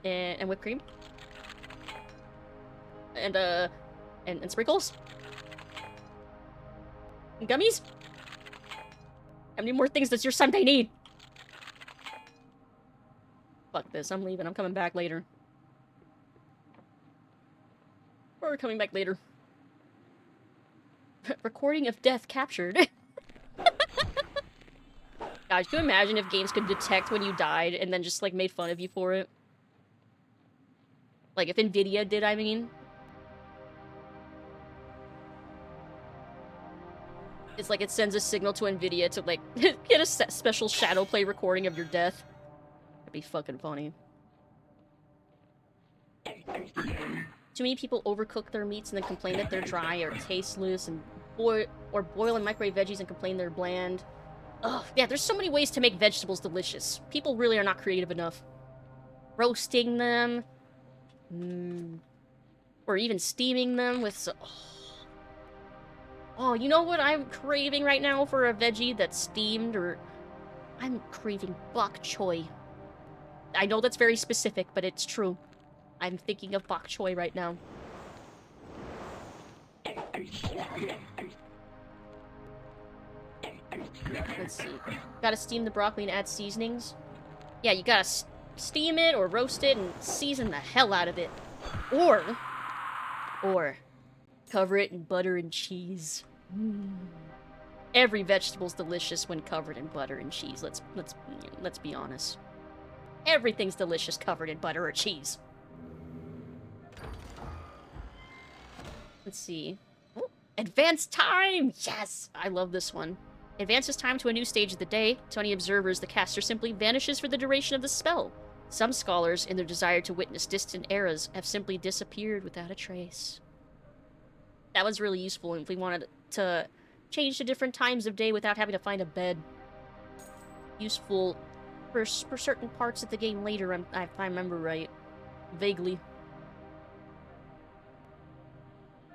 And whipped cream. And sprinkles. And gummies. How many more things does your Sunday need? Fuck this, I'm leaving. I'm coming back later. We're coming back later. Recording of death captured. Gosh, can you imagine if games could detect when you died and then just, like, made fun of you for it? Like, if NVIDIA did, I mean. It's like it sends a signal to NVIDIA to, like, get a special shadow play recording of your death. That'd be fucking funny. Too many people overcook their meats and then complain that they're dry or tasteless, and boil and microwave veggies and complain they're bland. Ugh, yeah, there's so many ways to make vegetables delicious. People really are not creative enough. Roasting them. Or even steaming them with some... Oh, you know what I'm craving right now for a veggie that's steamed? Or I'm craving bok choy. I know that's very specific, but it's true. I'm thinking of bok choy right now. Let's see. Gotta steam the broccoli and add seasonings. Yeah, you gotta steam it or roast it and season the hell out of it. Or cover it in butter and cheese. Every vegetable's delicious when covered in butter and cheese. Let's be honest. Everything's delicious covered in butter or cheese. Let's see. Oh, advanced time! Yes! I love this one. Advances time to a new stage of the day. To any observers, the caster simply vanishes for the duration of the spell. Some scholars, in their desire to witness distant eras, have simply disappeared without a trace. That was really useful if we wanted to change to different times of day without having to find a bed. Useful for certain parts of the game later, if I remember right. Vaguely.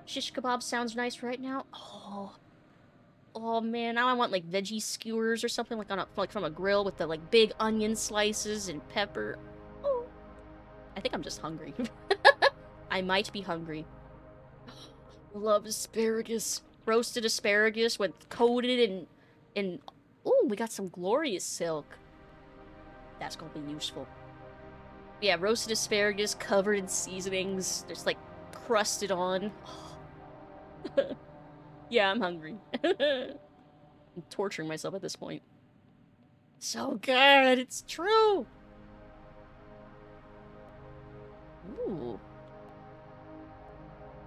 Shish kebab sounds nice right now. Oh man, now I want like veggie skewers or something like from a grill with the like big onion slices and pepper. Oh, I think I'm just hungry. I might be hungry. Love asparagus. Roasted asparagus with coated in oh, we got some glorious silk. That's gonna be useful. Yeah, roasted asparagus covered in seasonings, just like crusted on. Yeah, I'm hungry. I'm torturing myself at this point. So good, it's true. Ooh.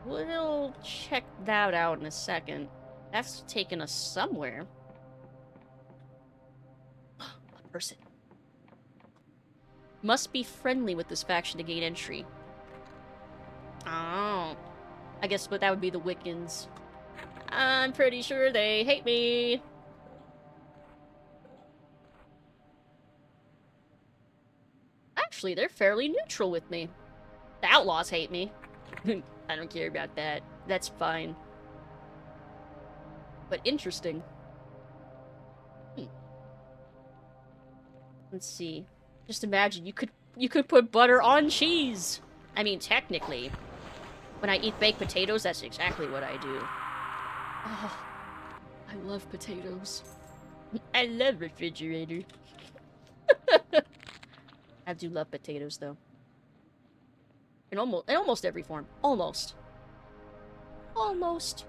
We'll check that out in a second. That's taking us somewhere. A person. Must be friendly with this faction to gain entry. Oh. I guess but that would be the Wiccans. I'm pretty sure they hate me. Actually, they're fairly neutral with me. The outlaws hate me. I don't care about that. That's fine. But interesting. Let's see. Just imagine you could put butter on cheese. I mean, technically, when I eat baked potatoes, that's exactly what I do. Oh, I love potatoes. I love refrigerator. I do love potatoes, though. In almost every form. Almost. Almost.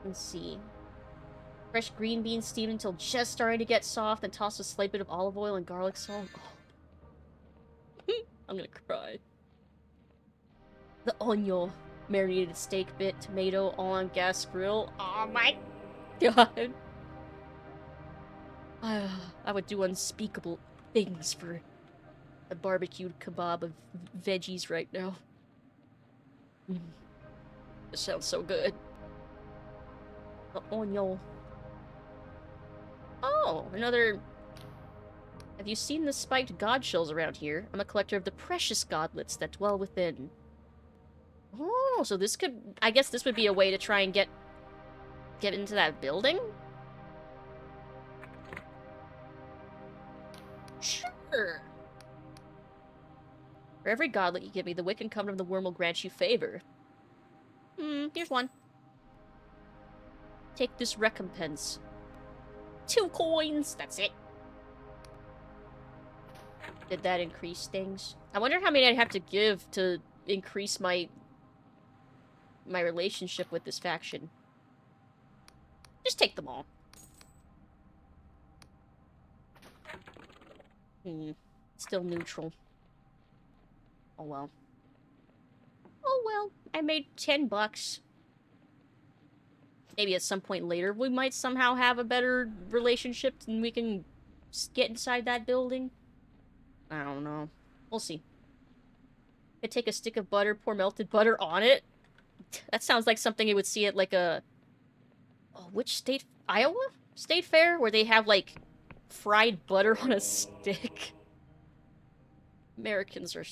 Let's see. Fresh green beans steamed until just starting to get soft, and toss a slight bit of olive oil and garlic salt. Oh. I'm gonna cry. The onion. Marinated steak bit, tomato, all on gas grill. Oh my god. I would do unspeakable things for a barbecued kebab of veggies right now. This sounds so good. The onion. Oh, another... Have you seen the spiked god shells around here? I'm a collector of the precious godlets that dwell within. Oh, so this could... I guess this would be a way to try and get into that building? Sure. For every godlet you give me, the Wiccan covenant of the worm will grant you favor. Here's one. Take this recompense. 2 coins! That's it. Did that increase things? I wonder how many I'd have to give to increase my relationship with this faction. Just take them all. Still neutral. Oh well. Oh well. I made 10 bucks. Maybe at some point later we might somehow have a better relationship and we can get inside that building. I don't know. We'll see. I take a stick of butter, pour melted butter on it. That sounds like something you would see at like a... Oh, which state? Iowa? State fair? Where they have like fried butter on a stick. Americans are...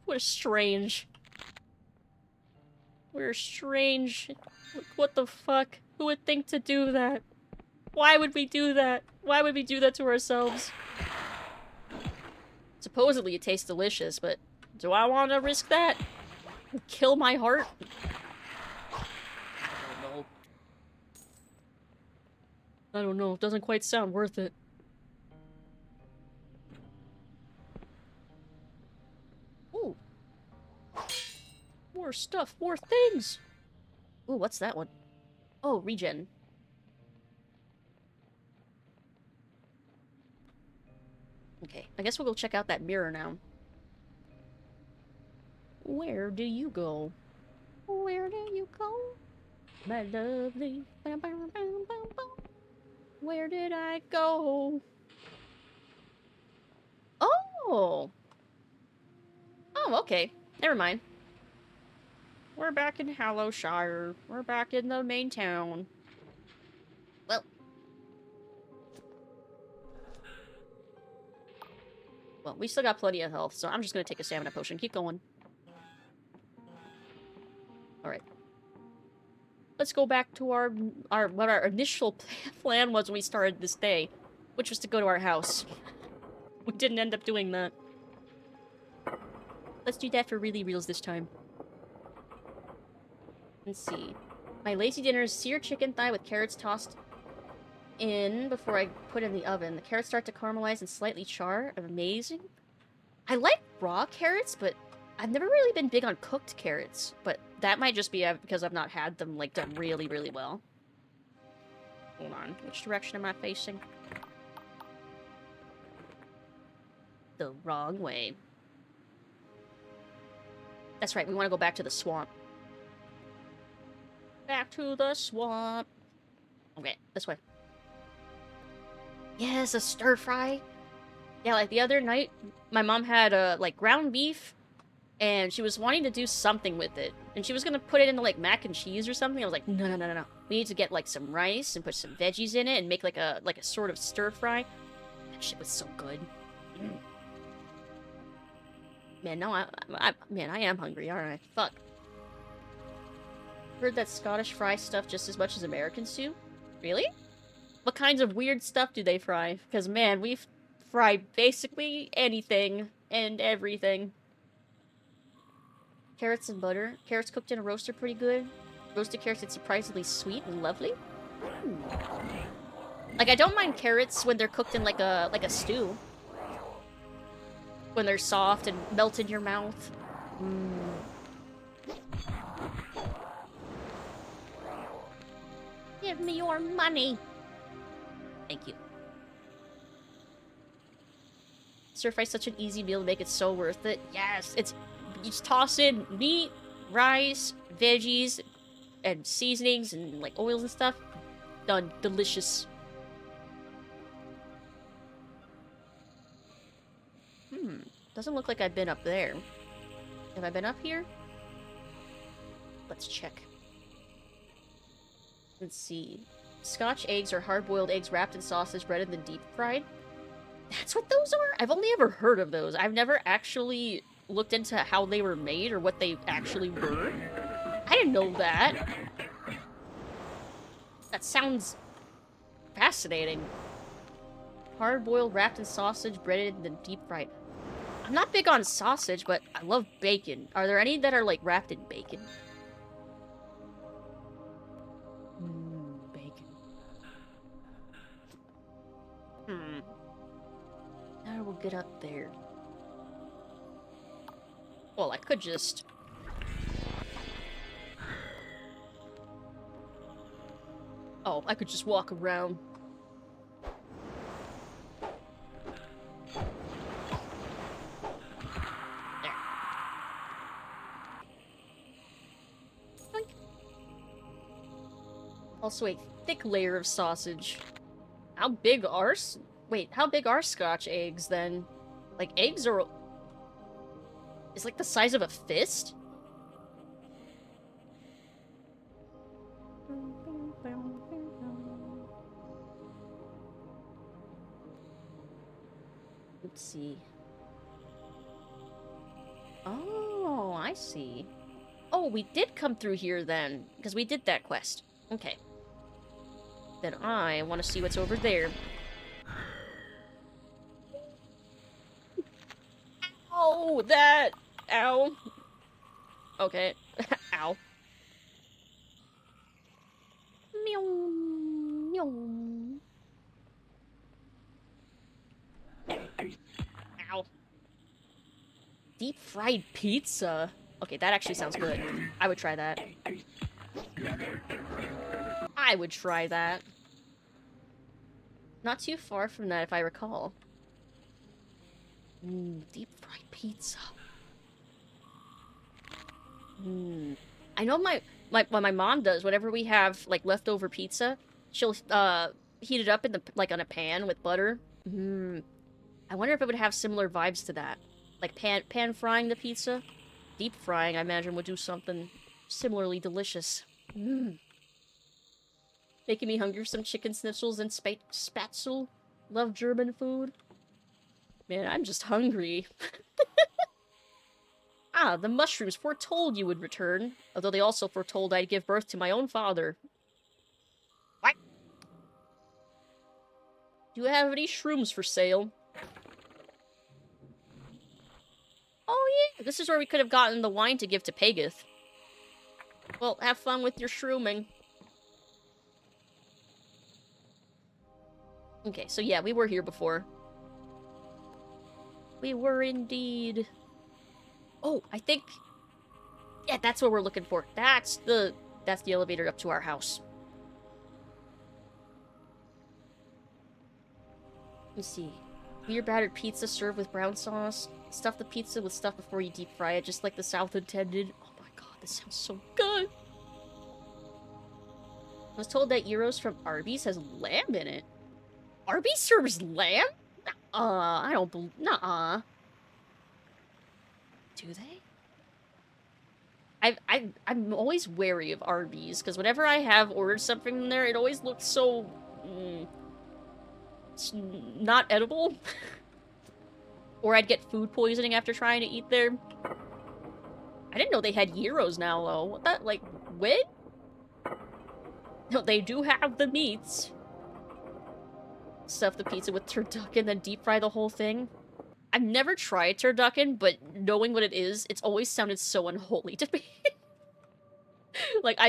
We're strange. We're strange. What the fuck? Who would think to do that? Why would we do that? Why would we do that to ourselves? Supposedly it tastes delicious, but do I want to risk that? Kill my heart? I don't know. It doesn't quite sound worth it. Ooh. More stuff, more things! Ooh, what's that one? Oh, regen. Okay, I guess we'll go check out that mirror now. Where do you go? Where do you go? My lovely. Bam, bam, bam, bam, bam. Where did I go? Oh! Oh, okay. Never mind. We're back in Hallowshire. We're back in the main town. Well, we still got plenty of health, so I'm just gonna take a stamina potion. Keep going. Alright. Let's go back to what our initial plan was when we started this day, which was to go to our house. We didn't end up doing that. Let's do that for really reals this time. Let's see. My lazy dinner is seared chicken thigh with carrots tossed in before I put in the oven. The carrots start to caramelize and slightly char. Amazing. I like raw carrots, but I've never really been big on cooked carrots. But that might just be because I've not had them, like, done really, really well. Hold on. Which direction am I facing? The wrong way. That's right, we want to go back to the swamp. Back to the swamp. Okay, this way. Yes, a stir fry. Yeah, like the other night, my mom had like ground beef, and she was wanting to do something with it, and she was gonna put it into like mac and cheese or something. I was like, no, no, no, no, no. We need to get like some rice and put some veggies in it and make like a sort of stir fry. That shit was so good. Mm. Man, no, I am hungry. All right, fuck. Heard that Scottish fry stuff just as much as Americans do. Really? What kinds of weird stuff do they fry? Because man, we fry basically anything and everything. Carrots and butter. Carrots cooked in a roaster pretty good. Roasted carrots are surprisingly sweet and lovely. Mm. Like, I don't mind carrots when they're cooked in like a stew. When they're soft and melt in your mouth. Mm. Give me your money. Thank you. Stir fry is such an easy meal to make it so worth it. Yes, you just toss in meat, rice, veggies, and seasonings and like oils and stuff. Done. Delicious. Doesn't look like I've been up there. Have I been up here? Let's check. Let's see. Scotch eggs are hard-boiled eggs wrapped in sausage, breaded, and then deep-fried. That's what those are? I've only ever heard of those. I've never actually looked into how they were made or what they actually were. I didn't know that. That sounds fascinating. Hard-boiled, wrapped in sausage, breaded, and then deep-fried. I'm not big on sausage, but I love bacon. Are there any that are, like, wrapped in bacon? Bacon. Now we'll get up there. Well, I could just... Oh, I could just walk around. There. Boink. Also a thick layer of sausage. How big are... Wait, how big are Scotch eggs, then? Like, eggs are... It's like the size of a fist? Let's see. Oh, I see. Oh, we did come through here, then. Because we did that quest. Okay. Then I want to see what's over there. Oh, that! Ow. Okay. Ow. Meow. Meow. Ow. Deep fried pizza? Okay, that actually sounds good. I would try that. I would try that. Not too far from that, if I recall. Deep fried pizza. I know what my mom does, whenever we have, like, leftover pizza, she'll, heat it up in the, like, on a pan with butter. I wonder if it would have similar vibes to that. Like, pan frying the pizza. Deep frying, I imagine, would do something similarly delicious. Making me hungry for some chicken schnitzels and spatzel. Love German food. Man, I'm just hungry. Ah, the mushrooms foretold you would return, although they also foretold I'd give birth to my own father. What? Do you have any shrooms for sale? Oh yeah, this is where we could have gotten the wine to give to Pegith. Well, have fun with your shrooming. Okay, so yeah, we were here before. We were indeed. Oh, I think... Yeah, that's what we're looking for. That's the elevator up to our house. Let's see. Beer battered pizza served with brown sauce. Stuff the pizza with stuff before you deep fry it, just like the South intended. Oh my god, this sounds so good! I was told that Euros from Arby's has lamb in it. Arby's serves lamb? I don't believe... Nuh-uh. Do they? I'm always wary of Arby's, because whenever I have ordered something from there, it always looks so... it's not edible. Or I'd get food poisoning after trying to eat there. I didn't know they had gyros now, though. What that, like, when? No, they do have the meats. Stuff the pizza with turducken, then deep fry the whole thing. I've never tried turducken, but knowing what it is, it's always sounded so unholy to me. Like,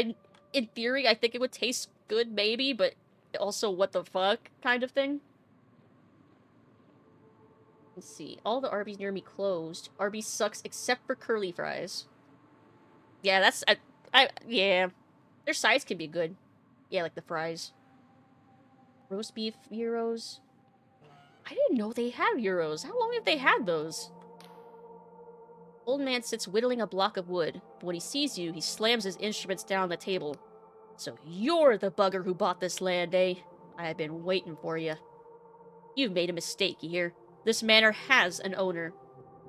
in theory, I think it would taste good, maybe, but also, what the fuck kind of thing. Let's see. All the Arby's near me closed. Arby's sucks except for curly fries. Yeah, that's... yeah. Their size can be good. Yeah, like the fries. Roast beef gyros. I didn't know they had gyros. How long have they had those? Old man sits whittling a block of wood, but when he sees you, he slams his instruments down on the table. So you're the bugger who bought this land, eh? I've been waiting for you. You've made a mistake, you hear? This manor has an owner.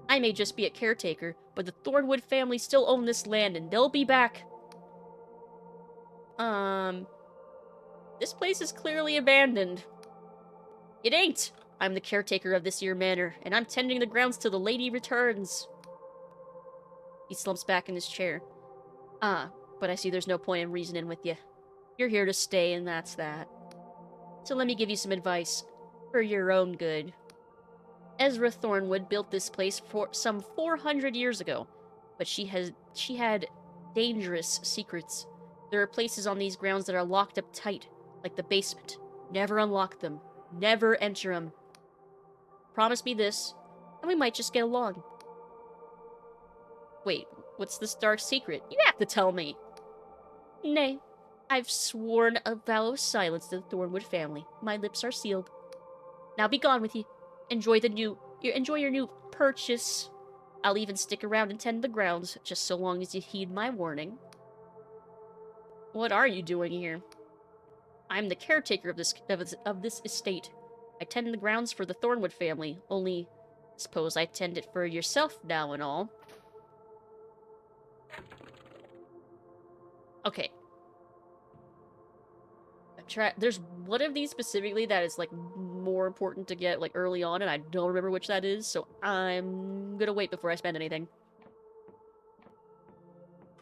I may just be a caretaker, but the Thornwood family still own this land, and they'll be back. This place is clearly abandoned. It ain't. I'm the caretaker of this here manor, and I'm tending the grounds till the lady returns. He slumps back in his chair. But I see there's no point in reasoning with you. You're here to stay, and that's that. So let me give you some advice, for your own good. Ezra Thornwood built this place for some 400 years ago, but she had dangerous secrets. There are places on these grounds that are locked up tight, like the basement. Never unlock them. Never enter them. Promise me this, and we might just get along. Wait, what's this dark secret? You have to tell me. Nay, I've sworn a vow of silence to the Thornwood family. My lips are sealed. Now be gone with you. Enjoy your new purchase. I'll even stick around and tend the grounds, just so long as you heed my warning. What are you doing here? I'm the caretaker of this estate. I tend the grounds for the Thornwood family, only suppose I tend it for yourself now and all. Okay. There's one of these specifically that is, like, more important to get, like, early on, and I don't remember which that is, so I'm gonna wait before I spend anything.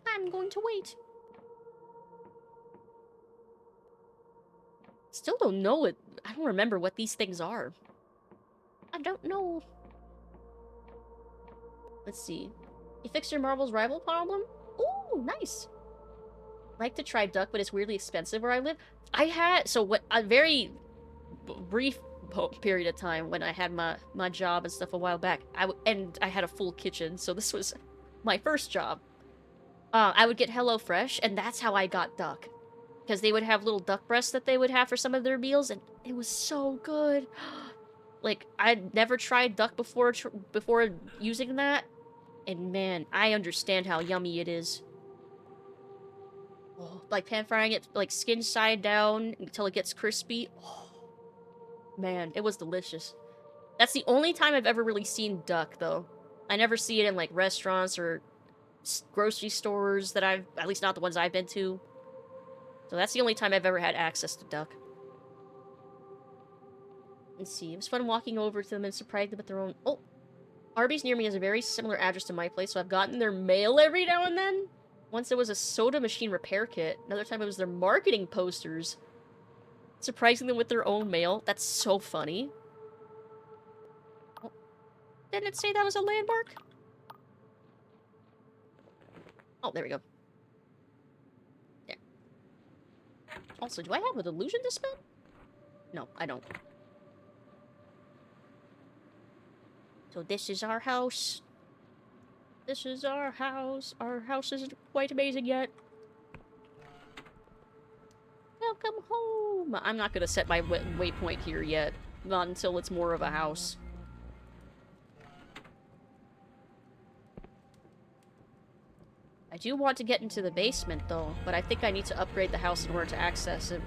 I'm going to wait. Still don't know it. I don't remember what these things are. I don't know. Let's see. You fixed your Marvel's rival problem? Ooh, nice. Like to try duck, but it's weirdly expensive where I live. I had, so what, a very brief period of time when I had my job and stuff a while back, and I had a full kitchen, so this was my first job. I would get HelloFresh, and that's how I got duck. because they would have little duck breasts that they would have for some of their meals, and it was so good. Like, I'd never tried duck before using that, and man, I understand how yummy it is. Oh, like pan frying it, like skin side down until it gets crispy. Oh, man, it was delicious. That's the only time I've ever really seen duck, though. I never see it in, like, restaurants or grocery stores that at least not the ones I've been to. So that's the only time I've ever had access to duck. Let's see, it was fun walking over to them and surprising them with their own... Oh! Arby's near me has a very similar address to my place, so I've gotten their mail every now and then. Once it was a soda machine repair kit. Another time it was their marketing posters. Surprising them with their own mail. That's so funny. Oh, didn't it say that was a landmark? Oh, there we go. There. Also, do I have a delusion to spend? No, I don't. So this is our house. This is our house. Our house isn't quite amazing yet. Welcome home. I'm not gonna set my waypoint here yet. Not until it's more of a house. I do want to get into the basement, though, but I think I need to upgrade the house in order to access it.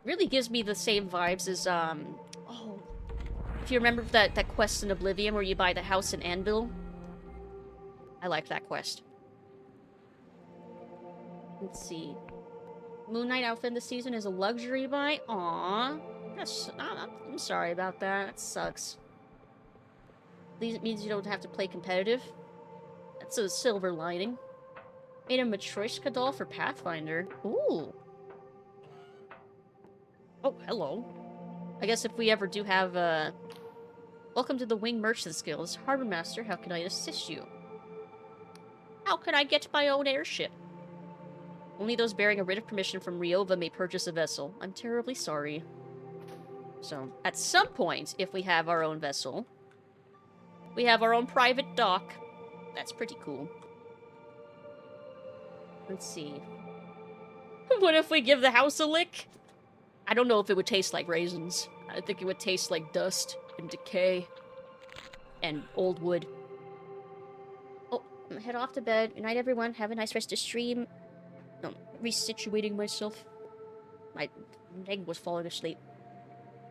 Really gives me the same vibes as, oh, if you remember that quest in Oblivion where you buy the house in Anvil? I like that quest. Let's see. Moon Knight outfit in the season is a luxury buy? Aww. I'm sorry about that. That sucks. At least it means you don't have to play competitive. That's a silver lining. Made a Matryoshka doll for Pathfinder. Ooh. Oh, hello. I guess if we ever do have, welcome to the Wing Merchant Guild. Harbor Master, how can I assist you? How can I get my own airship? Only those bearing a writ of permission from Ryova may purchase a vessel. I'm terribly sorry. So, at some point, if we have our own vessel, we have our own private dock. That's pretty cool. Let's see. What if we give the house a lick? I don't know if it would taste like raisins. I think it would taste like dust and decay and old wood. Oh, I'm gonna head off to bed. Good night, everyone. Have a nice rest of stream. No, resituating myself. My leg was falling asleep.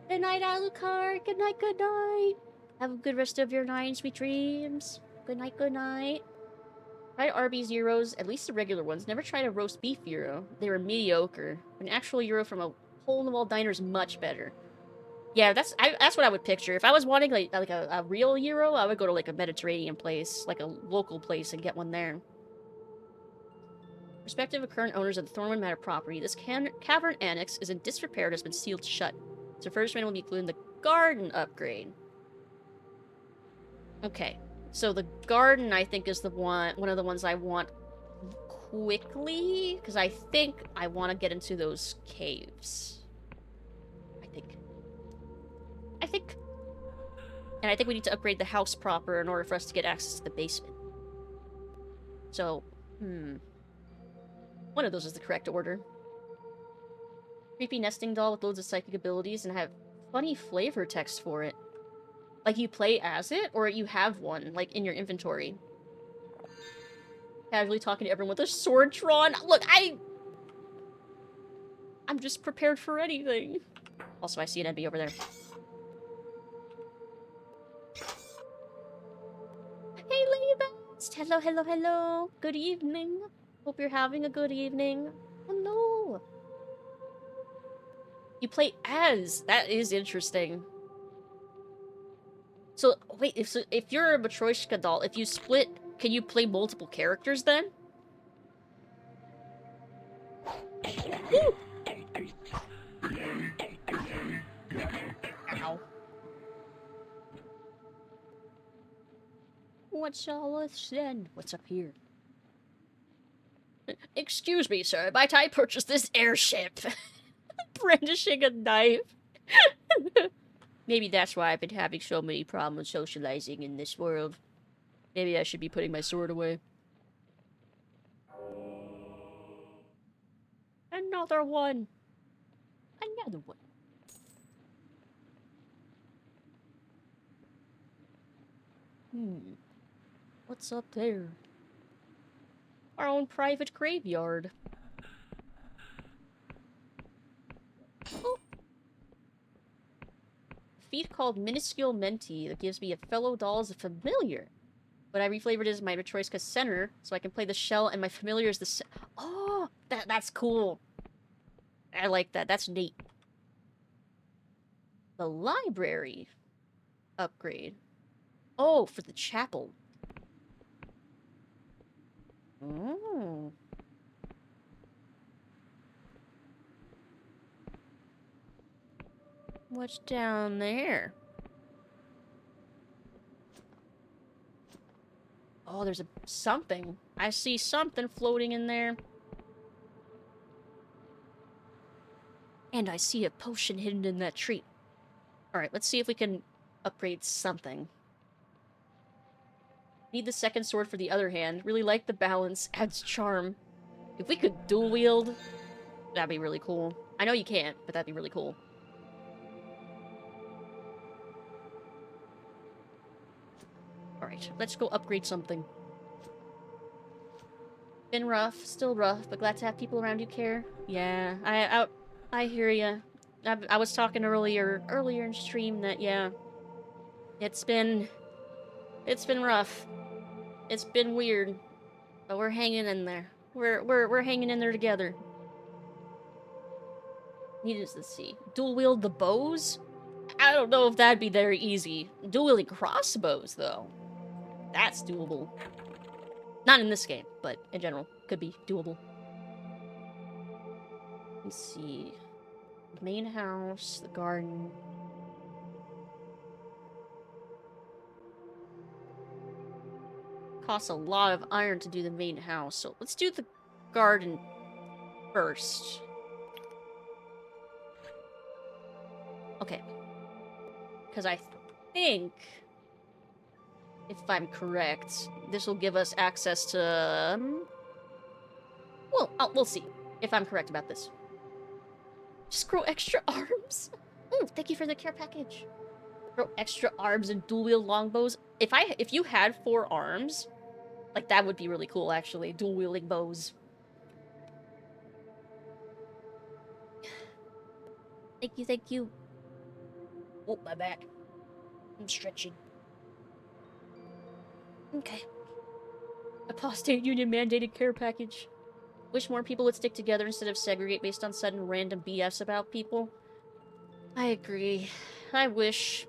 Good night, Alucard. Good night, good night. Have a good rest of your night and sweet dreams. Good night, good night. Tried Arby's gyros, at least the regular ones. Never tried a roast beef gyro. They were mediocre. An actual gyro from a hole-in-the-wall diner is much better. Yeah, that's what I would picture. If I was wanting like a real gyro, I would go to like a Mediterranean place, like a local place, and get one there. Respective of current owners of the Thornwood Manor property, this cavern annex is in disrepair and has been sealed shut. Its refurbishment will be included in the garden upgrade. Okay, so the garden I think is the one of the ones I want quickly, because I think I want to get into those caves. And I think we need to upgrade the house proper in order for us to get access to the basement. So, one of those is the correct order. Creepy nesting doll with loads of psychic abilities and have funny flavor text for it. Like you play as it, or you have one, like, in your inventory. Casually talking to everyone with a sword drawn. Look, I'm just prepared for anything. Also, I see an enemy over there. Hey, Ladybest! Hello, hello, hello. Good evening. Hope you're having a good evening. Hello. You play as. That is interesting. So, wait, if you're a Matryoshka doll, if you split, can you play multiple characters then? Woo! Ow. What's all this then? What's up here? Excuse me, sir. Might I purchase this airship? Brandishing a knife. Maybe that's why I've been having so many problems socializing in this world. Maybe I should be putting my sword away. Another one! Another one. What's up there? Our own private graveyard. Oh. Feat called Minuscule Menti that gives me a fellow doll as a familiar. But I reflavored it as my choice because center, so I can play the shell and my familiar is the oh, that's cool. I like that. That's neat. The library upgrade. Oh, for the chapel. Oh. What's down there? Oh, there's something. I see something floating in there. And I see a potion hidden in that tree. Alright, let's see if we can upgrade something. Need the second sword for the other hand. Really like the balance. Adds charm. If we could dual wield, that'd be really cool. I know you can't, but that'd be really cool. Alright, let's go upgrade something. Been rough, still rough, but glad to have people around who care. Yeah, I hear ya. I was talking earlier in stream that, yeah, it's been rough. It's been weird, but we're hanging in there. We're hanging in there together. Needless to see. Dual wield the bows? I don't know if that'd be very easy. Dual wielding crossbows, though. That's doable. Not in this game, but in general, could be doable. Let's see. Main house, the garden. Costs a lot of iron to do the main house, so let's do the garden first. Okay. Because I think, if I'm correct, this will give us access to... well, we'll see if I'm correct about this. Just grow extra arms. Ooh, thank you for the care package. Grow extra arms and dual wield longbows. If you had 4 arms, like that would be really cool actually. Dual wielding bows. Thank you. Oh, my back. I'm stretching. Okay. Apostate Union mandated care package. Wish more people would stick together instead of segregate based on sudden random BS about people. I agree. I wish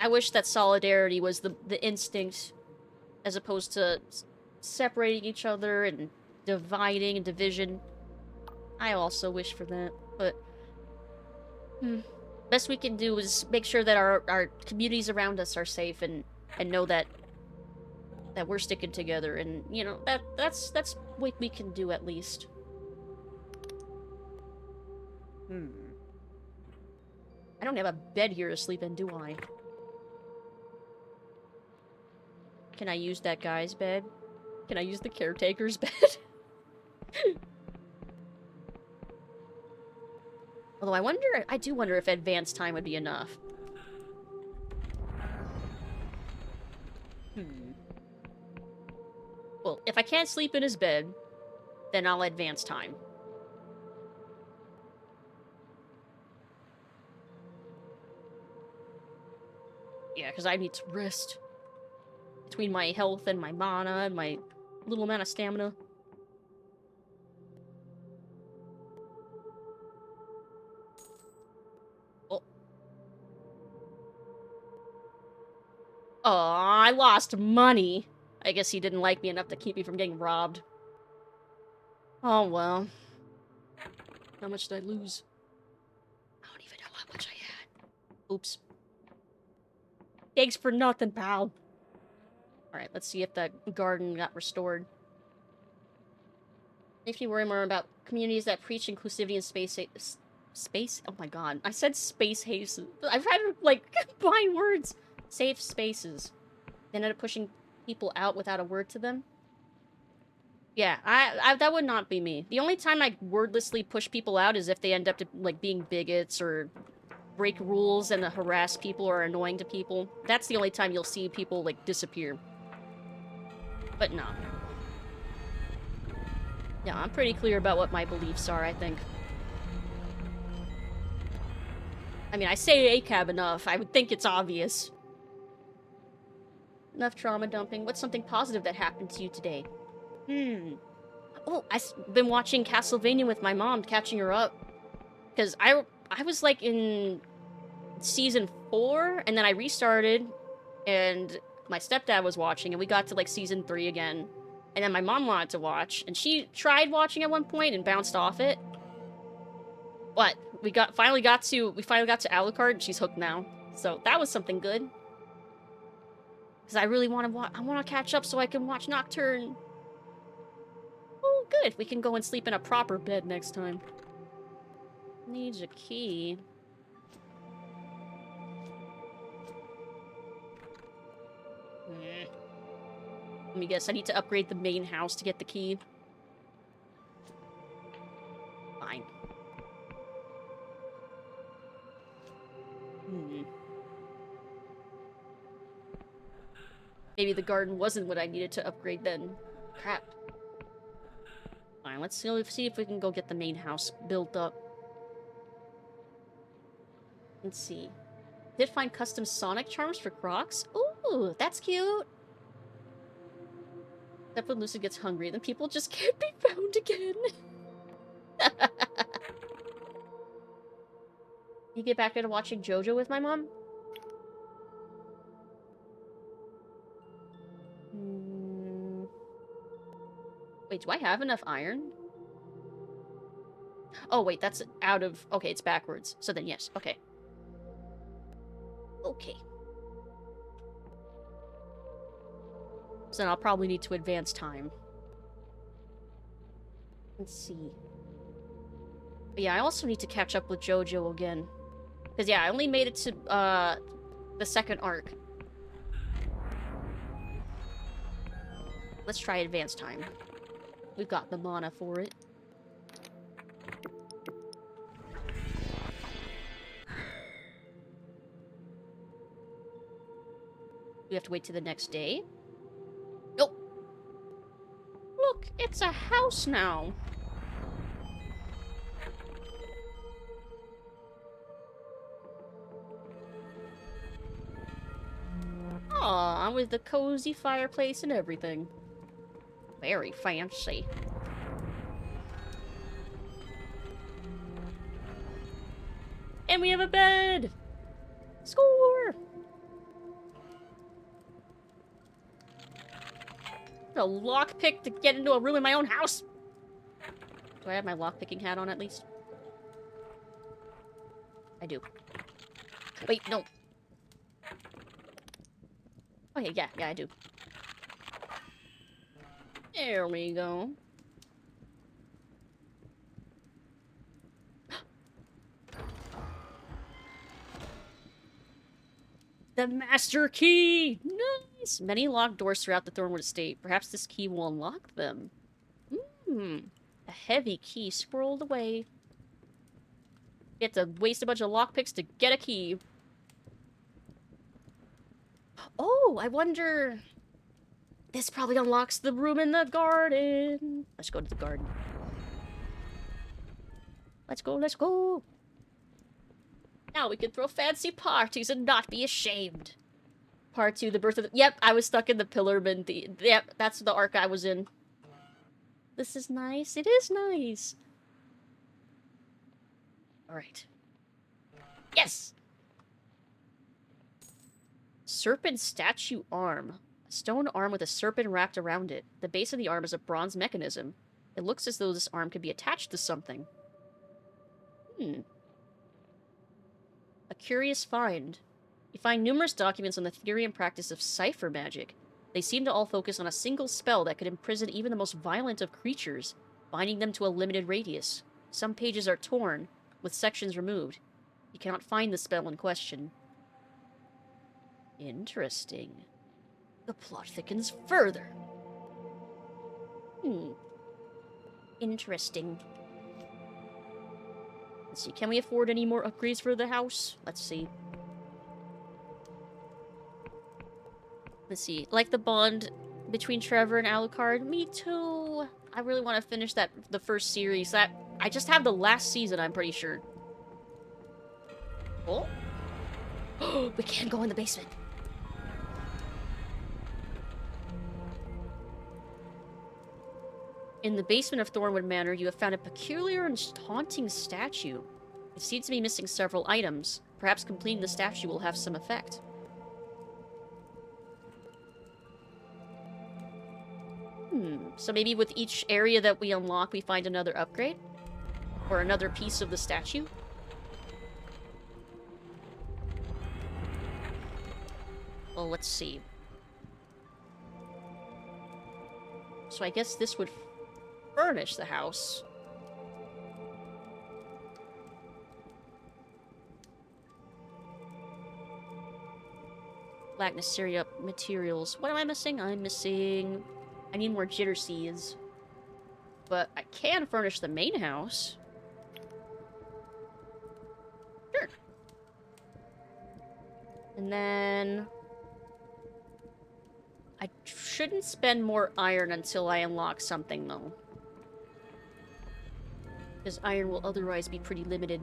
that solidarity was the instinct as opposed to separating each other and dividing and division. I also wish for that, but best we can do is make sure that our communities around us are safe and know that we're sticking together, and you know that's what we can do at least. I don't have a bed here to sleep in, do I? Can I use that guy's bed? Can I use the caretaker's bed? Although I do wonder if advanced time would be enough. Well, if I can't sleep in his bed, then I'll advance time. Yeah, because I need to rest. Between my health and my mana and my little amount of stamina. Oh. Aw, I lost money. I guess he didn't like me enough to keep me from getting robbed. Oh, well. How much did I lose? I don't even know how much I had. Oops. Thanks for nothing, pal. Alright, let's see if that garden got restored. Makes me worry more about communities that preach inclusivity and space? Oh my god. I said space haste. I've had to, like, combine words. Safe spaces. They ended up pushing people out without a word to them. Yeah, that would not be me. The only time I wordlessly push people out is if they end up like being bigots or break rules and harass people or are annoying to people. That's the only time you'll see people like disappear. But no. Yeah, I'm pretty clear about what my beliefs are, I think. I mean, I say ACAB enough. I would think it's obvious. Enough trauma dumping. What's something positive that happened to you today? Oh, I've been watching Castlevania with my mom, catching her up. Because I was like in season 4, and then I restarted, and my stepdad was watching, and we got to like season 3 again. And then my mom wanted to watch, and she tried watching at one point and bounced off it. But we finally got to Alucard, and she's hooked now. So that was something good. Because I really want to catch up so I can watch Nocturne. Oh, good. We can go and sleep in a proper bed next time. Needs a key. Let me guess, I need to upgrade the main house to get the key. Fine. Maybe the garden wasn't what I needed to upgrade then. Crap. Fine, let's see if we can go get the main house built up. Let's see. Did find custom Sonic charms for Crocs? Ooh, that's cute! Except when Lucid gets hungry, then people just can't be found again. You get back into watching JoJo with my mom? Wait, do I have enough iron? Oh, wait, that's out of... Okay, it's backwards. So then, yes. Okay. Okay. So then I'll probably need to advance time. Let's see. But yeah, I also need to catch up with JoJo again. Because, yeah, I only made it to, the second arc. Let's try advance time. We've got the mana for it. We have to wait till the next day. Oh! Look, it's a house now! Aw, with the cozy fireplace and everything. Very fancy. And we have a bed! Score! A lockpick to get into a room in my own house! Do I have my lockpicking hat on at least? I do. Wait, no. Okay, yeah, I do. There we go. The master key! Nice! Many locked doors throughout the Thornwood estate. Perhaps this key will unlock them. A heavy key squirreled away. You have to waste a bunch of lockpicks to get a key. Oh, I wonder... This probably unlocks the room in the garden. Let's go to the garden. Let's go, let's go! Now we can throw fancy parties and not be ashamed. Part 2, the birth of the... Yep, I was stuck in the Pillarman. Yep, that's the arc I was in. This is nice. It is nice. Alright. Yes! Serpent statue arm. A stone arm with a serpent wrapped around it. The base of the arm is a bronze mechanism. It looks as though this arm could be attached to something. A curious find. You find numerous documents on the theory and practice of cipher magic. They seem to all focus on a single spell that could imprison even the most violent of creatures, binding them to a limited radius. Some pages are torn, with sections removed. You cannot find the spell in question. Interesting. The plot thickens further. Interesting. Let's see, can we afford any more upgrades for the house? Let's see. Let's see, like the bond between Trevor and Alucard? Me too. I really want to finish the first series. I just have the last season, I'm pretty sure. Oh? We can't go in the basement. In the basement of Thornwood Manor, you have found a peculiar and haunting statue. It seems to be missing several items. Perhaps completing the statue will have some effect. So maybe with each area that we unlock, we find another upgrade? Or another piece of the statue? Well, let's see. So I guess this would furnish the house. Black Neceria materials. What am I missing? I need more jitter seeds. But I can furnish the main house. Sure. And then I shouldn't spend more iron until I unlock something, though. Because iron will otherwise be pretty limited.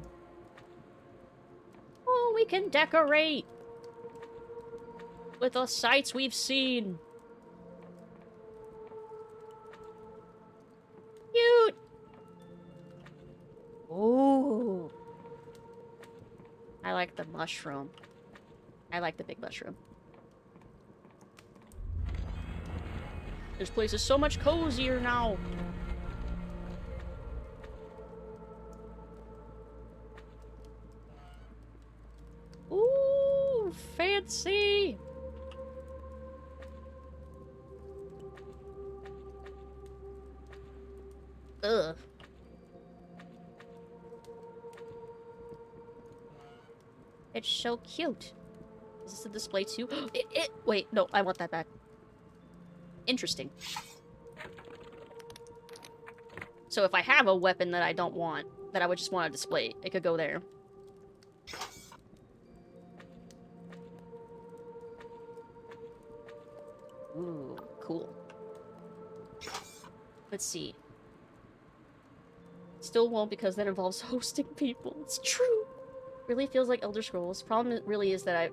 Oh, we can decorate! With the sights we've seen. Cute! Oh. I like the mushroom. I like the big mushroom. This place is so much cozier now. Ooh, fancy! Ugh. It's so cute. Is this a display too? Wait, no, I want that back. Interesting. So if I have a weapon that I don't want, that I would just want to display, it could go there. Ooh, cool. Let's see. Still won't because that involves hosting people. It's true. Really feels like Elder Scrolls. Problem really is that I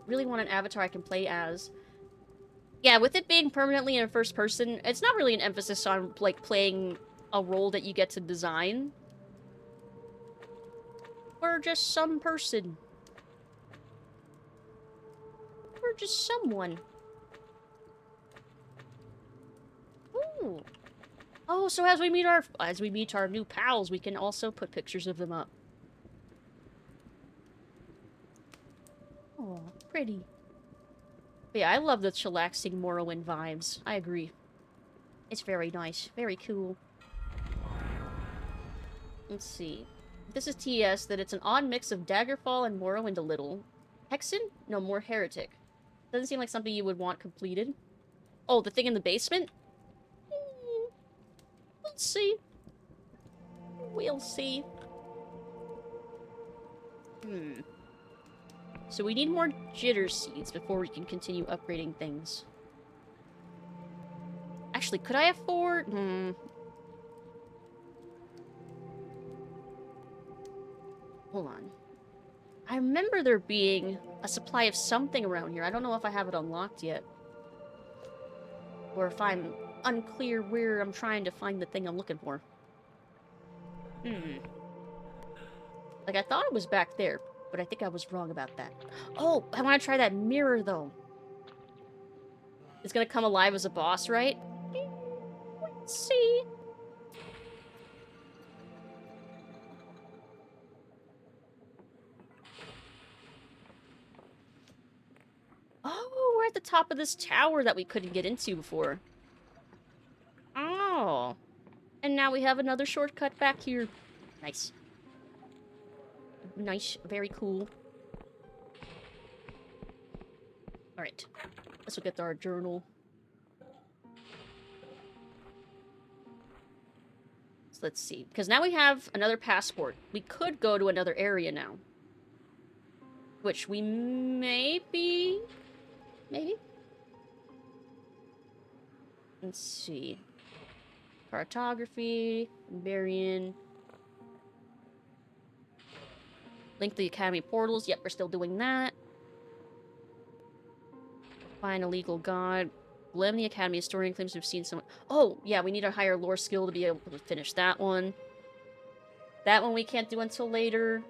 really want an avatar I can play as. Yeah, with it being permanently in first person, it's not really an emphasis on, like, playing a role that you get to design. Or just some person. Or just someone. Ooh. Oh, so as we meet our new pals, we can also put pictures of them up. Oh, pretty. But yeah, I love the chillaxing Morrowind vibes. I agree. It's very nice. Very cool. Let's see. This is TS, that it's an odd mix of Daggerfall and Morrowind a little. Hexen? No, more Heretic. Doesn't seem like something you would want completed. Oh, the thing in the basement? We'll see. We'll see. So we need more jitter seeds before we can continue upgrading things. Actually, could I afford... Hold on. I remember there being a supply of something around here. I don't know if I have it unlocked yet. Or if I'm unclear where I'm trying to find the thing I'm looking for. Like, I thought it was back there, but I think I was wrong about that. Oh, I want to try that mirror, though. It's gonna come alive as a boss, right? Let's see. Oh, we're at the top of this tower that we couldn't get into before. Oh. And now we have another shortcut back here. Nice. Nice. Very cool. Alright. Let's look at our journal. So let's see. Because now we have another passport. We could go to another area now. Which we maybe... Maybe? Let's see. Cartography. Varian. Link the Academy portals. Yep, we're still doing that. Find a legal god. Blame the Academy historian claims to have seen someone. Oh, yeah, we need a higher lore skill to be able to finish that one. That one we can't do until later.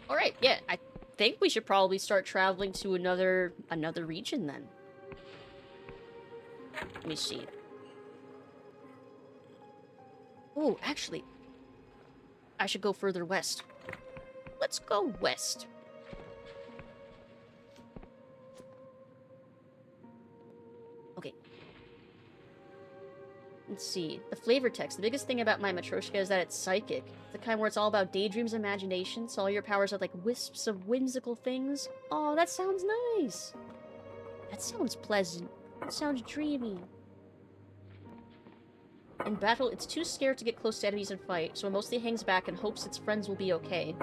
Alright, yeah, I think we should probably start traveling to another region then. Let me see. Oh, actually, I should go further west. Let's go west. Okay. Let's see. The flavor text. The biggest thing about my Matryoshka is that it's psychic. The kind where it's all about daydreams, imagination, so all your powers are like wisps of whimsical things. Oh, that sounds nice. That sounds pleasant. That sounds dreamy. In battle, it's too scared to get close to enemies and fight, so it mostly hangs back and hopes its friends will be okay.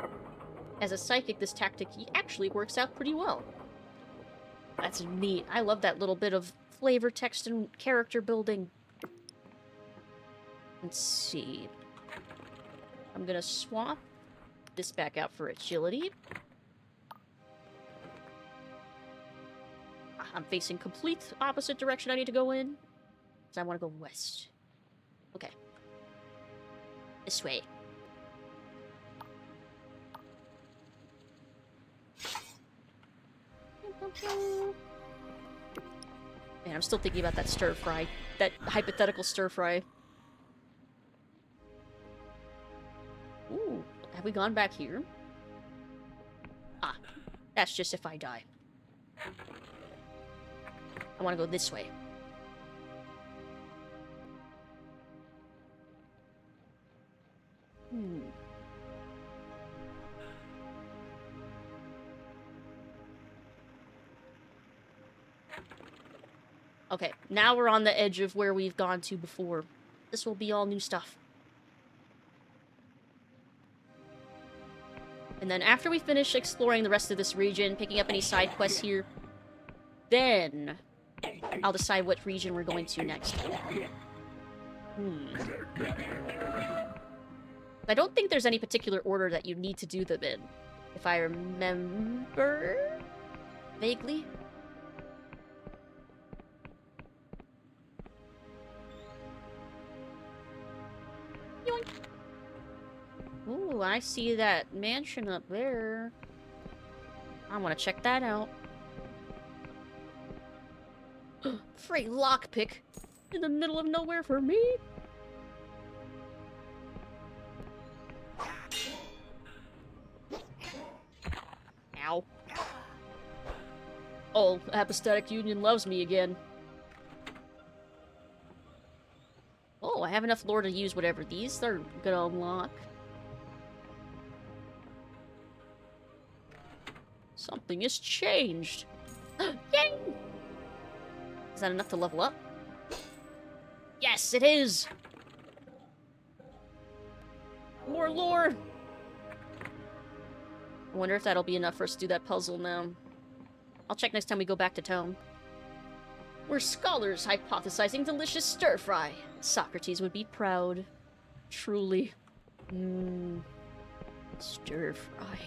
As a psychic, this tactic actually works out pretty well. That's neat. I love that little bit of flavor text and character building. Let's see. I'm gonna swap this back out for agility. I'm facing complete opposite direction I need to go in. So I want to go west. Okay. This way. Man, I'm still thinking about that stir fry. That hypothetical stir fry. Ooh, have we gone back here? Ah, that's just if I die. I want to go this way. Okay, now we're on the edge of where we've gone to before. This will be all new stuff. And then after we finish exploring the rest of this region, picking up any side quests here, then I'll decide what region we're going to next. I don't think there's any particular order that you need to do them in, if I remember vaguely. Yoink. Ooh, I see that mansion up there. I want to check that out. Free lockpick in the middle of nowhere for me. Ow. Oh, Apostatic Union loves me again. Oh, I have enough lore to use whatever these are gonna unlock. Something has changed. Yay! Is that enough to level up? Yes, it is! More lore! I wonder if that'll be enough for us to do that puzzle now. I'll check next time we go back to town. We're scholars hypothesizing delicious stir-fry. Socrates would be proud. Truly. Stir-fry.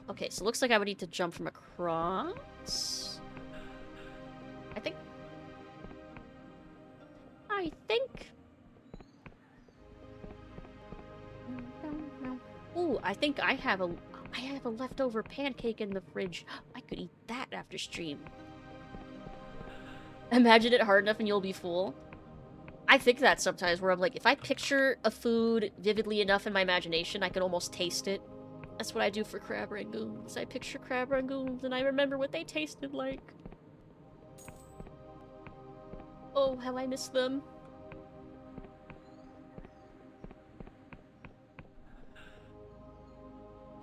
Okay, so looks like I would need to jump from across. I think... Ooh, I think I have a leftover pancake in the fridge. I could eat that after stream. Imagine it hard enough and you'll be full. I think that sometimes where I'm like, if I picture a food vividly enough in my imagination, I can almost taste it. That's what I do for crab rangoons. I picture crab rangoons and I remember what they tasted like. Oh, how I miss them.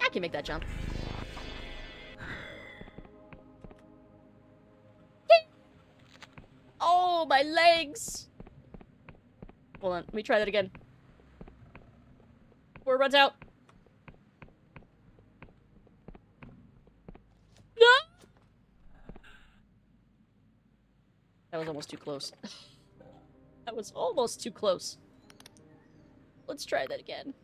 I can make that jump. My legs! Hold on, let me try that again. Before it runs out. No! That was almost too close. That was almost too close. Let's try that again.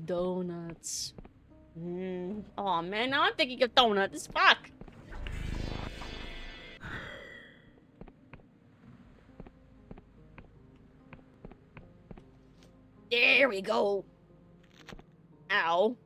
Donuts. Oh man, now I'm thinking of donuts. Fuck. There we go. Ow.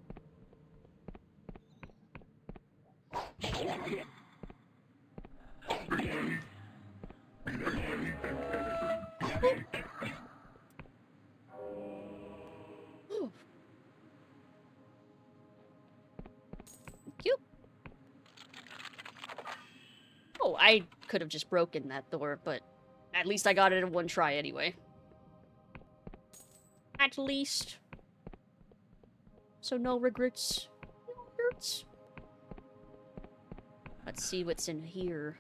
Cute. Oh, I could have just broken that door, but at least I got it in one try anyway. At least. So no regrets. No regrets. Let's see what's in here.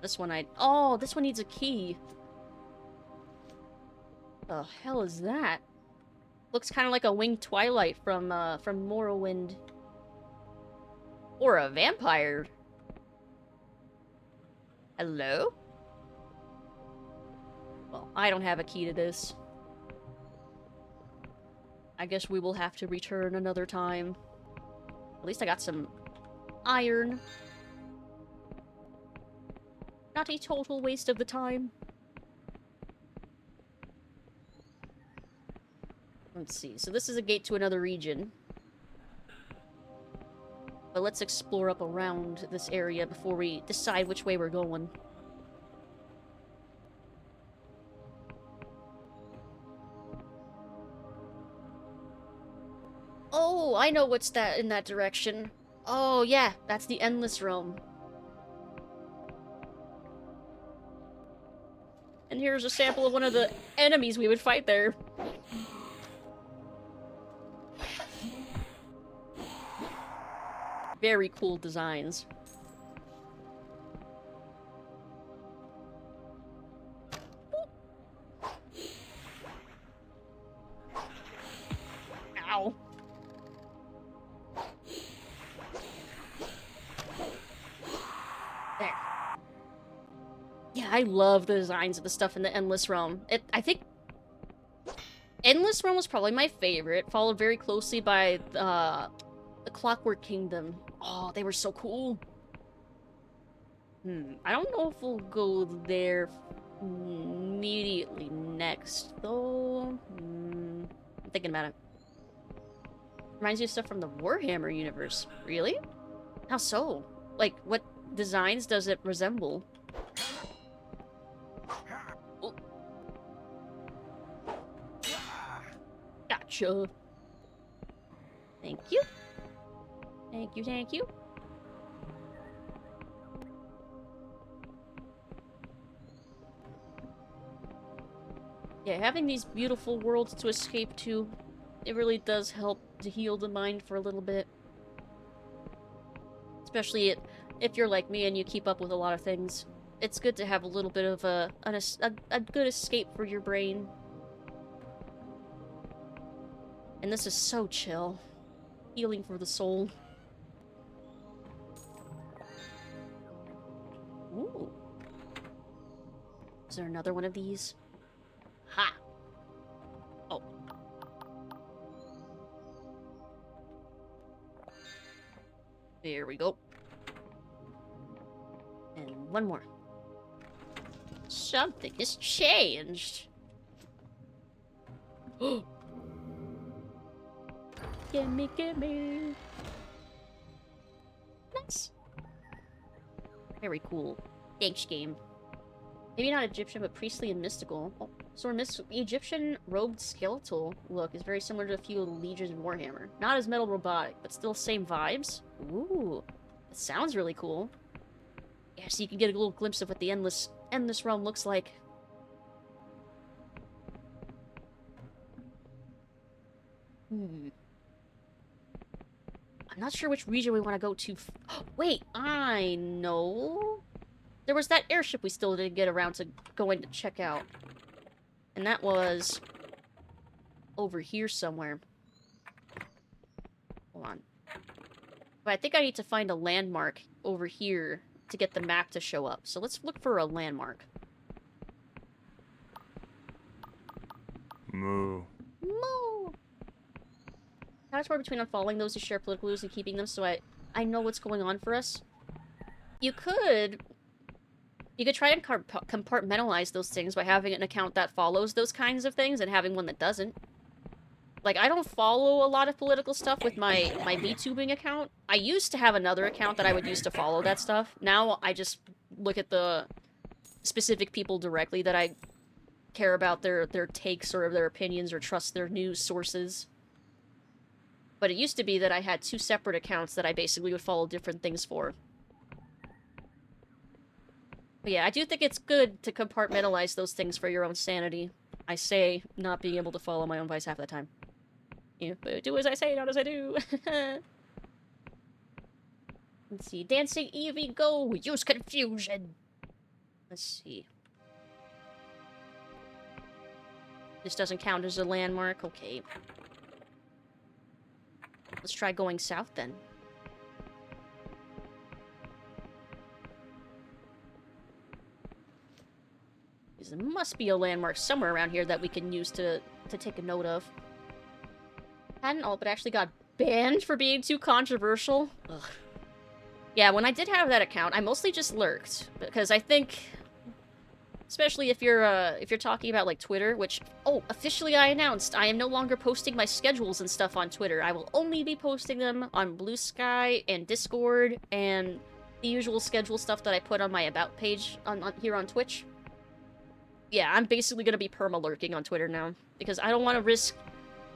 This one oh, this one needs a key. The hell is that? Looks kind of like a winged twilight from Morrowind. Or a vampire. Hello? Well, I don't have a key to this. I guess we will have to return another time. At least I got some iron. Not a total waste of the time. Let's see. So this is a gate to another region. But let's explore up around this area before we decide which way we're going. Oh, I know what's that in that direction. Oh, yeah, that's the Endless Realm. And here's a sample of one of the enemies we would fight there. Very cool designs. Ow. There. Yeah, I love the designs of the stuff in the Endless Realm. I think Endless Realm was probably my favorite, followed very closely by the Clockwork Kingdom. Oh, they were so cool. I don't know if we'll go there immediately next, though. I'm thinking about it. Reminds me of stuff from the Warhammer universe. Really? How so? Like, what designs does it resemble? Oh. Gotcha. Thank you. Thank you, thank you. Yeah, having these beautiful worlds to escape to, it really does help to heal the mind for a little bit. Especially if you're like me and you keep up with a lot of things. It's good to have a little bit of a good escape for your brain. And this is so chill. Healing for the soul. Ooh. Is there another one of these? Ha! Oh. There we go. And one more. Something has changed. Gimme, gimme. Nice. Very cool. Thanks, game. Maybe not Egyptian, but priestly and mystical. Oh, so our Egyptian robed skeletal look is very similar to a few of the legions in Warhammer. Not as metal robotic, but still same vibes. Ooh, that sounds really cool. Yeah, so you can get a little glimpse of what the Endless Realm looks like. I'm not sure which region we want to go to. Wait, I know. There was that airship we still didn't get around to going to check out. And that was over here somewhere. Hold on. But I think I need to find a landmark over here to get the map to show up. So let's look for a landmark. Moo. Moo! How much more between unfollowing those who share political views and keeping them so I know what's going on for us? You could try and compartmentalize those things by having an account that follows those kinds of things and having one that doesn't. Like, I don't follow a lot of political stuff with my VTubing account. I used to have another account that I would use to follow that stuff. Now I just look at the specific people directly that I care about their takes or their opinions or trust their news sources. But it used to be that I had two separate accounts that I basically would follow different things for. But yeah, I do think it's good to compartmentalize those things for your own sanity. I say not being able to follow my own advice half the time. Yeah, but do as I say, not as I do. Let's see. Dancing Eevee, go! Use confusion! Let's see. This doesn't count as a landmark. Okay. Let's try going south then. There must be a landmark somewhere around here that we can use to take a note of. Hadn't all, but actually got banned for being too controversial. Ugh. Yeah, when I did have that account, I mostly just lurked because I think, especially if you're talking about like Twitter, which officially I announced I am no longer posting my schedules and stuff on Twitter. I will only be posting them on Blue Sky and Discord and the usual schedule stuff that I put on my about page on here on Twitch. Yeah, I'm basically gonna be perma-lurking on Twitter now because I don't want to risk.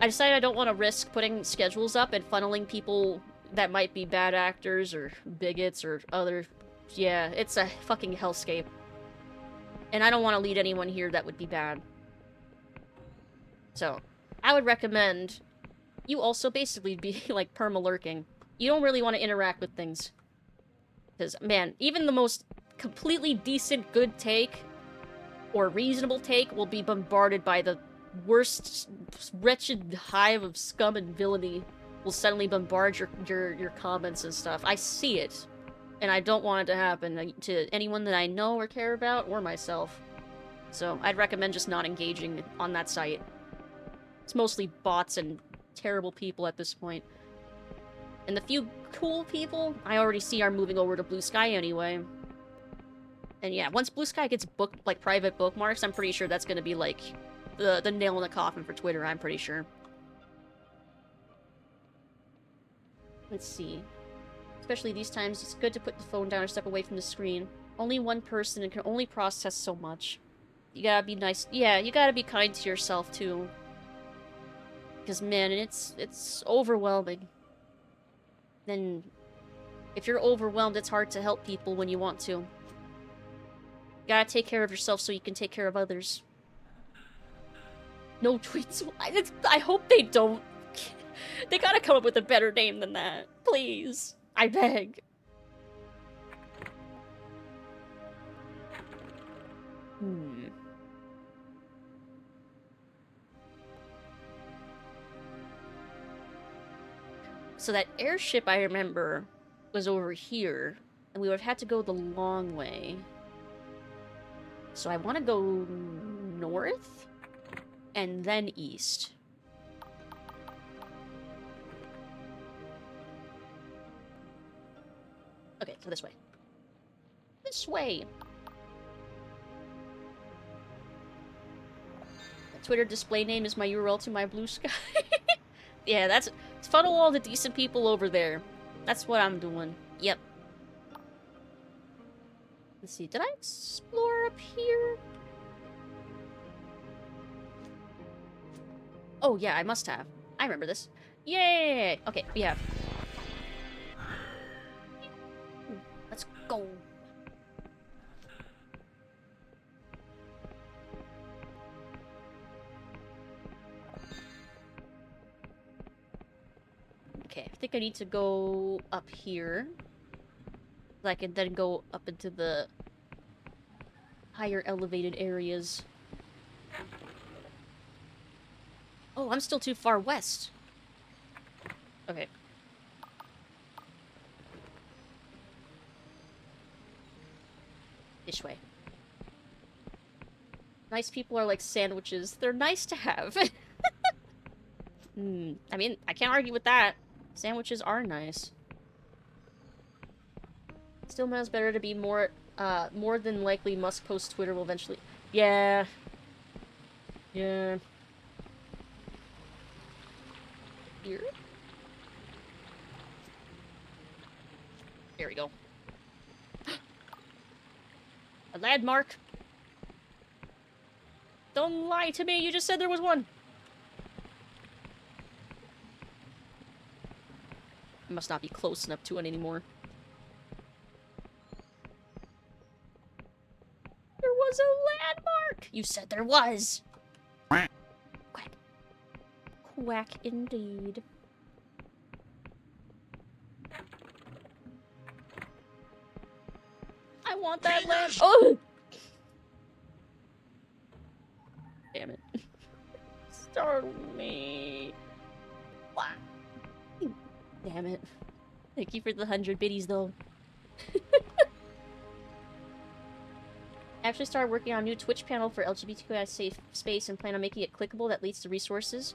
I decided I don't want to risk putting schedules up and funneling people that might be bad actors or bigots or other. Yeah, it's a fucking hellscape. And I don't want to lead anyone here that would be bad. So, I would recommend you also basically be, like, perma-lurking. You don't really want to interact with things. Because, man, even the most completely decent good take or reasonable take will be bombarded by the worst, wretched hive of scum and villainy will suddenly bombard your comments and stuff. I see it. And I don't want it to happen to anyone that I know or care about, or myself. So, I'd recommend just not engaging on that site. It's mostly bots and terrible people at this point. And the few cool people I already see are moving over to Blue Sky anyway. And yeah, once Blue Sky gets booked, like, private bookmarks, I'm pretty sure that's gonna be, like, the nail in the coffin for Twitter, I'm pretty sure. Let's see. Especially these times, it's good to put the phone down or step away from the screen. Only one person and can only process so much. You gotta be nice. Yeah, you gotta be kind to yourself, too. Because, man, it's overwhelming. Then, if you're overwhelmed, it's hard to help people when you want to. You gotta take care of yourself so you can take care of others. No tweets. I hope they don't. They gotta come up with a better name than that. Please. I beg. So that airship, I remember, was over here. And we would have had to go the long way. So I want to go north and then east. Okay, so this way. This way! The Twitter display name is my URL to my Blue Sky. Yeah, that's... Funnel all the decent people over there. That's what I'm doing. Yep. Let's see, did I explore up here? Oh, yeah, I must have. I remember this. Yay! Okay, we have. Let's go. I think I need to go up here. So I can then go up into the higher elevated areas. Oh, I'm still too far west. Okay. This way. Nice people are like sandwiches. They're nice to have. I mean, I can't argue with that. Sandwiches are nice. Still miles better to be more than likely Musk post Twitter will eventually... Yeah. Yeah. Here? There we go. A landmark. Don't lie to me, you just said there was one. I must not be close enough to it anymore. There was a landmark! You said there was! Quack. Quack indeed. I want that land- Oh! Damn it. Startle me. What? Damn it. Thank you for the 100 biddies, though. I actually started working on a new Twitch panel for LGBTQI safe space and plan on making it clickable that leads to resources.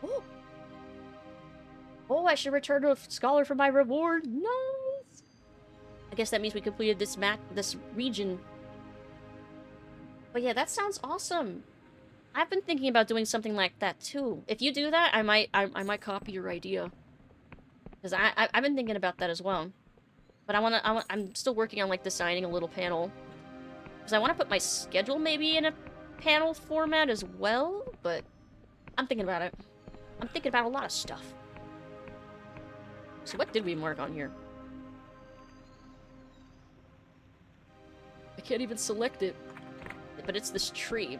Oh! Oh, I should return to a scholar for my reward. Nice! I guess that means we completed this this region. But yeah, that sounds awesome. I've been thinking about doing something like that too. If you do that, I might copy your idea. Because I've been thinking about that as well. But I'm still working on like designing a little panel. Because I want to put my schedule maybe in a panel format as well, but I'm thinking about it. I'm thinking about a lot of stuff. So what did we mark on here? I can't even select it. But it's this tree.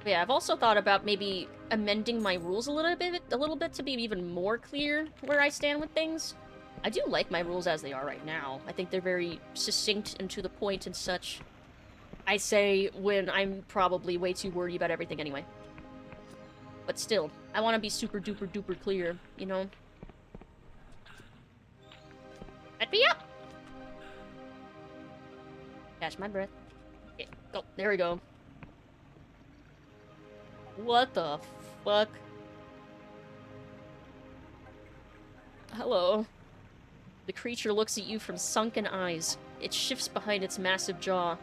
Yeah, I've also thought about maybe amending my rules a little bit to be even more clear where I stand with things. I do like my rules as they are right now. I think they're very succinct and to the point and such. I say when I'm probably way too wordy about everything anyway. But still, I want to be super duper duper clear, you know? Let me up! Catch my breath. Okay, go. There we go. What the fuck? Hello. The creature looks at you from sunken eyes. It shifts behind its massive jaw.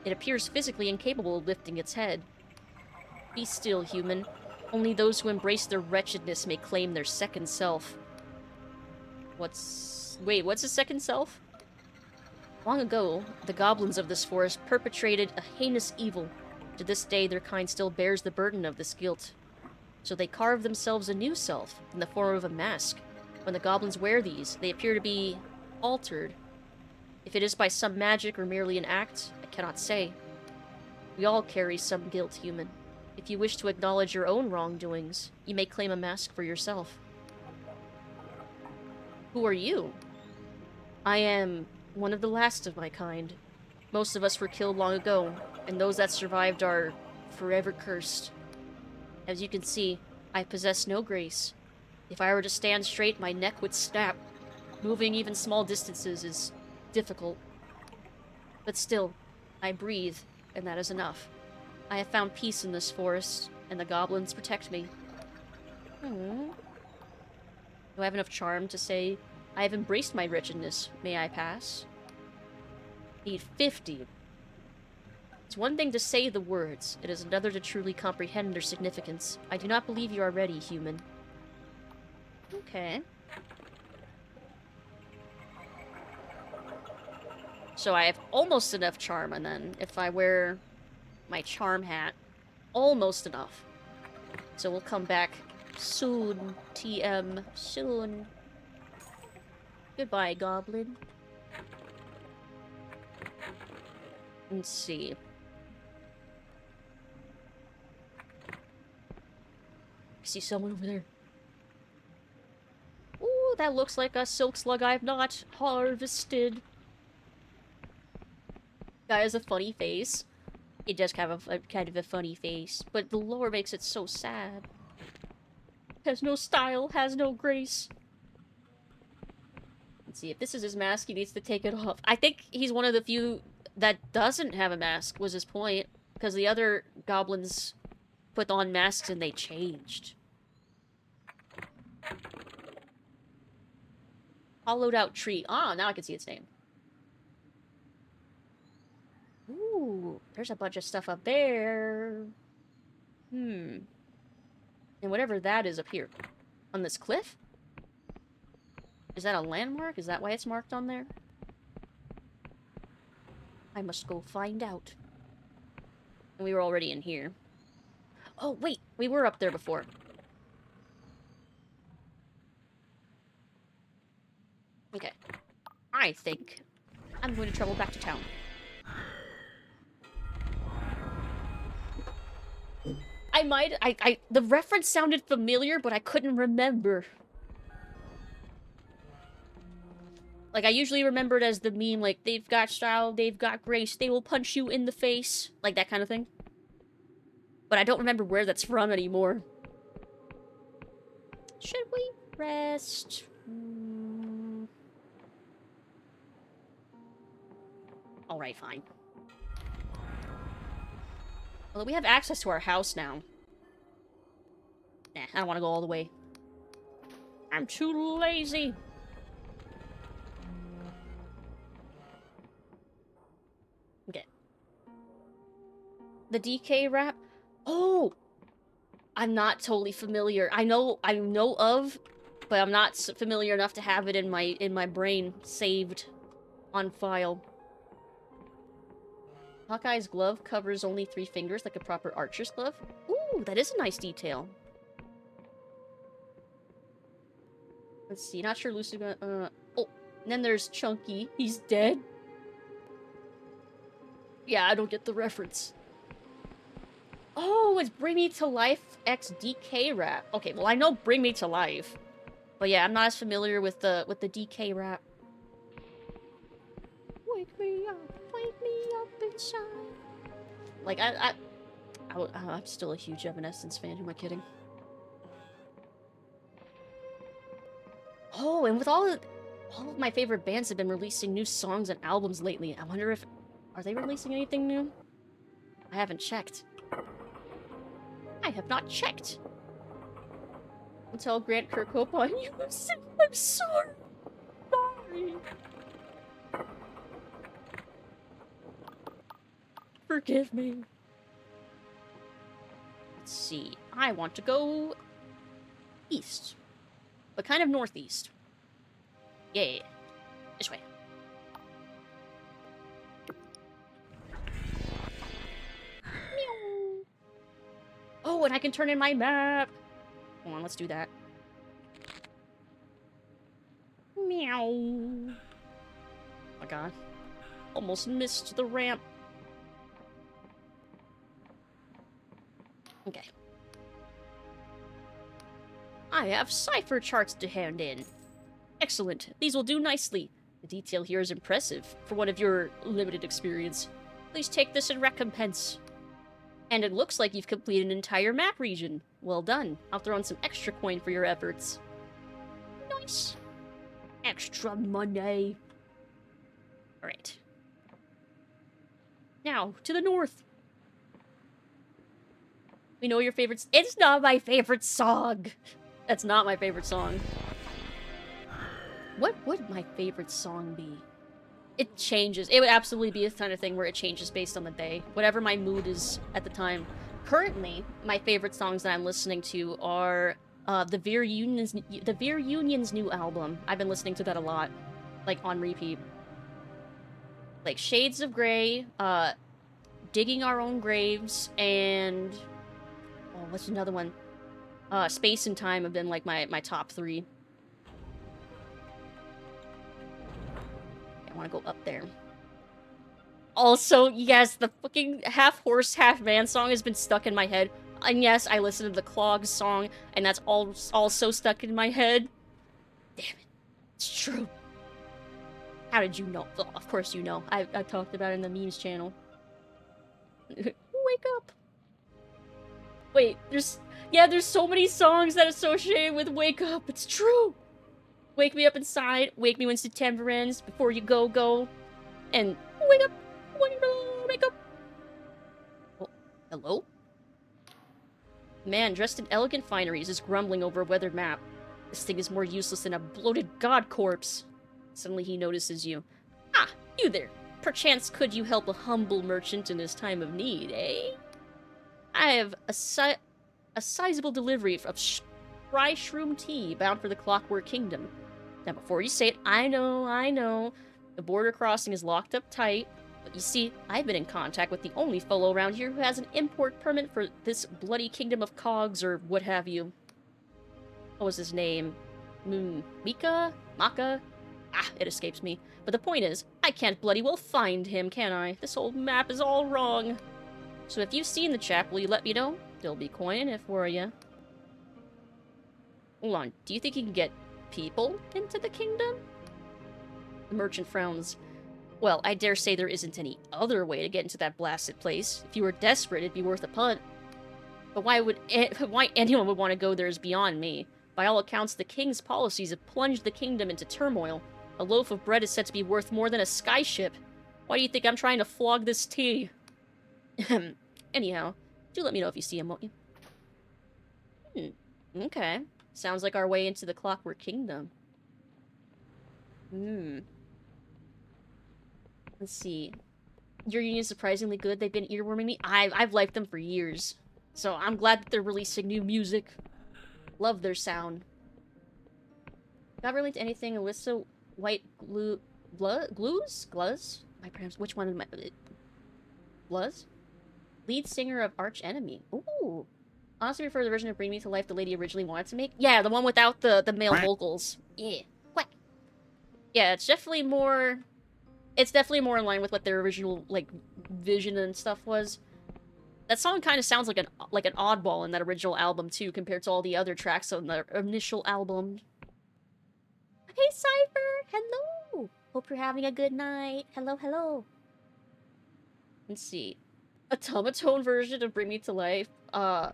It appears physically incapable of lifting its head. Be still, human. Only those who embrace their wretchedness may claim their second self. Wait, what's a second self? Long ago, the goblins of this forest perpetrated a heinous evil. To this day, their kind still bears the burden of this guilt. So they carve themselves a new self, in the form of a mask. When the goblins wear these, they appear to be altered. If it is by some magic or merely an act, I cannot say. We all carry some guilt, human. If you wish to acknowledge your own wrongdoings, you may claim a mask for yourself. Who are you? I am one of the last of my kind. Most of us were killed long ago, and those that survived are forever cursed. As you can see, I possess no grace. If I were to stand straight, my neck would snap. Moving even small distances is difficult. But still, I breathe, and that is enough. I have found peace in this forest, and the goblins protect me. Do I have enough charm to say, I have embraced my wretchedness. May I pass? Need 50. It's one thing to say the words. It is another to truly comprehend their significance. I do not believe you are ready, human. Okay. So I have almost enough charm, and then if I wear my charm hat, almost enough. So we'll come back soon, TM, soon. Goodbye, goblin. Let's see. see someone over there. Ooh, that looks like a silk slug I've not harvested. Guy has a funny face. It does have a kind of a funny face, but the lore makes it so sad. Has no style, has no grace. Let's see, if this is his mask, he needs to take it off. I think he's one of the few that doesn't have a mask, was his point. Because the other goblins put on masks and they changed. Hollowed out tree. Ah, now I can see its name. Ooh, there's a bunch of stuff up there. And whatever that is up here. On this cliff? Is that a landmark? Is that why it's marked on there? I must go find out. And we were already in here. Oh, wait! We were up there before. Okay. I think I'm going to travel back to town. The reference sounded familiar, but I couldn't remember. Like, I usually remember it as the meme, like, they've got style, they've got grace, they will punch you in the face. Like, that kind of thing. But I don't remember where that's from anymore. Should we rest? Alright, fine. Well, we have access to our house now. Nah, I don't want to go all the way. I'm too lazy. Okay. The DK rap? Oh! I'm not totally familiar. I know of, but I'm not familiar enough to have it in my brain saved on file. Hawkeye's glove covers only 3 fingers like a proper archer's glove. Ooh, that is a nice detail. Let's see, not sure Lucid gonna, oh, and then there's Chunky. He's dead. Yeah, I don't get the reference. Oh, it's Bring Me to Life X DK rap. Okay, well I know Bring Me to Life. But yeah, I'm not as familiar with the DK rap. Wake me up inside. Like, I'm still a huge Evanescence fan. Who am I kidding? Oh, and with all of my favorite bands have been releasing new songs and albums lately. I wonder if... Are they releasing anything new? I haven't checked. I have not checked. I'll tell Grant Kirkhope on you. I'm sorry. Sorry. Forgive me. Let's see. I want to go east. But kind of northeast. Yeah. This way. Meow. Oh, and I can turn in my map. Hold on, let's do that. Meow. Oh my god. Almost missed the ramp. Okay. I have cipher charts to hand in. Excellent. These will do nicely. The detail here is impressive for one of your limited experience. Please take this in recompense. And it looks like you've completed an entire map region. Well done. I'll throw in some extra coin for your efforts. Nice. Extra money. Alright. Now, to the north. We know your favorites. It's not my favorite song. That's not my favorite song. What would my favorite song be? It changes. It would absolutely be a kind of thing where it changes based on the day. Whatever my mood is at the time. Currently, my favorite songs that I'm listening to are the Veer Union's new album. I've been listening to that a lot. Like, on repeat. Like, Shades of Grey, Digging Our Own Graves, and... Oh, what's another one? Space and Time have been, like, my top 3. I want to go up there. Also, yes, the fucking half-horse, half-man song has been stuck in my head. And yes, I listened to the Clogs song, and that's all so stuck in my head. Damn it. It's true. How did you know? Well, of course you know. I talked about it in the memes channel. Wake up. Wait, there's so many songs that associate with wake up. It's true. Wake me up inside. Wake me when September ends. Before you go. And wake up. Wake up. Oh, hello? Man dressed in elegant fineries is grumbling over a weathered map. This thing is more useless than a bloated god corpse. Suddenly he notices you. Ah, you there. Perchance could you help a humble merchant in his time of need, eh? I have a sizable delivery of Spry Shroom tea bound for the Clockwork Kingdom. Now before you say it, I know. The border crossing is locked up tight. But you see, I've been in contact with the only fellow around here who has an import permit for this bloody kingdom of cogs or what have you. What was his name? Mika? Maka? Ah, it escapes me. But the point is, I can't bloody well find him, can I? This whole map is all wrong. So if you've seen the chap, will you let me know? There'll be coin in it for you. Hold on, do you think you can get people into the kingdom? The merchant frowns. Well, I dare say there isn't any other way to get into that blasted place. If you were desperate, it'd be worth a punt. But why anyone would want to go there is beyond me. By all accounts, the king's policies have plunged the kingdom into turmoil. A loaf of bread is said to be worth more than a skyship. Why do you think I'm trying to flog this tea? Anyhow, do let me know if you see him, won't you? Okay. Sounds like our way into the Clockwork Kingdom. Let's see. Your union's surprisingly good. They've been earworming me. I've liked them for years. So I'm glad that they're releasing new music. Love their sound. Not really into anything. Alyssa White Glues? Which one am I? Gluz? Lead singer of Arch Enemy. Ooh. Honestly, prefer the version of Bring Me to Life the lady originally wanted to make. Yeah, the one without the male vocals. Yeah. Quack. Yeah, it's definitely more in line with what their original, like, vision and stuff was. That song kind of sounds like an oddball in that original album, too, compared to all the other tracks on the initial album. Hey, Cypher! Hello! Hope you're having a good night. Hello. Let's see. Automaton version of Bring Me to Life. Oh.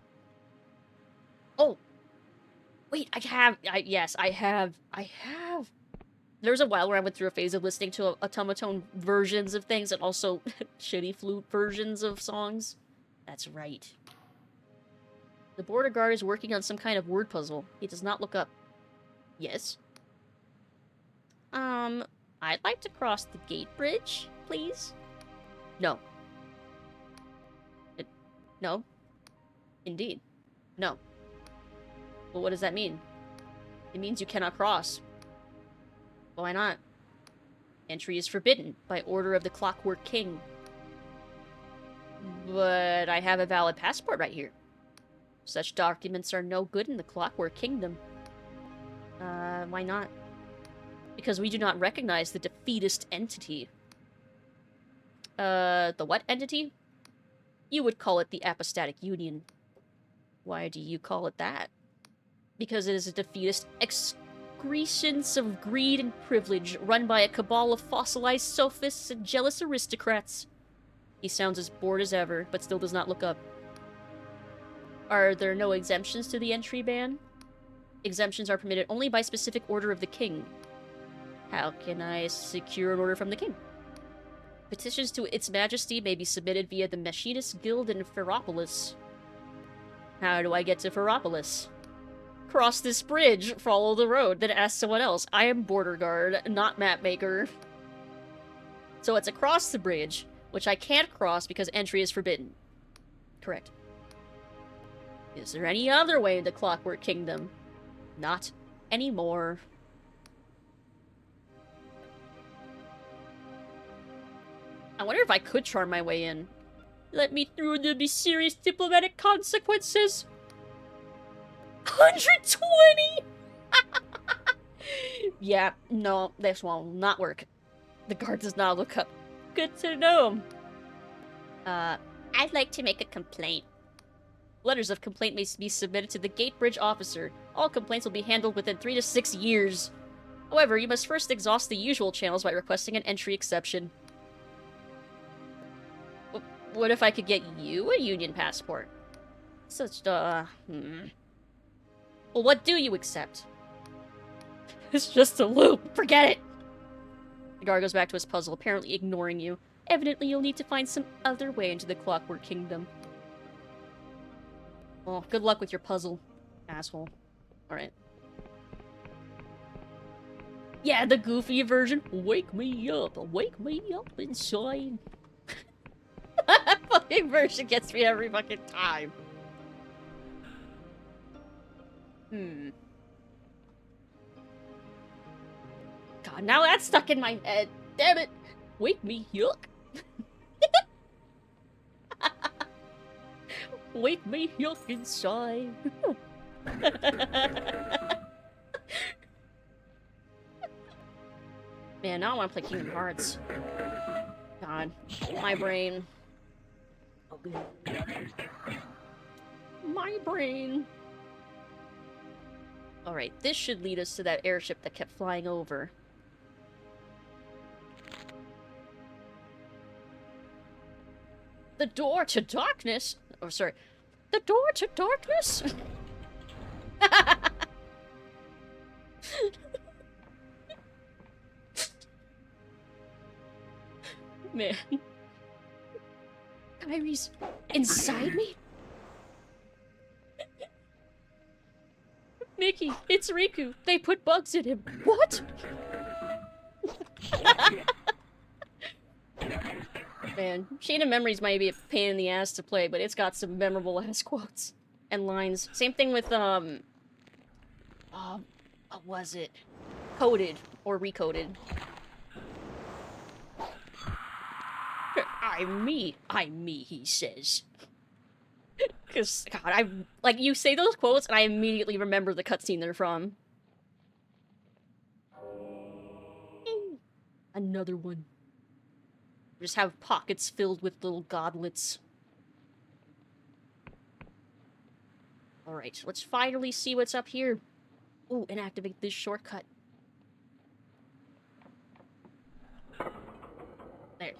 Wait, yes, I have. There was a while where I went through a phase of listening to automaton versions of things and also shitty flute versions of songs. That's right. The border guard is working on some kind of word puzzle. He does not look up. Yes? I'd like to cross the gate bridge, please? No. No? Indeed. No. Well, what does that mean? It means you cannot cross. Why not? Entry is forbidden by order of the Clockwork King. But I have a valid passport right here. Such documents are no good in the Clockwork Kingdom. Why not? Because we do not recognize the defeatist entity. The what entity? You would call it the Apostatic Union. Why do you call it that? Because it is a defeatist excrescence of greed and privilege run by a cabal of fossilized sophists and jealous aristocrats. He sounds as bored as ever, but still does not look up. Are there no exemptions to the entry ban? Exemptions are permitted only by specific order of the king. How can I secure an order from the king? Petitions to Its Majesty may be submitted via the Machinist Guild in Ferropolis. How do I get to Ferropolis? Cross this bridge, follow the road, then ask someone else. I am border guard, not map maker. So it's across the bridge, which I can't cross because entry is forbidden. Correct. Is there any other way into Clockwork Kingdom? Not anymore. I wonder if I could charm my way in. Let me through, there'll be serious diplomatic consequences. 120! Yeah, no, this will not work. The guard does not look up. Good to know. I'd like to make a complaint. Letters of complaint may be submitted to the gate bridge officer. All complaints will be handled within 3 to 6 years. However, you must first exhaust the usual channels by requesting an entry exception. What if I could get you a Union passport? Well, what do you accept? It's just a loop. Forget it! The guard goes back to his puzzle, apparently ignoring you. Evidently, you'll need to find some other way into the Clockwork Kingdom. Well, good luck with your puzzle, asshole. Alright. Yeah, the goofy version. Wake me up inside. That fucking version gets me every fucking time. God, now that's stuck in my head. Damn it. Wake me up. Wake me up inside. Man, now I want to play Kingdom Hearts. God, my brain. My brain. Alright, this should lead us to that airship that kept flying over. The door to darkness? Oh, sorry. The door to darkness? Man. Kyrie's inside me? Mickey, it's Riku. They put bugs in him. What? Man, Chain of Memories might be a pain in the ass to play, but it's got some memorable ass quotes and lines. Same thing with, what was it? Coded, or Recoded. I'm me, he says. Because, God, like, you say those quotes, and I immediately remember the cutscene they're from. Another one. Just have pockets filled with little godlets. Alright, let's finally see what's up here. Ooh, and activate this shortcut. There.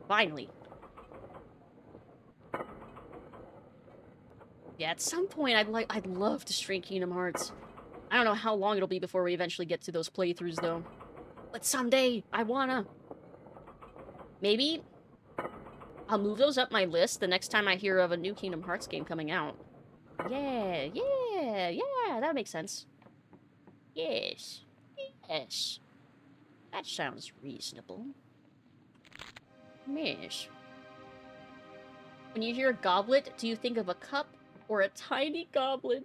Finally. Yeah, at some point I'd love to stream Kingdom Hearts. I don't know how long it'll be before we eventually get to those playthroughs though. But someday, I wanna. Maybe I'll move those up my list the next time I hear of a new Kingdom Hearts game coming out. Yeah, that makes sense. Yes. That sounds reasonable. Yes. When you hear a goblet, do you think of a cup or a tiny goblin?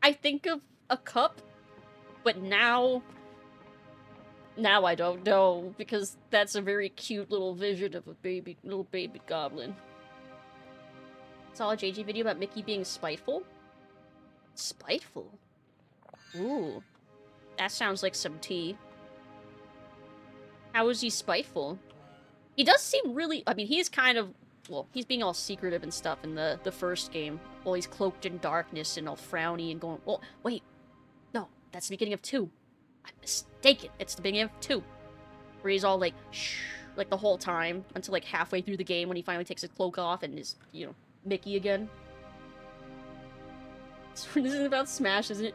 I think of a cup, but now I don't know, because that's a very cute little vision of a little baby goblin. Saw a JG video about Mickey being spiteful. Spiteful? Ooh. That sounds like some tea. How is he spiteful? He does seem really... I mean, he's kind of... Well, he's being all secretive and stuff in the first game. Well, he's cloaked in darkness and all frowny and going... Oh, wait. No, that's the beginning of 2. I'm mistaken. It's the beginning of 2. Where he's all like, shh, like the whole time. Until like halfway through the game when he finally takes his cloak off and is, you know, Mickey again. This is about Smash, isn't it?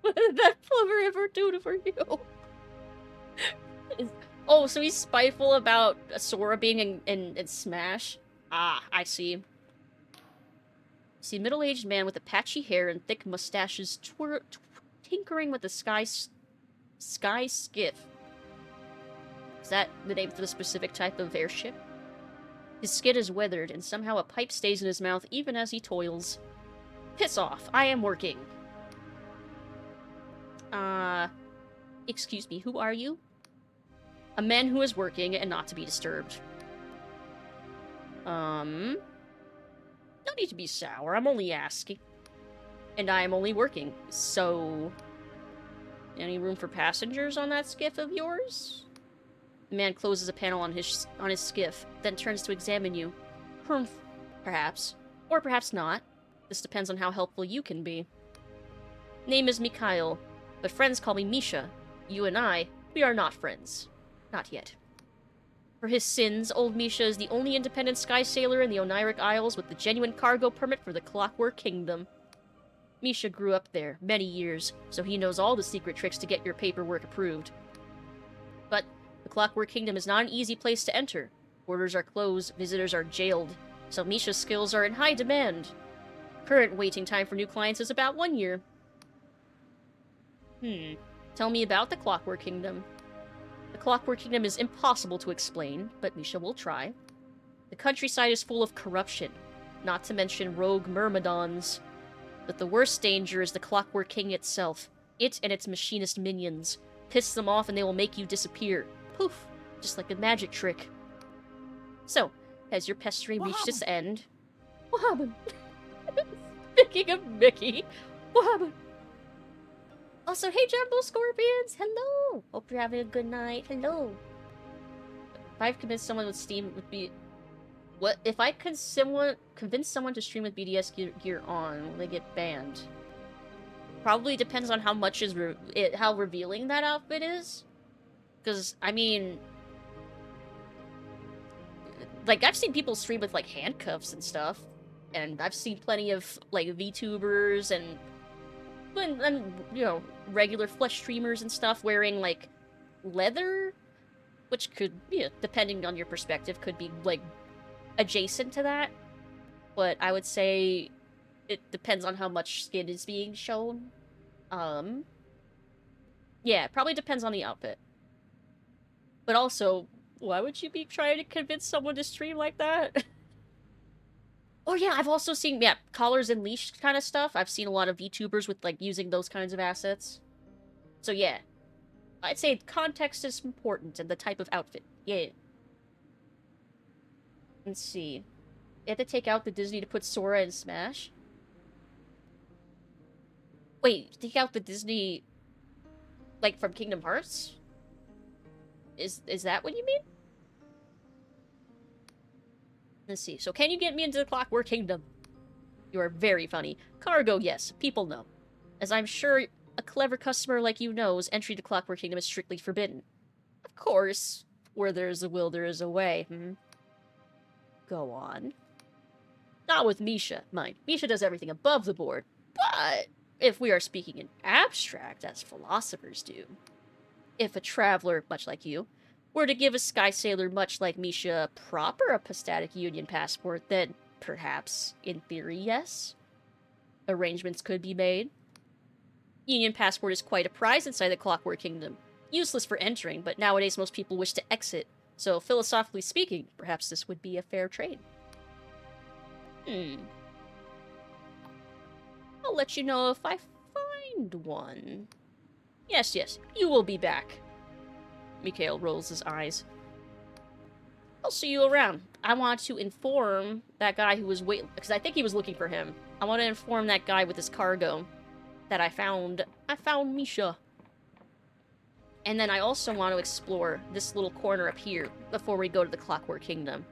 What did that plumber ever do for you? Oh, so he's spiteful about Sora being in Smash? Ah, I see. See a middle-aged man with a patchy hair and thick mustaches tinkering with a sky skiff. Is that the name for the specific type of airship? His skin is weathered, and somehow a pipe stays in his mouth even as he toils. Piss off, I am working. Excuse me, who are you? A man who is working and not to be disturbed. No need to be sour, I'm only asking. And I am only working, so... Any room for passengers on that skiff of yours? The man closes a panel on his skiff, then turns to examine you. Humph. Perhaps. Or perhaps not. This depends on how helpful you can be. Name is Mikhail, but friends call me Misha. You and I, we are not friends. Not yet. For his sins, old Misha is the only independent sky sailor in the Oniric Isles with the genuine cargo permit for the Clockwork Kingdom. Misha grew up there many years, so he knows all the secret tricks to get your paperwork approved. But the Clockwork Kingdom is not an easy place to enter. Borders are closed, visitors are jailed, so Misha's skills are in high demand. Current waiting time for new clients is about 1 year. Tell me about the Clockwork Kingdom. The Clockwork Kingdom is impossible to explain, but Misha will try. The countryside is full of corruption, not to mention rogue myrmidons. But the worst danger is the Clockwork King itself. It and its machinist minions. Piss them off and they will make you disappear. Poof! Just like a magic trick. So, has your pestering reached its end? What happened? Speaking of Mickey, what happened? Also, hey Jumbo Scorpions! Hello! Hope you're having a good night. Hello! If I've convinced someone with Steam would be... What? If I could convince someone to stream with BDS gear on, will they get banned? Probably depends on how much is how revealing that outfit is. Because, I mean... Like, I've seen people stream with, like, handcuffs and stuff. And I've seen plenty of, like, VTubers and you know, regular flesh streamers and stuff wearing, like, leather? Which could, yeah, depending on your perspective, could be, like, adjacent to that. But I would say it depends on how much skin is being shown. Yeah, it probably depends on the outfit. But also, why would you be trying to convince someone to stream like that? Oh yeah, I've also seen, yeah, collars and leash kind of stuff. I've seen a lot of VTubers with, like, using those kinds of assets. So yeah, I'd say context is important and the type of outfit. Yeah. Let's see. You have to take out the Disney to put Sora in Smash? Wait, take out the Disney, like, from Kingdom Hearts? Is that what you mean? Let's see. So, can you get me into the Clockwork Kingdom? You are very funny. Cargo, yes. People know. As I'm sure a clever customer like you knows, entry to Clockwork Kingdom is strictly forbidden. Of course. Where there is a will, there is a way. Go on. Not with Misha, mind. Misha does everything above the board. But if we are speaking in abstract, as philosophers do, if a traveler, much like you, were to give a sky sailor much like Misha proper apostatic union passport, then perhaps, in theory, yes. Arrangements could be made. Union passport is quite a prize inside the Clockwork Kingdom. Useless for entering, but nowadays most people wish to exit. So, philosophically speaking, perhaps this would be a fair trade. I'll let you know if I find one. Yes, you will be back. Mikhail rolls his eyes. I'll see you around. I want to inform that guy who was waiting, because I think he was looking for him. I want to inform that guy with his cargo that I found Misha. And then I also want to explore this little corner up here before we go to the Clockwork Kingdom.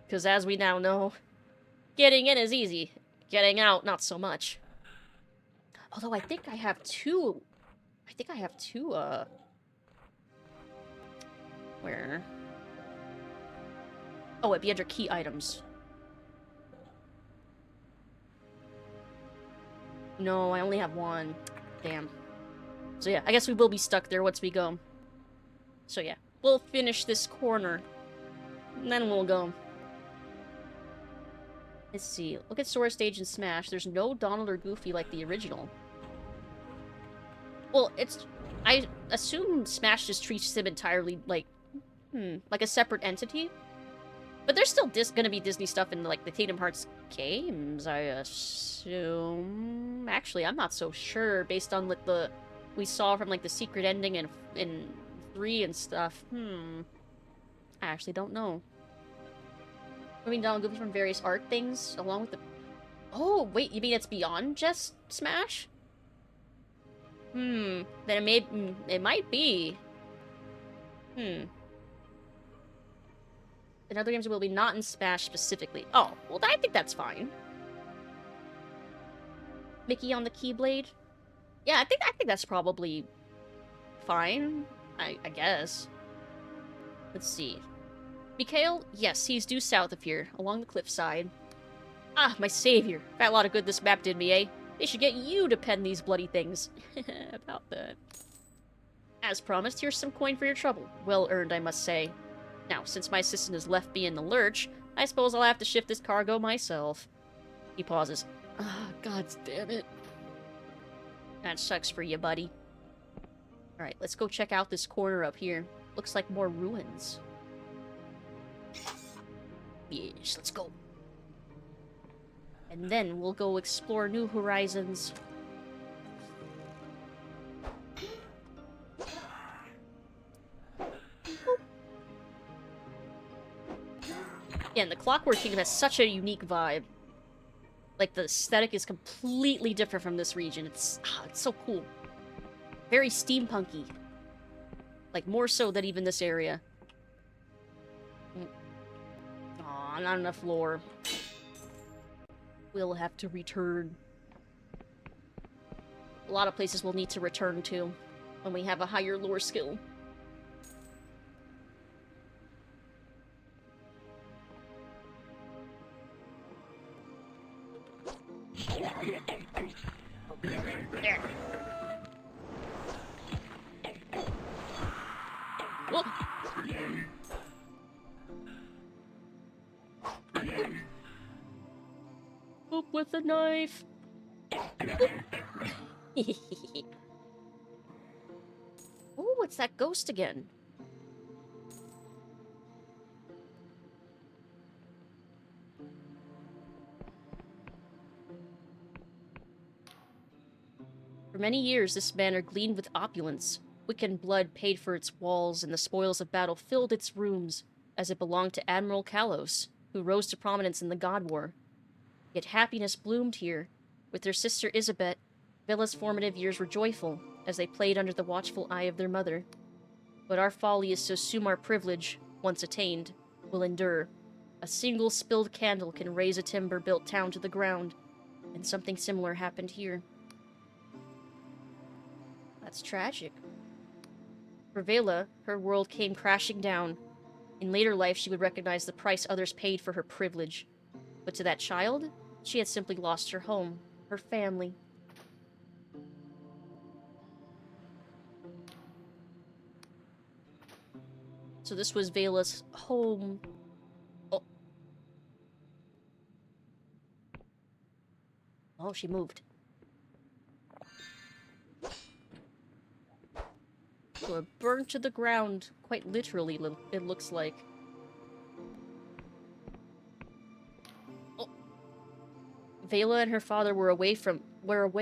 Because as we now know, getting in is easy. Getting out, not so much. Although I think I have two... Where? Oh, it'd be under key items. No, I only have one. Damn. So yeah, I guess we will be stuck there once we go. So yeah, we'll finish this corner. And then we'll go. Let's see. Look at Sora Stage and Smash. There's no Donald or Goofy like the original. Well, it's... I assume Smash just treats them entirely like... like a separate entity? But there's still gonna be Disney stuff in, like, the Kingdom Hearts games, I assume... Actually, I'm not so sure, based on, like, we saw from, like, the secret ending in 3 and stuff. I actually don't know. I mean, Donald Goofy from various art things, along with the... Oh, wait, you mean it's beyond just Smash? Then it might be. In other games, it will be not in Smash specifically. Oh, well, I think that's fine. Mickey on the Keyblade? Yeah, I think that's probably fine. I guess. Let's see. Mikhail? Yes, he's due south of here, along the cliffside. Ah, my savior. Fat lot of good this map did me, eh? They should get you to pen these bloody things. About that. As promised, here's some coin for your trouble. Well earned, I must say. Now, since my assistant has left me in the lurch, I suppose I'll have to shift this cargo myself. He pauses. Ah, god damn it. That sucks for you, buddy. Alright, let's go check out this corner up here. Looks like more ruins. Yes, let's go. And then we'll go explore new horizons. Yeah, and the Clockwork Kingdom has such a unique vibe. Like, the aesthetic is completely different from this region. It's so cool. Very steampunky. Like, more so than even this area. Aw, not enough lore. We'll have to return. A lot of places we'll need to return to when we have a higher lore skill. Whoa. Up with a knife. Oh, it's that ghost again. For many years, this manor gleamed with opulence. Wiccan blood paid for its walls, and the spoils of battle filled its rooms, as it belonged to Admiral Kalos, who rose to prominence in the God War. Yet happiness bloomed here. With their sister Isabet, Villa's formative years were joyful, as they played under the watchful eye of their mother. But our folly is to assume our privilege, once attained, will endure. A single spilled candle can raise a timber-built town to the ground, and something similar happened here. That's tragic. For Vela, her world came crashing down. In later life, she would recognize the price others paid for her privilege. But to that child, she had simply lost her home, her family. So this was Vela's home. Oh. Oh, she moved. So it burned to the ground, quite literally, it looks like. Oh. Vela and her father were away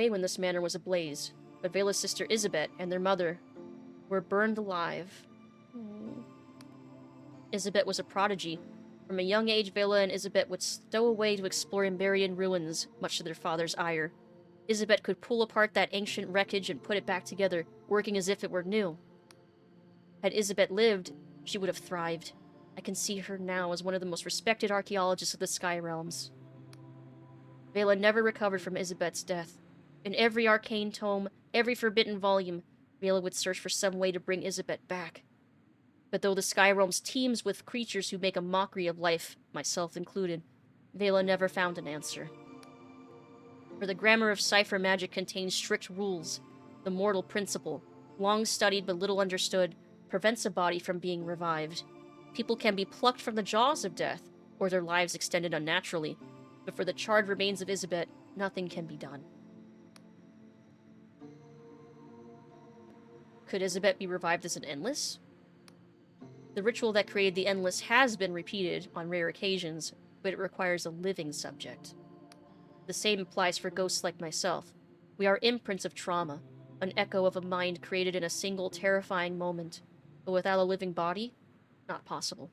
when this manor was ablaze, but Vela's sister Isabet and their mother were burned alive. Isabet was a prodigy. From a young age, Vela and Isabet would stow away to explore Emberian ruins, much to their father's ire. Isabet could pull apart that ancient wreckage and put it back together, working as if it were new. Had Isabet lived, she would have thrived. I can see her now as one of the most respected archaeologists of the Sky Realms. Vela never recovered from Isabet's death. In every arcane tome, every forbidden volume, Vela would search for some way to bring Isabet back. But though the Sky Realms teems with creatures who make a mockery of life, myself included, Vela never found an answer. For the grammar of cipher magic contains strict rules. The mortal principle, long studied but little understood, prevents a body from being revived. People can be plucked from the jaws of death, or their lives extended unnaturally, but for the charred remains of Isabet, nothing can be done. Could Isabet be revived as an Endless? The ritual that created the Endless has been repeated on rare occasions, but it requires a living subject. The same applies for ghosts like myself. We are imprints of trauma, an echo of a mind created in a single terrifying moment, but without a living body, not possible.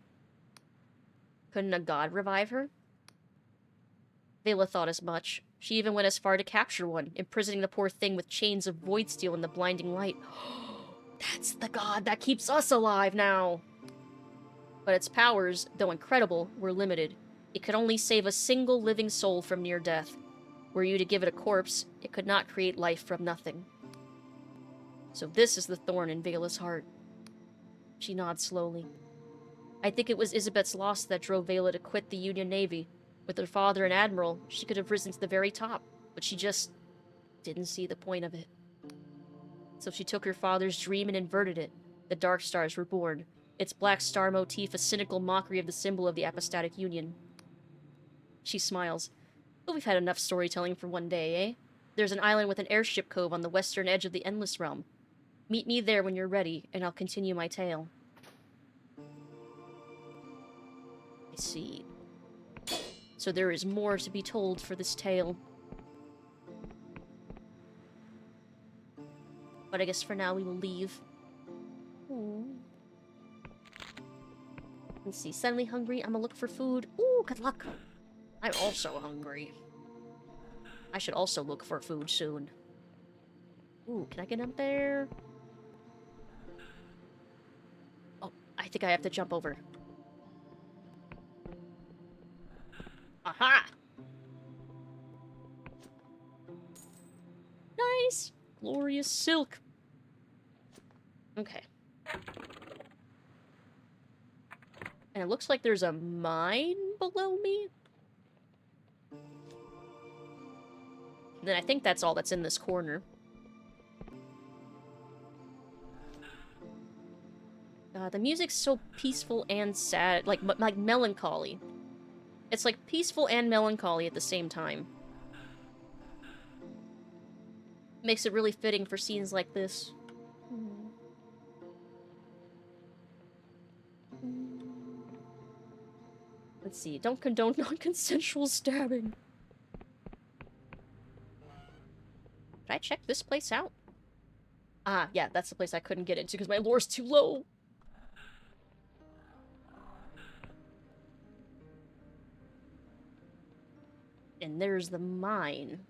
Couldn't a god revive her? Vela thought as much. She even went as far to capture one, imprisoning the poor thing with chains of void steel in the blinding light. That's the god that keeps us alive now! But its powers, though incredible, were limited. It could only save a single living soul from near death. Were you to give it a corpse, it could not create life from nothing. So this is the thorn in Vela's heart. She nods slowly. I think it was Isabet's loss that drove Vela to quit the Union Navy. With her father an admiral, she could have risen to the very top, but she just didn't see the point of it. So she took her father's dream and inverted it. The Dark Stars were born. Its black star motif a cynical mockery of the symbol of the Apostatic Union. She smiles. But we've had enough storytelling for one day, eh? There's an island with an airship cove on the western edge of the Endless Realm. Meet me there when you're ready, and I'll continue my tale. I see. So there is more to be told for this tale. But I guess for now we will leave. Let's see. Suddenly hungry. I'm gonna look for food. Ooh, good luck. I'm also hungry. I should also look for food soon. Ooh, can I get up there? Oh, I think I have to jump over. Aha! Nice! Glorious silk. Okay. And it looks like there's a mine below me. Then I think that's all that's in this corner. The music's so peaceful and sad, like melancholy. It's like peaceful and melancholy at the same time. Makes it really fitting for scenes like this. Let's see. Don't condone non-consensual stabbing. Did I check this place out? Ah, yeah, that's the place I couldn't get into because my lore's too low. And there's the mine.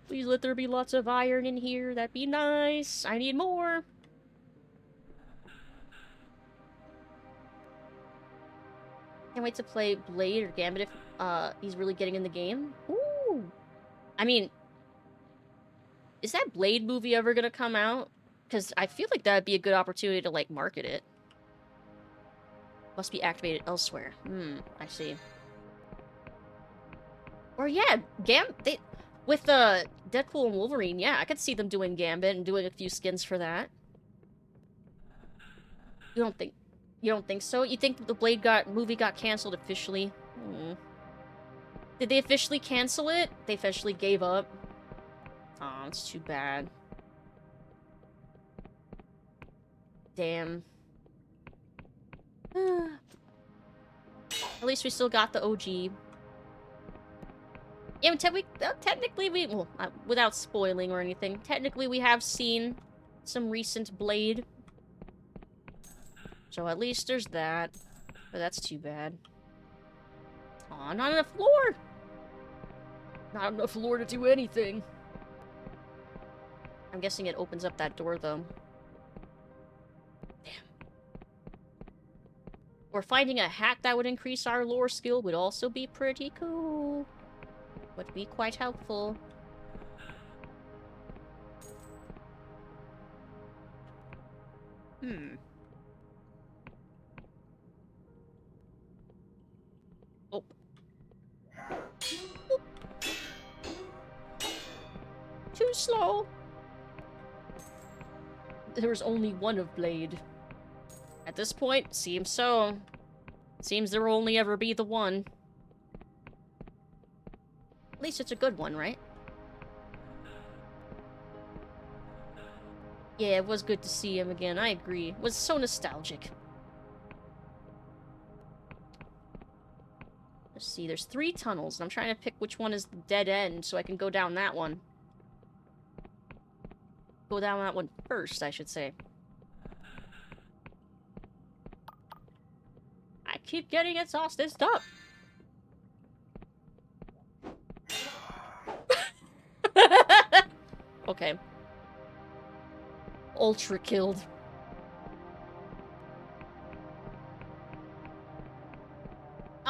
Please let there be lots of iron in here. That'd be nice. I need more. Can't wait to play Blade or Gambit if he's really getting in the game. Ooh. I mean, is that Blade movie ever gonna come out? Because I feel like that'd be a good opportunity to, like, market it. Must be activated elsewhere. I see. Or yeah, with Deadpool and Wolverine, yeah, I could see them doing Gambit and doing a few skins for that. You don't think so? You think the Blade movie got canceled officially? Did they officially cancel it? They officially gave up? Aw, it's too bad. Damn. At least we still got the OG. Yeah, technically we... Well, without spoiling or anything, technically we have seen some recent Blade. So at least there's that. But that's too bad. Aw, not enough lore! Not enough lore to do anything. I'm guessing it opens up that door, though. Damn. Or finding a hat that would increase our lore skill would also be pretty cool. Would be quite helpful. Oh. Too slow. There was only one of Blade. At this point, seems so. Seems there will only ever be the one. At least it's a good one, right? Yeah, it was good to see him again, I agree. It was so nostalgic. Let's see, there's 3 tunnels, and I'm trying to pick which one is the dead end so I can go down that one. Go down that one first, I should say. I keep getting exhausted. Stop! Okay. Ultra killed.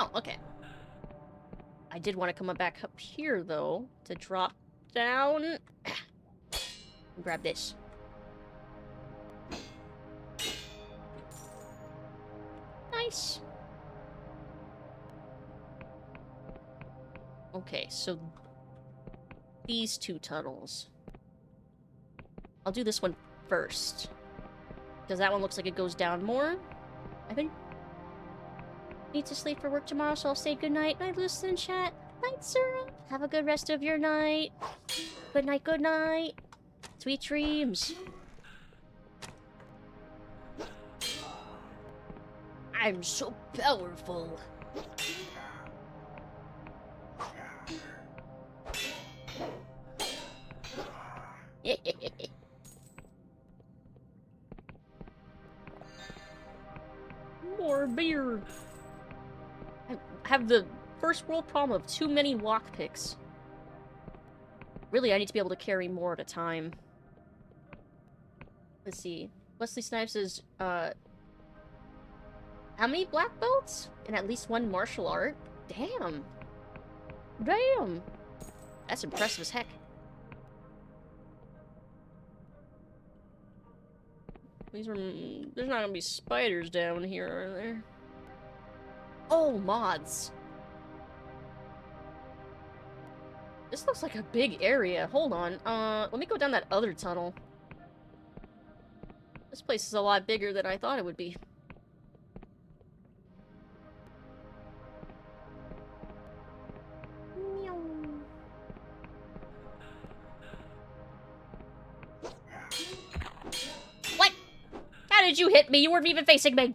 Oh, okay. I did want to come back up here, though, to drop down. Grab this. Nice. Okay, so these two tunnels. I'll do this one first. Because that one looks like it goes down more. I think. Need to sleep for work tomorrow, so I'll say goodnight. Night, Lucid, chat. Night, Sarah. Have a good rest of your night. Good night, good night. Sweet dreams. I'm so powerful. More beer. I have the first world problem of too many lockpicks. Really, I need to be able to carry more at a time. Let's see. Wesley Snipes is, how many black belts? And at least one martial art? Damn. Damn. That's impressive as heck. These are... There's not gonna be spiders down here, are there? Oh, mods. This looks like a big area. Hold on. Let me go down that other tunnel. This place is a lot bigger than I thought it would be. What? How did you hit me? You weren't even facing me.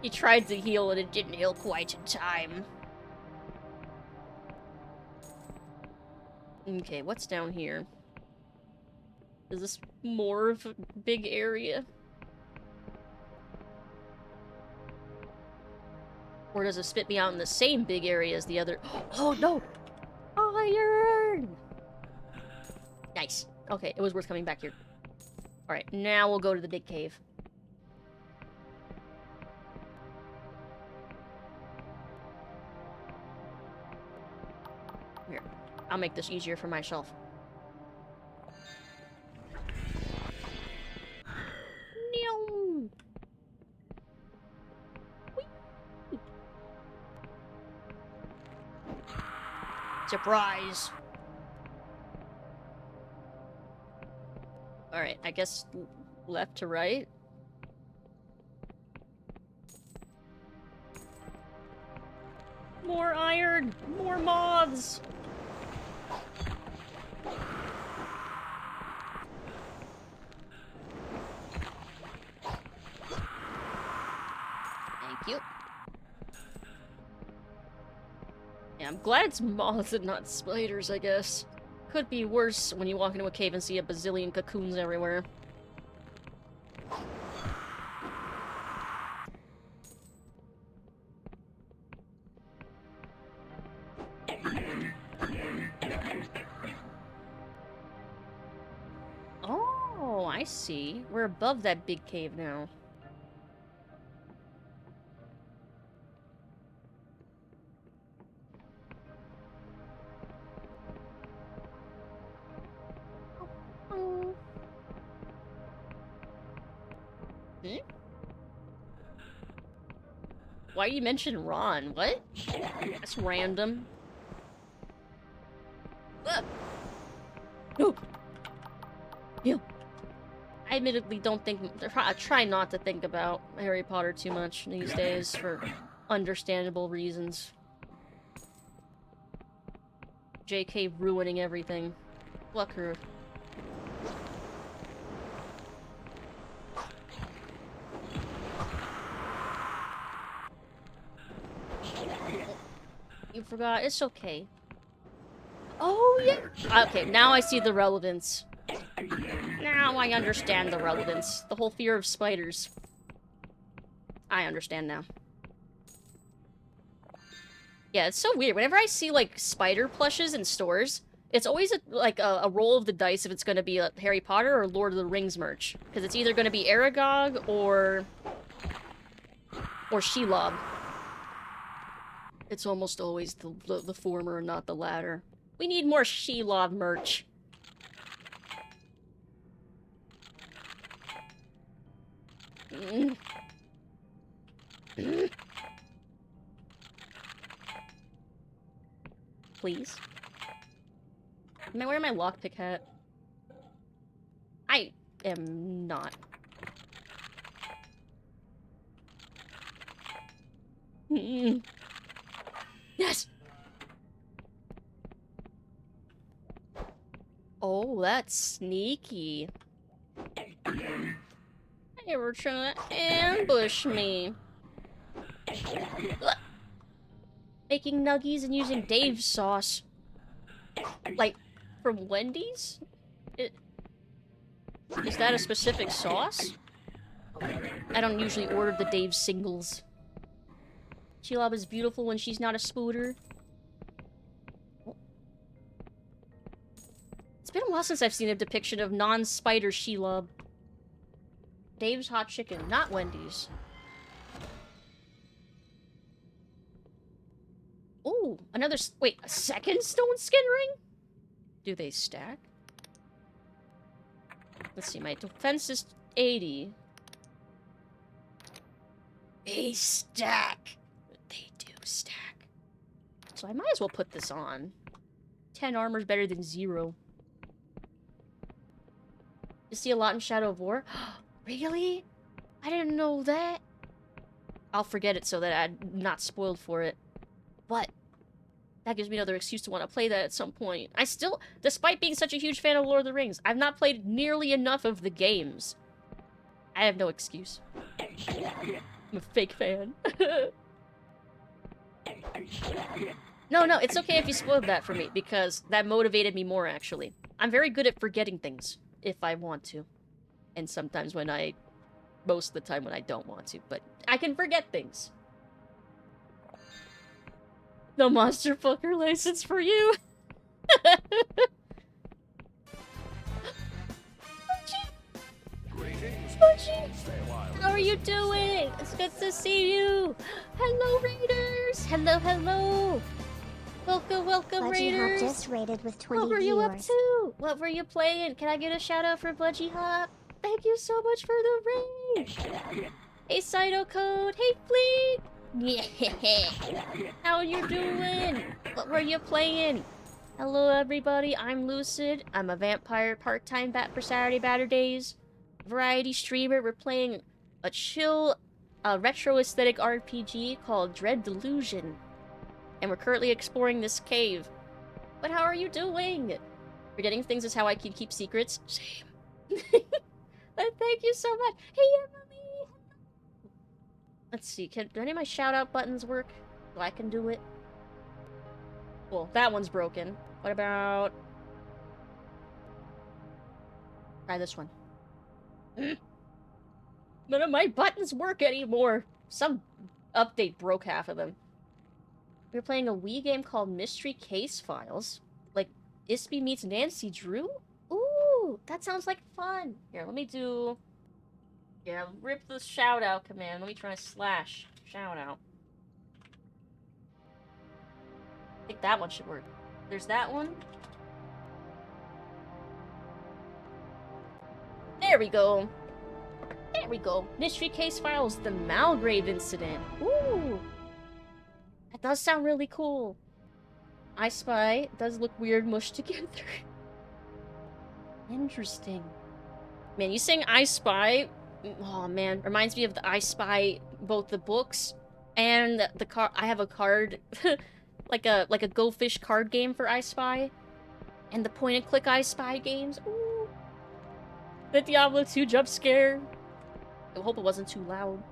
He tried to heal and it didn't heal quite in time. Okay, what's down here? Is this more of a big area? Or does it spit me out in the same big area as the other? Oh, no! Iron! Nice. Okay, it was worth coming back here. Alright, now we'll go to the big cave. Here, I'll make this easier for myself. No. Surprise! Alright, I guess left to right. More iron! More moths! Thank you. Yeah, I'm glad it's moths and not spiders, I guess. Could be worse when you walk into a cave and see a bazillion cocoons everywhere. Oh, I see. We're above that big cave now. Hmm? Why you mention Ron? What? That's random. No. Yeah. I admittedly don't think... I try not to think about Harry Potter too much these days for understandable reasons. JK ruining everything. Fuck her. You forgot. It's okay. Oh, yeah. Okay, now I see the relevance. Now I understand the relevance. The whole fear of spiders. I understand now. Yeah, it's so weird. Whenever I see, like, spider plushes in stores, It's always a roll of the dice if it's going to be a Harry Potter or Lord of the Rings merch. Because it's either going to be Aragog or Shelob. It's almost always the former and not the latter. We need more Shelob merch. Please. Am I wearing my lockpick hat? I am not. Yes! Oh, that's sneaky. They were trying to ambush me. Making nuggies and using Dave's sauce. Like, from Wendy's? Is that a specific sauce? I don't usually order the Dave singles. Shelob is beautiful when she's not a spooter. It's been a while since I've seen a depiction of non-spider Shelob. Dave's Hot Chicken, not Wendy's. Oh, another... Wait, a second stone skin ring? Do they stack? Let's see, my defense is 80. They stack. They do stack. So I might as well put this on. 10 armor's better than 0. You see a lot in Shadow of War? Really? I didn't know that. I'll forget it so that I'm not spoiled for it. But that gives me another excuse to want to play that at some point. I still, despite being such a huge fan of Lord of the Rings, I've not played nearly enough of the games. I have no excuse. I'm a fake fan. No, it's okay if you spoiled that for me, because that motivated me more, actually. I'm very good at forgetting things, if I want to. And sometimes most of the time when I don't want to, but I can forget things. No monster fucker license for you. Spongy! How are you doing? It's good to see you. Hello, Raiders. Hello. Welcome, Budgie Hop Raiders. just raided with 20 What were you up viewers. to? What were you playing? Can I get a shout out for Budgie Hop? Thank you so much for the raid. Hey, Cyto Code. Hey, Fleet. Yeah. How you doing? What were you playing? Hello, everybody. I'm Lucid. I'm a vampire part-time bat for Saturday Batter Days. Variety streamer. We're playing a chill, retro aesthetic RPG called Dread Delusion. And we're currently exploring this cave. But how are you doing? Forgetting things is how I can keep secrets. Same. Thank you so much. Hey, Emily. Let's see. Do any of my shout-out buttons work? So I can do it. Well, that one's broken. What about... Try this one. None of my buttons work anymore. Some update broke half of them. We're playing a Wii game called Mystery Case Files. Like, Ispy meets Nancy Drew? Ooh, that sounds like fun. Here, let me do... Yeah, rip the shout-out command. Let me try slash shout-out. I think that one should work. There's that one. There we go. There we go. Mystery Case Files, the Malgrave Incident. Ooh. That does sound really cool. I Spy does look weird mushed together. Interesting. Man, you saying I Spy... Oh, man. Reminds me of the I Spy, both the books and the card. I have a card... like a Go Fish card game for I Spy. And the point-and-click I Spy games. Ooh. The Diablo 2 jump scare. I hope it wasn't too loud.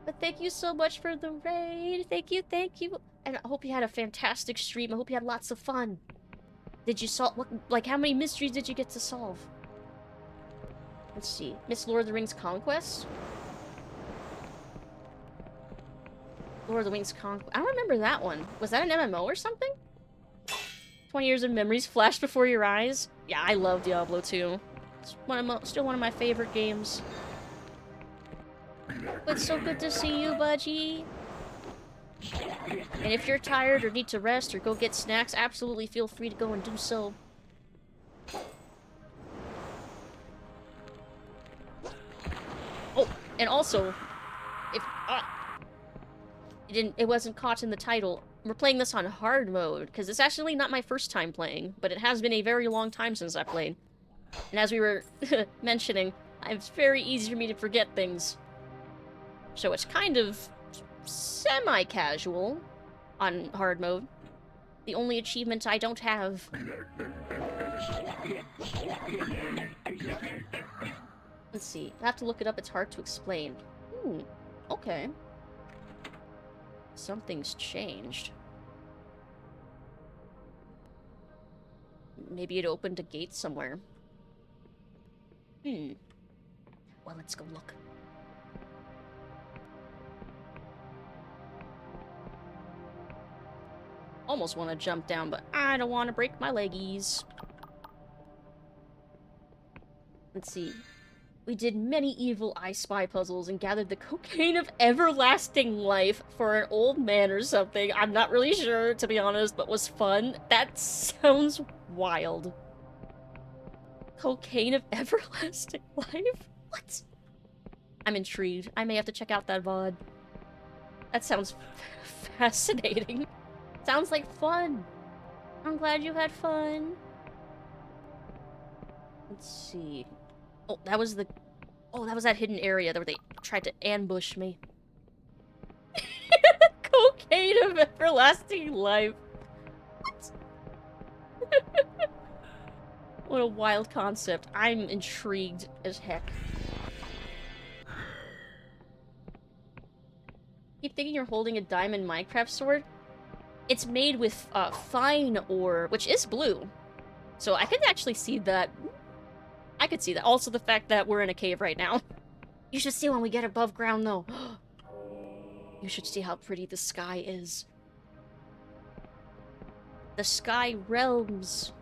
But thank you so much for the raid. Thank you. And I hope you had a fantastic stream. I hope you had lots of fun. Did you solve... Like, how many mysteries did you get to solve? Let's see. Miss Lord of the Rings Conquest? Lord of the Rings Conquest. I don't remember that one. Was that an MMO or something? 20 years of memories flash before your eyes. Yeah, I love Diablo 2. It's still one of my favorite games. But it's so good to see you, Budgie. And if you're tired or need to rest or go get snacks, absolutely feel free to go and do so. Oh, and also, if it wasn't caught in the title, we're playing this on hard mode because it's actually not my first time playing, but it has been a very long time since I played. And as we were mentioning, it's very easy for me to forget things. So it's kind of semi-casual on hard mode. The only achievement I don't have. Let's see. I have to look it up. It's hard to explain. Okay. Something's changed. Maybe it opened a gate somewhere. Well, let's go look. Almost want to jump down, but I don't want to break my leggies. Let's see. We did many evil I Spy puzzles and gathered the cocaine of everlasting life for an old man or something. I'm not really sure, to be honest, but was fun. That sounds wild. Cocaine of everlasting life? What? I'm intrigued. I may have to check out that VOD. That sounds fascinating. Sounds like fun. I'm glad you had fun. Let's see. Oh, that was that hidden area where they tried to ambush me. Cocaine of everlasting life. What? What a wild concept. I'm intrigued as heck. Keep thinking you're holding a diamond Minecraft sword? It's made with fine ore, which is blue. So I could actually see that. I could see that. Also the fact that we're in a cave right now. You should see when we get above ground, though. You should see how pretty the sky is. The sky realms.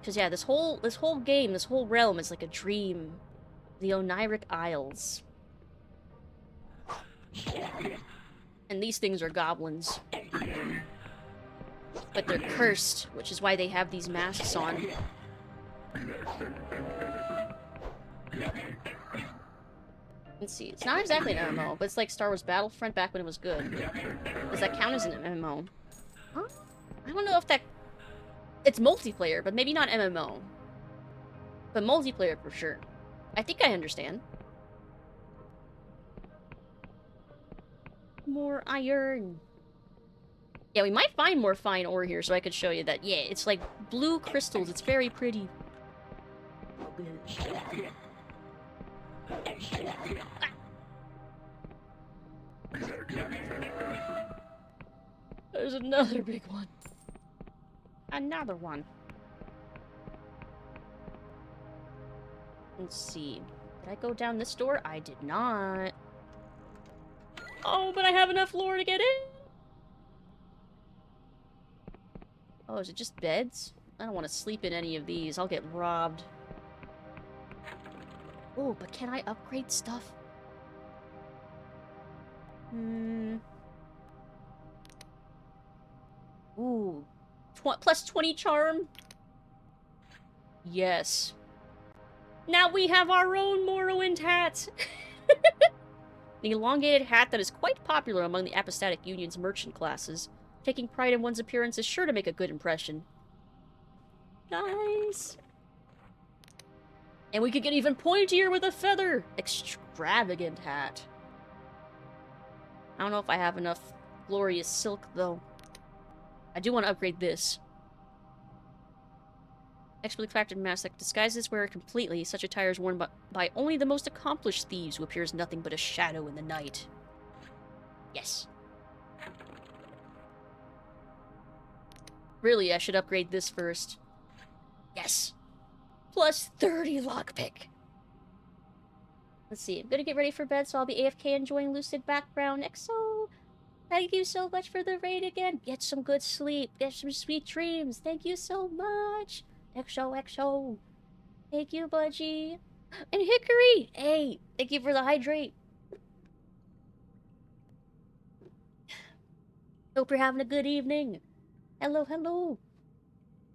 Because yeah, this whole game, this whole realm is like a dream. The Oniric Isles. And these things are goblins. But they're cursed, which is why they have these masks on. Let's see, it's not exactly an MMO, but it's like Star Wars Battlefront back when it was good. Does that count as an MMO? Huh? I don't know if that... It's multiplayer, but maybe not MMO. But multiplayer for sure. I think I understand. More iron. Yeah, we might find more fine ore here, so I could show you that. Yeah, it's like blue crystals. It's very pretty. There's another big one. Another one. Let's see. Did I go down this door? I did not. Oh, but I have enough lore to get in. Oh, is it just beds? I don't want to sleep in any of these. I'll get robbed. Oh, but can I upgrade stuff? Ooh. Plus 20 charm? Yes. Now we have our own Morrowind hat! The elongated hat that is quite popular among the Apostatic Union's merchant classes. Taking pride in one's appearance is sure to make a good impression. Nice! And we could get even pointier with a feather! Extravagant hat. I don't know if I have enough glorious silk, though. I do want to upgrade this. Expertly crafted mask that disguises wearer completely. Such attire is worn by only the most accomplished thieves who appears nothing but a shadow in the night. Yes. Really, I should upgrade this first. Yes. Plus 30 lockpick. Let's see. I'm gonna get ready for bed, so I'll be AFK enjoying Lucid background. XO. Thank you so much for the raid again. Get some good sleep. Get some sweet dreams. Thank you so much. XOXO. Thank you, Budgie. And Hickory! Hey, thank you for the hydrate. Hope you're having a good evening. Hello, hello.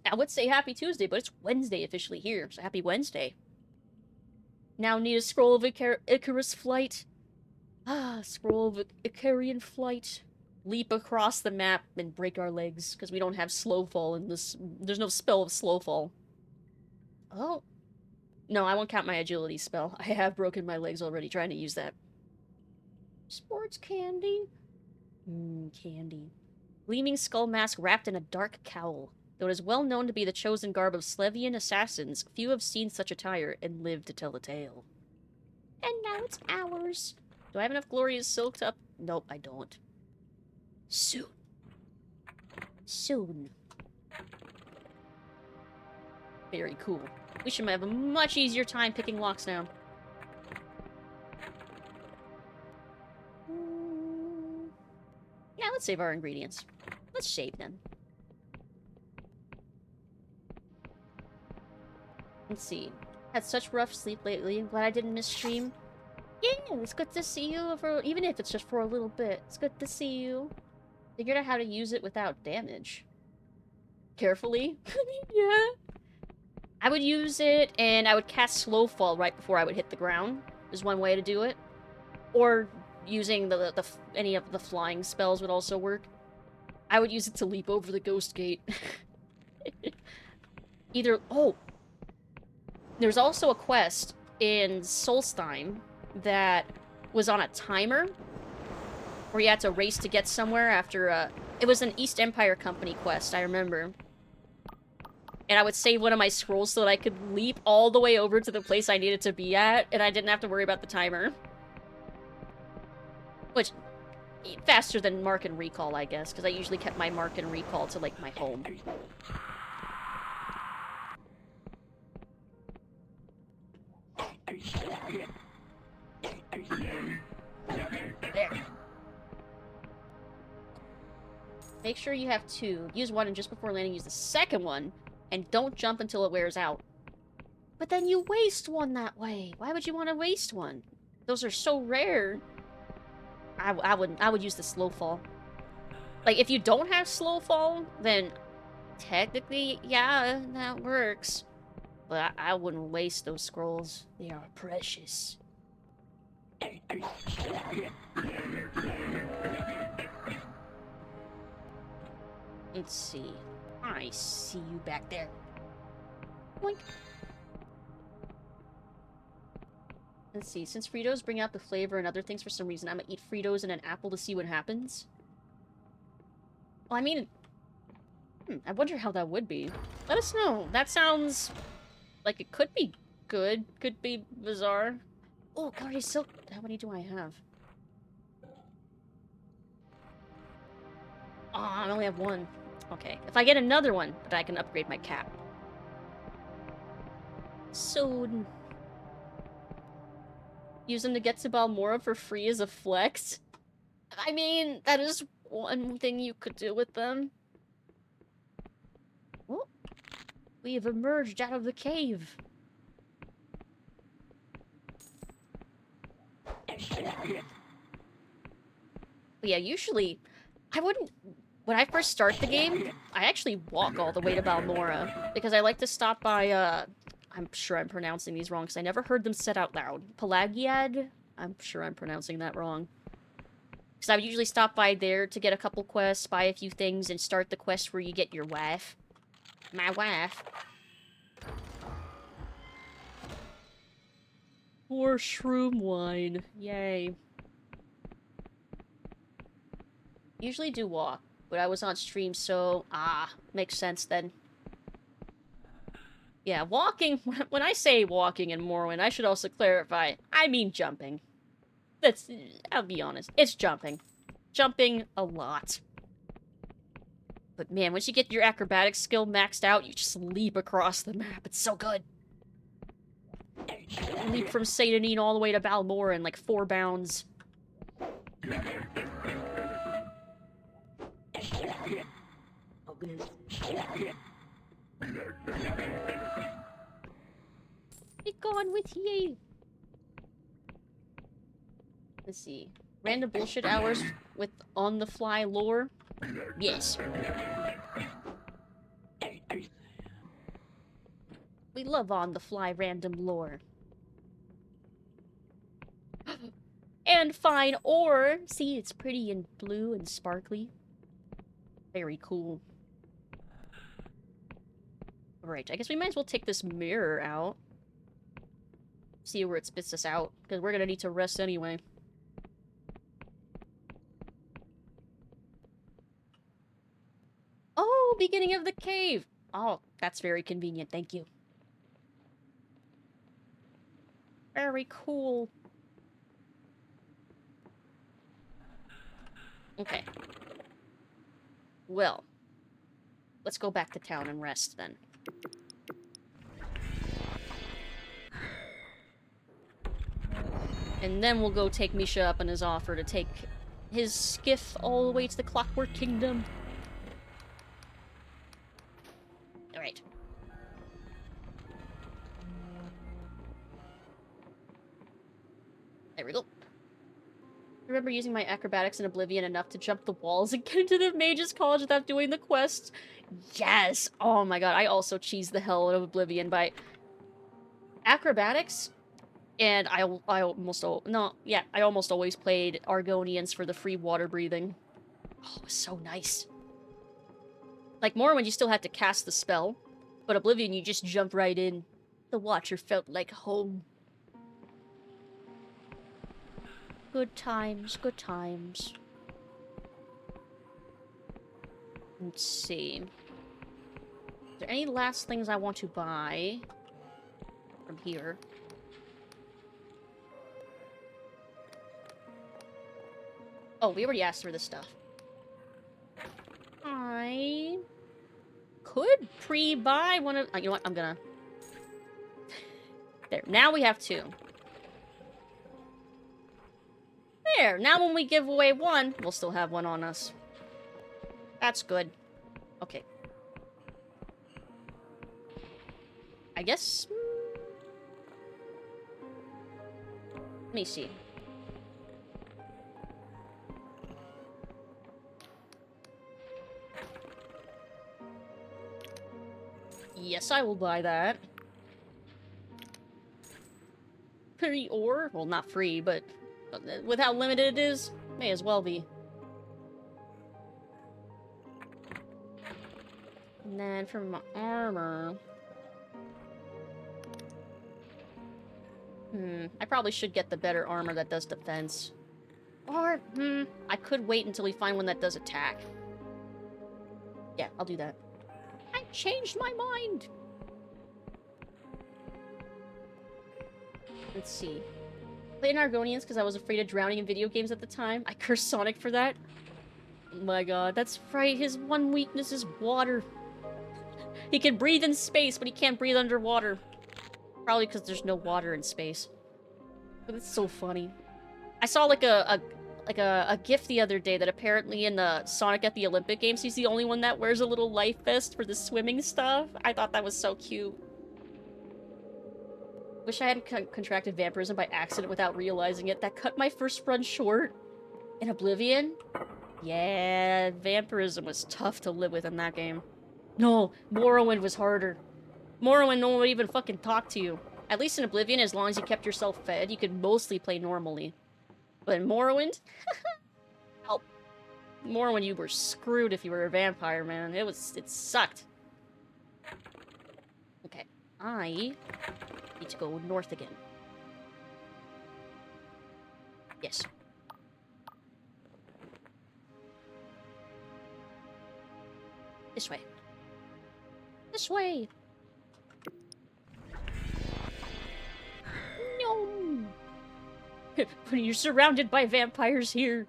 I would say happy Tuesday, but it's Wednesday officially here, so happy Wednesday. Now need a scroll of Icarus flight. Ah, scroll of Icarian flight. Leap across the map and break our legs, because we don't have slow fall in this. There's no spell of slow fall. Oh. No, I won't count my agility spell. I have broken my legs already trying to use that. Sports candy. Candy. Gleaming skull mask wrapped in a dark cowl. Though it is well known to be the chosen garb of Slevian assassins, few have seen such attire and lived to tell the tale. And now it's ours. Do I have enough glorious silk up? Nope, I don't. Soon. Soon. Very cool. We should have a much easier time picking locks now. Yeah, let's save our ingredients. Let's shave them. Let's see. Had such rough sleep lately. I'm glad I didn't miss stream. Yeah, it's good to see you, for even if it's just for a little bit. It's good to see you. Figured out how to use it without damage. Carefully. Yeah. I would use it, and I would cast Slow Fall right before I would hit the ground. Is one way to do it. Or using any of the flying spells would also work. I would use it to leap over the ghost gate. Either... Oh! There's also a quest in Solstheim that was on a timer, where you had to race to get somewhere after, it was an East Empire Company quest, I remember. And I would save one of my scrolls so that I could leap all the way over to the place I needed to be at, and I didn't have to worry about the timer. Which, faster than mark and recall, I guess, because I usually kept my mark and recall to, like, my home. There. Make sure you have two. Use one, and just before landing, use the second one. And don't jump until it wears out. But then you waste one that way. Why would you want to waste one? Those are so rare. I would use the slow fall. Like, if you don't have slow fall, then technically, yeah, that works. But I wouldn't waste those scrolls. They are precious. Let's see. I see you back there. Boink. Let's see. Since Fritos bring out the flavor and other things for some reason, I'm gonna eat Fritos and an apple to see what happens. Well, I mean... I wonder how that would be. Let us know. That sounds... like it could be good. Could be bizarre. Oh, Guardian Silk. How many do I have? Oh, I only have one. Okay. If I get another one, then I can upgrade my cap. So... use them to get to Balmora for free as a flex? I mean, that is one thing you could do with them. Oh, we have emerged out of the cave. But yeah, usually, I wouldn't... When I first start the game, I actually walk all the way to Balmora, because I like to stop by, I'm sure I'm pronouncing these wrong, because I never heard them said out loud. Pelagiad? I'm sure I'm pronouncing that wrong. Because I would usually stop by there to get a couple quests, buy a few things, and start the quest where you get your wife. My wife. More shroom wine. Yay. Usually do walk, but I was on stream, so... makes sense then. Yeah, walking... When I say walking in Morrowind, I should also clarify, I mean jumping. That's... I'll be honest. It's jumping. Jumping a lot. But man, once you get your acrobatic skill maxed out, you just leap across the map. It's so good. Leap from Satanine all the way to Balmora in like 4 bounds. gone with ye. Let's see. Random bullshit hours with on-the-fly lore? Yes. We love on-the-fly random lore. And fine ore! See, it's pretty and blue and sparkly. Very cool. Alright, I guess we might as well take this mirror out. See where it spits us out, because we're gonna need to rest anyway. Oh, beginning of the cave! Oh, that's very convenient, thank you. Very cool. Okay. Well, let's go back to town and rest then. And then we'll go take Misha up on his offer to take his skiff all the way to the Clockwork Kingdom. Alright. There we go. I remember using my acrobatics in Oblivion enough to jump the walls and get into the Mage's College without doing the quest. Yes! Oh my god, I also cheesed the hell out of Oblivion by acrobatics, and I almost always played Argonians for the free water breathing. Oh, it was so nice. Like Morrowind, you still had to cast the spell, but Oblivion, you just jump right in. The Watcher felt like home. Good times, good times. Let's see. Is there any last things I want to buy from here? Oh, we already asked for this stuff. I could pre-buy one of... you know what? I'm gonna... There. Now we have two. There. Now when we give away one, we'll still have one on us. That's good. Okay. I guess... Let me see. Yes, I will buy that. Free ore? Well, not free, but with how limited it is, may as well be. And then for my armor... I probably should get the better armor that does defense. Or, I could wait until we find one that does attack. Yeah, I'll do that. I changed my mind! Let's see. Played in Argonians because I was afraid of drowning in video games at the time. I cursed Sonic for that. Oh my god, that's right. His one weakness is water. He can breathe in space, but he can't breathe underwater. Probably because there's no water in space. But it's so funny. I saw like a GIF the other day that apparently in the Sonic at the Olympic Games, he's the only one that wears a little life vest for the swimming stuff. I thought that was so cute. Wish I hadn't contracted vampirism by accident without realizing it. That cut my first run short. In Oblivion? Yeah, vampirism was tough to live with in that game. No, Morrowind was harder. Morrowind, no one would even fucking talk to you. At least in Oblivion, as long as you kept yourself fed, you could mostly play normally. But in Morrowind... Help. Morrowind, you were screwed if you were a vampire, man. It sucked. Okay, I need to go north again. Yes. This way. This way! No! When you're surrounded by vampires here.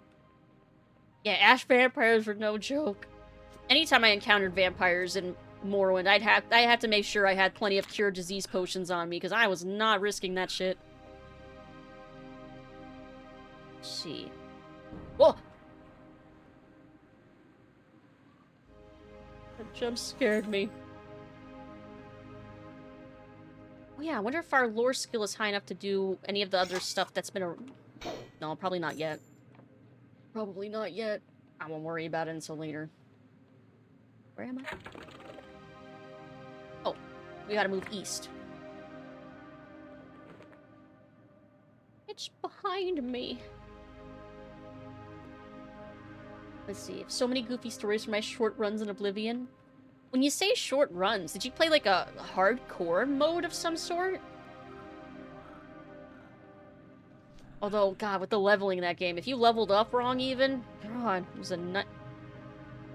Yeah, ash vampires were no joke. Anytime I encountered vampires in Morrowind, I had to make sure I had plenty of cure disease potions on me, because I was not risking that shit. Let's see. Whoa! That jump scared me. Oh yeah, I wonder if our lore skill is high enough to do any of the other stuff that's been No, probably not yet. Probably not yet. I won't worry about it until later. Where am I? Oh, we gotta move east. It's behind me. Let's see. So many goofy stories from my short runs in Oblivion. When you say short runs, did you play like a hardcore mode of some sort? Although, God, with the leveling in that game, if you leveled up wrong even, God, it was a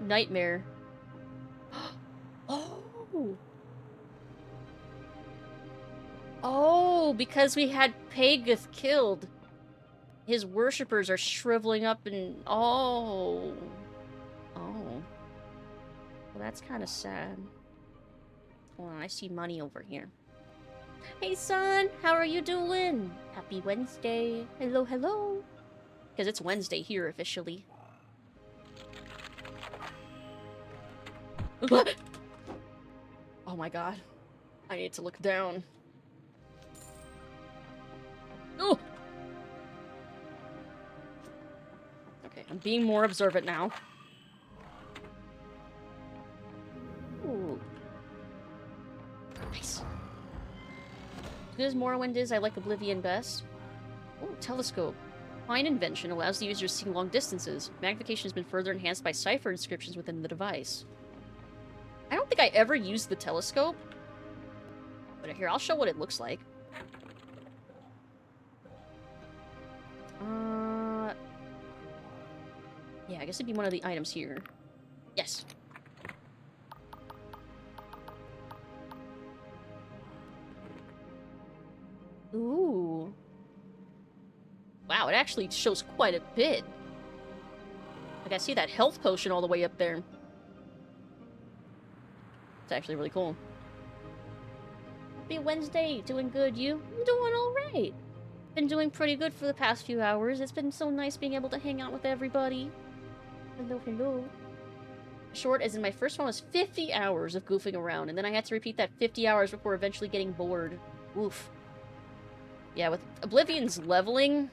nightmare. Oh! Oh, because we had Pageth killed. His worshippers are shriveling up and... Oh. Oh. Well, that's kind of sad. Hold on, I see money over here. Hey, son! How are you doing? Happy Wednesday. Hello, hello. Because it's Wednesday here, officially. Oh my god. I need to look down. Oh! Okay, I'm being more observant now. Ooh. Nice. As good as Morrowind is, I like Oblivion best. Ooh, telescope. Fine invention allows the user to see long distances. Magnification has been further enhanced by cipher inscriptions within the device. I don't think I ever used the telescope. But here, I'll show what it looks like. Yeah, I guess it'd be one of the items here. Yes. Ooh. Wow, it actually shows quite a bit. Like, I see that health potion all the way up there. It's actually really cool. Happy Wednesday. Doing good, you? I'm doing alright. Been doing pretty good for the past few hours. It's been so nice being able to hang out with everybody. Hello, hello. Short as in my first one was 50 hours of goofing around, and then I had to repeat that 50 hours before eventually getting bored. Oof. Yeah, with Oblivion's leveling,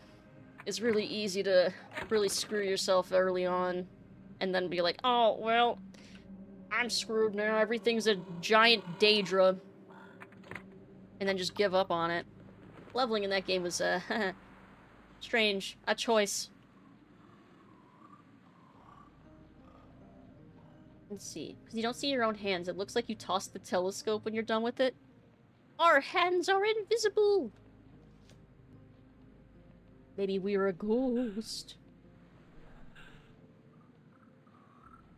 it's really easy to really screw yourself early on, and then be like, oh, well, I'm screwed now, everything's a giant Daedra. And then just give up on it. Leveling in that game was, strange. A choice. Let's see. Because you don't see your own hands, it looks like you tossed the telescope when you're done with it. Our hands are invisible! Maybe we're a ghost.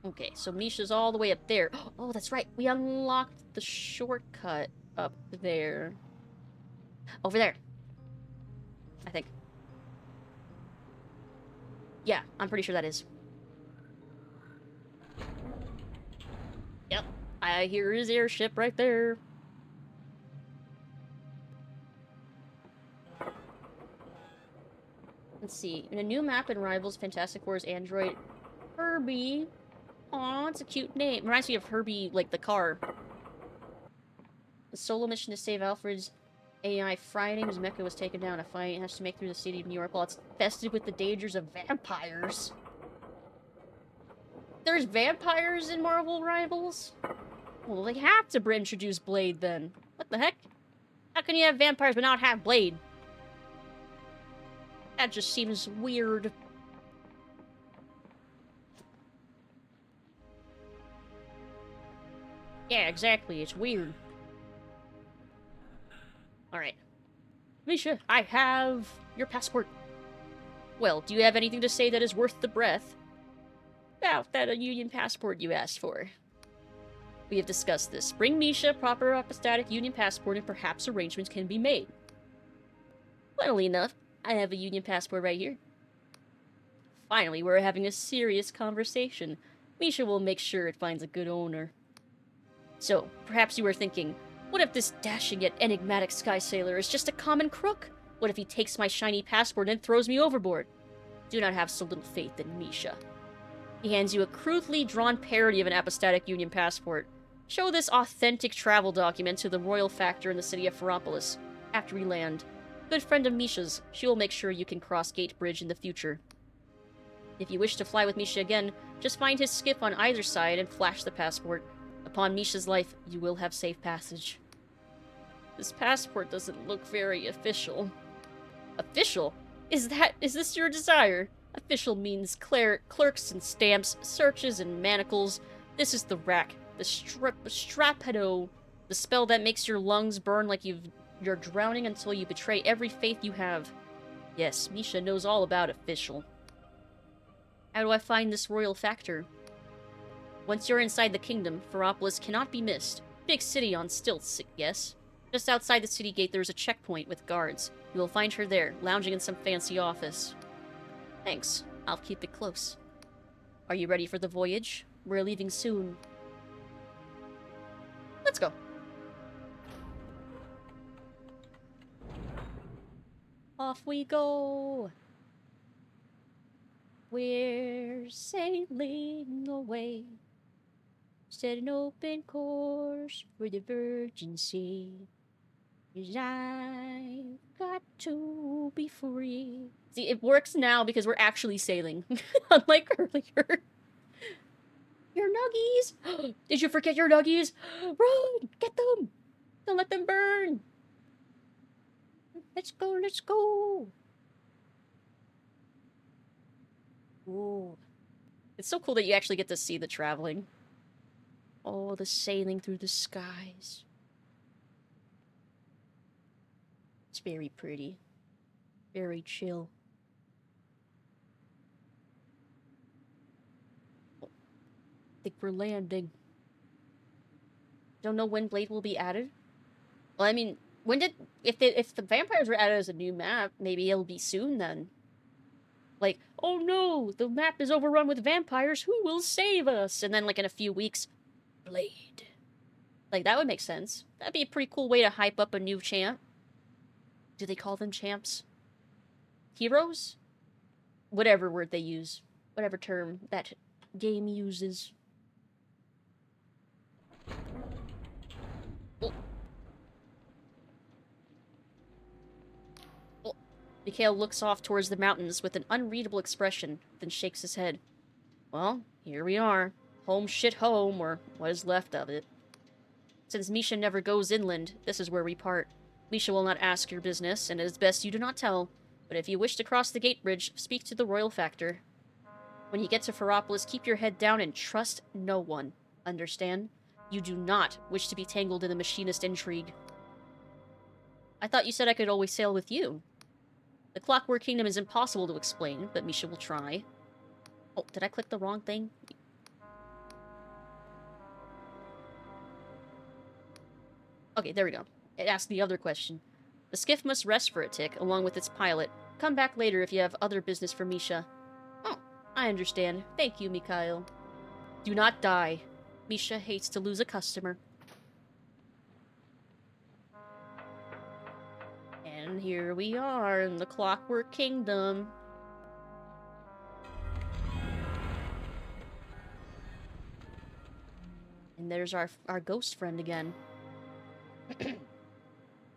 Okay, so Misha's all the way up there. Oh, that's right. We unlocked the shortcut up there. Over there. I think. Yeah, I'm pretty sure that is. Yep. I hear his airship right there. Let's see. In a new map in Rivals, Fantastic Four's android Herbie. Aw, it's a cute name. Reminds me of Herbie, like the car. The solo mission to save Alfred's AI Friday, whose mecha was taken down. A fight has to make through the city of New York while it's infested with the dangers of vampires. There's vampires in Marvel Rivals? Well, they have to introduce Blade then. What the heck? How can you have vampires but not have Blade? That just seems weird. Yeah, exactly. It's weird. Alright. Misha, I have your passport. Well, do you have anything to say that is worth the breath? About that Union passport you asked for. We have discussed this. Bring Misha a proper apostatic Union passport and perhaps arrangements can be made. Funnily enough, I have a Union passport right here. Finally, we're having a serious conversation. Misha will make sure it finds a good owner. So, perhaps you were thinking, what if this dashing yet enigmatic sky sailor is just a common crook? What if he takes my shiny passport and throws me overboard? Do not have so little faith in Misha. He hands you a crudely drawn parody of an apostatic Union passport. Show this authentic travel document to the royal factor in the city of Ferropolis after we land. Good friend of Misha's. She will make sure you can cross Gate Bridge in the future. If you wish to fly with Misha again, just find his skiff on either side and flash the passport. Upon Misha's life, you will have safe passage. This passport doesn't look very official. Official? Is this your desire? Official means clerks and stamps, searches and manacles. This is the rack, the strapedo, the spell that makes your lungs burn like you're drowning until you betray every faith you have. Yes, Misha knows all about official. How do I find this royal factor? Once you're inside the kingdom, Ferropolis cannot be missed. Big city on stilts, yes? Just outside the city gate, there's a checkpoint with guards. You will find her there, lounging in some fancy office. Thanks. I'll keep it close. Are you ready for the voyage? We're leaving soon. Let's go. Off we go. We're sailing away. Set an open course for the Virgin Sea. 'Cause I've got to be free. See, it works now because we're actually sailing. Unlike earlier. Your nuggies! Did you forget your nuggies? Run! Get them! Don't let them burn! Let's go, let's go! Ooh. It's so cool that you actually get to see the traveling. Oh, the sailing through the skies. It's very pretty. Very chill. I think we're landing. Don't know when Blade will be added. Well, I mean, when did... If the vampires were added as a new map, maybe it'll be soon then. Like, oh no, the map is overrun with vampires, who will save us? And then, like, in a few weeks, Blade. Like, that would make sense. That'd be a pretty cool way to hype up a new champ. Do they call them champs? Heroes? Whatever word they use. Whatever term that game uses. Oh. Oh. Mikhail looks off towards the mountains with an unreadable expression, then shakes his head. Well, here we are. Home shit home, or what is left of it. Since Misha never goes inland, this is where we part. Misha will not ask your business, and it is best you do not tell. But if you wish to cross the gate bridge, speak to the royal factor. When you get to Ferropolis, keep your head down and trust no one. Understand? You do not wish to be tangled in the machinist intrigue. I thought you said I could always sail with you. The Clockwork Kingdom is impossible to explain, but Misha will try. Oh, did I click the wrong thing? Okay, there we go. It asked the other question. The skiff must rest for a tick, along with its pilot. Come back later if you have other business for Misha. Oh, I understand. Thank you, Mikhail. Do not die. Misha hates to lose a customer. And here we are in the Clockwork Kingdom. And there's our ghost friend again.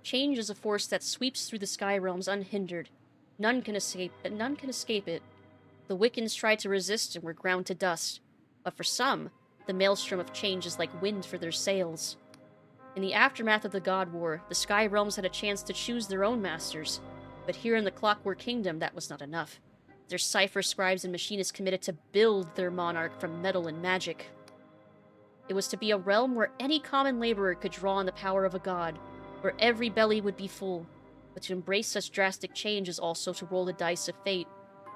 Change is a force that sweeps through the sky realms unhindered. None can escape it. The Wiccans tried to resist and were ground to dust. But for some, the maelstrom of change is like wind for their sails. In the aftermath of the God War, the sky realms had a chance to choose their own masters. But here in the Clockwork Kingdom, that was not enough. Their cipher scribes and machinists committed to build their monarch from metal and magic. It was to be a realm where any common laborer could draw on the power of a god, where every belly would be full. But to embrace such drastic change is also to roll the dice of fate,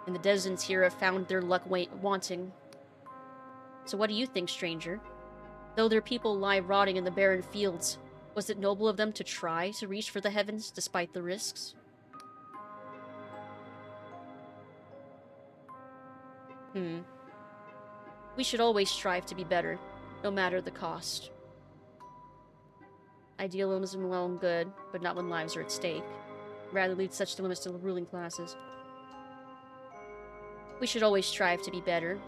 and the Desins here have found their luck wanting. So what do you think, stranger? Though their people lie rotting in the barren fields, was it noble of them to try to reach for the heavens despite the risks? We should always strive to be better, no matter the cost. Idealism well and good, but not when lives are at stake. Rather lead such dilemmas to the ruling classes. We should always strive to be better.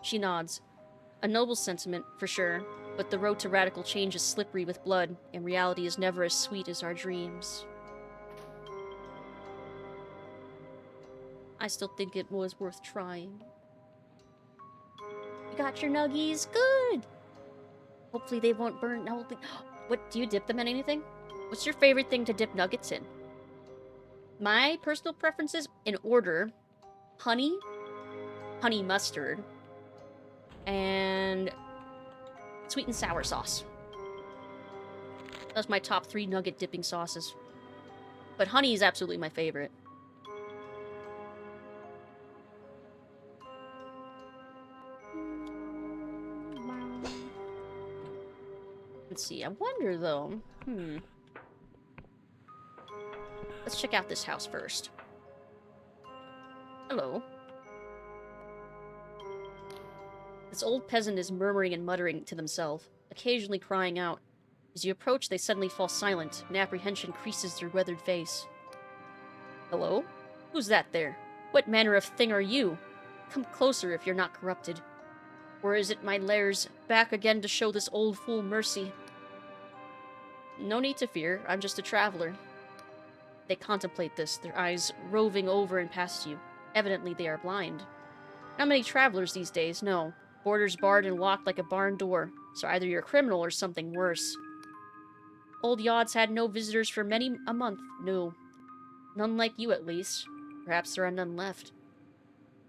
She nods. A noble sentiment, for sure, but the road to radical change is slippery with blood, and reality is never as sweet as our dreams. I still think it was worth trying. You got your nuggies? Good! Hopefully they won't burn. What, do you dip them in anything? What's your favorite thing to dip nuggets in? My personal preferences, in order, honey mustard, and sweet and sour sauce. That's my top 3 nugget dipping sauces. But honey is absolutely my favorite. Let's see, I wonder though. Let's check out this house first. Hello. This old peasant is murmuring and muttering to themselves, occasionally crying out. As you approach, they suddenly fall silent, and apprehension creases their weathered face. Hello? Who's that there? What manner of thing are you? Come closer if you're not corrupted. Or is it my lairs back again to show this old fool mercy? No need to fear, I'm just a traveler. They contemplate this, their eyes roving over and past you. Evidently they are blind. Not many travelers these days, no. Borders barred and locked like a barn door, so either you're a criminal or something worse. Old Yod's had no visitors for many a month, no. None like you, at least. Perhaps there are none left.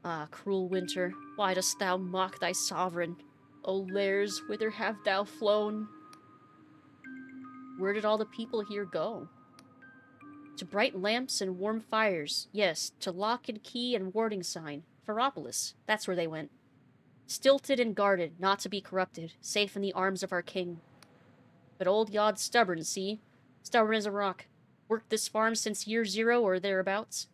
Ah, cruel winter, why dost thou mock thy sovereign? O lairs, whither have thou flown? Where did all the people here go? To bright lamps and warm fires, yes, to lock and key and warding sign. Ferropolis, that's where they went. Stilted and guarded, not to be corrupted, safe in the arms of our king. But old Yod's stubborn, see? Stubborn as a rock. Worked this farm since year 0 or thereabouts.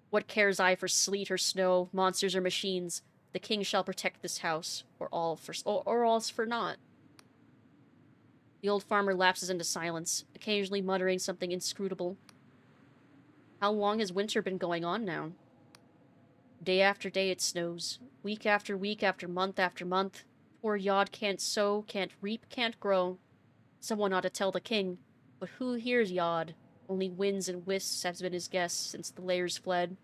What cares I for sleet or snow, monsters or machines? The king shall protect this house, or all's for naught. The old farmer lapses into silence, occasionally muttering something inscrutable. How long has winter been going on now? Day after day it snows. Week after week after month. Poor Yod can't sow, can't reap, can't grow. Someone ought to tell the king. But who hears Yod? Only winds and wisps has been his guest since the lairs fled.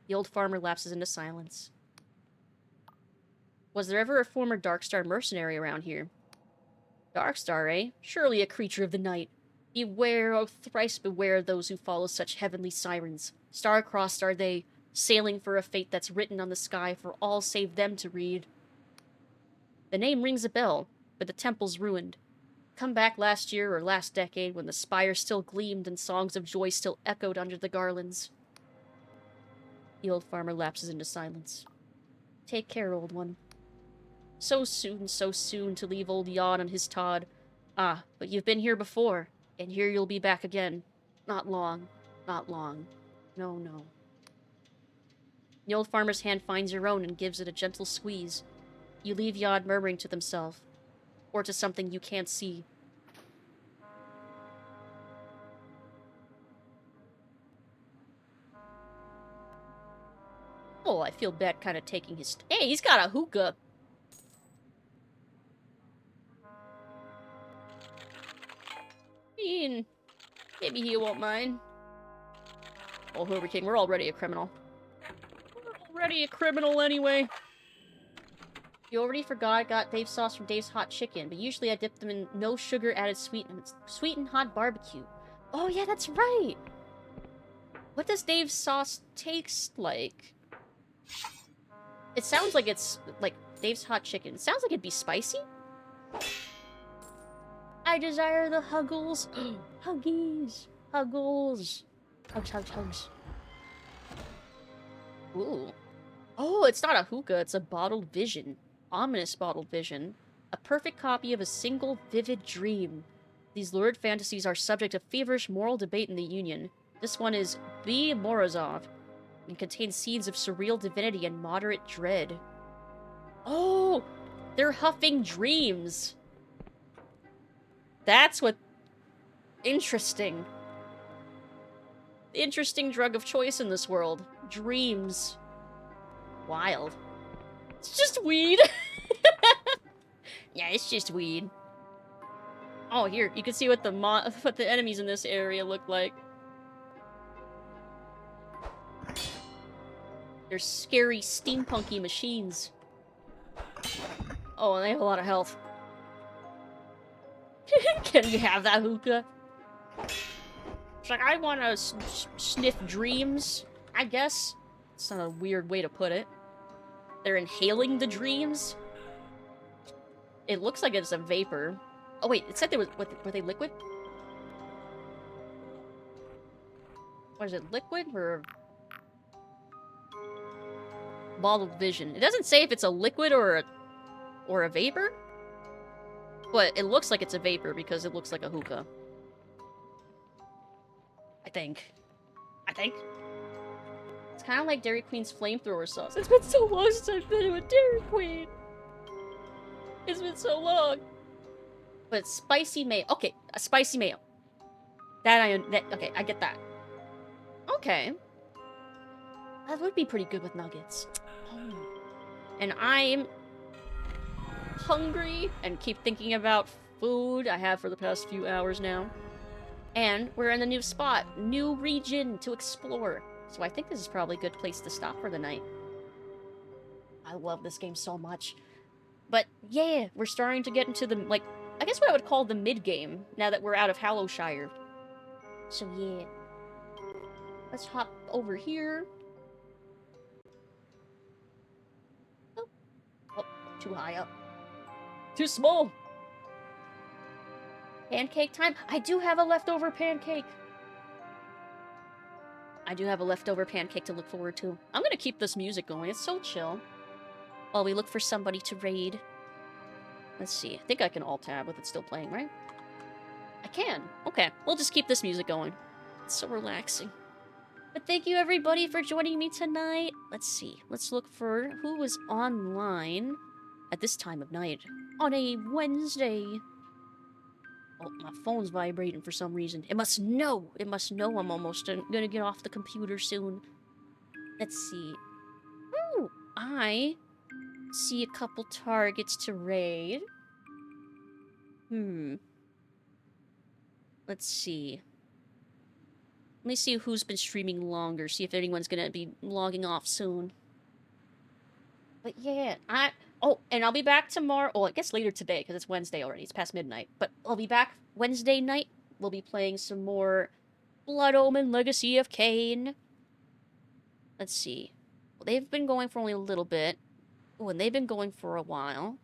The old farmer lapses into silence. Was there ever a former Darkstar mercenary around here? Darkstar, eh? Surely a creature of the night. Beware, oh thrice beware those who follow such heavenly sirens. Star-crossed are they, sailing for a fate that's written on the sky for all save them to read. The name rings a bell, but the temple's ruined. Come back last year or last decade when the spire still gleamed and songs of joy still echoed under the garlands. The old farmer lapses into silence. Take care, old one. So soon to leave old Yod on his Todd. Ah, but you've been here before, and here you'll be back again. Not long, not long. No, no. The old farmer's hand finds your own and gives it a gentle squeeze. You leave Yod murmuring to himself, or to something you can't see. Oh, I feel bad kind of taking his... Hey, he's got a hookah! Maybe he won't mind. Oh, Hoover King, we're already a criminal. We're already a criminal anyway. You already forgot I got Dave's sauce from Dave's Hot Chicken, but usually I dip them in no sugar added sweet and hot barbecue. Oh yeah, that's right! What does Dave's sauce taste like? It sounds like it's like Dave's Hot Chicken. It sounds like it'd be spicy. I desire the huggles. Huggies. Huggles. Hugs, hugs, hugs. Ooh. Oh, it's not a hookah, it's a bottled vision. Ominous bottled vision. A perfect copy of a single vivid dream. These lurid fantasies are subject of feverish moral debate in the Union. This one is B. Morozov and contains seeds of surreal divinity and moderate dread. Oh! They're huffing dreams! That's what... Interesting. The interesting drug of choice in this world. Dreams. Wild. It's just weed. Yeah, it's just weed. Oh, here, you can see what the enemies in this area look like. They're scary, steampunky machines. Oh, and they have a lot of health. Can you have that hookah? It's like, I want to sniff dreams, I guess. It's not a weird way to put it. They're inhaling the dreams. It looks like it's a vapor. Oh wait, it said there was, were they liquid? Was it liquid or bottled vision? It doesn't say if it's a liquid or a vapor, but it looks like it's a vapor because it looks like a hookah. I think. It's kind of like Dairy Queen's flamethrower sauce. It's been so long since I've been to a Dairy Queen. It's been so long. But spicy mayo. Okay, a spicy mayo. Okay, I get that. Okay. That would be pretty good with nuggets. Oh. And I'm hungry and keep thinking about food I have for the past few hours now. And we're in a new spot, new region to explore. So I think this is probably a good place to stop for the night. I love this game so much. But yeah, we're starting to get into the, like, I guess what I would call the mid-game, now that we're out of Hallowshire. So yeah. Let's hop over here. Oh, too high up. Too small! Pancake time? I do have a leftover pancake! I do have a leftover pancake to look forward to. I'm gonna keep this music going, it's so chill. While we look for somebody to raid. Let's see, I think I can alt-tab with it still playing, right? I can. Okay, we'll just keep this music going. It's so relaxing. But thank you everybody for joining me tonight. Let's see, let's look for who was online at this time of night on a Wednesday. Oh, my phone's vibrating for some reason. It must know I'm almost gonna get off the computer soon. Let's see. Ooh, I see a couple targets to raid. Let's see. Let me see who's been streaming longer, see if anyone's gonna be logging off soon. But yeah, oh, and I'll be back tomorrow. Oh, I guess later today, because it's Wednesday already. It's past midnight. But I'll be back Wednesday night. We'll be playing some more Blood Omen Legacy of Kain. Let's see. Well, they've been going for only a little bit. Oh, and they've been going for a while.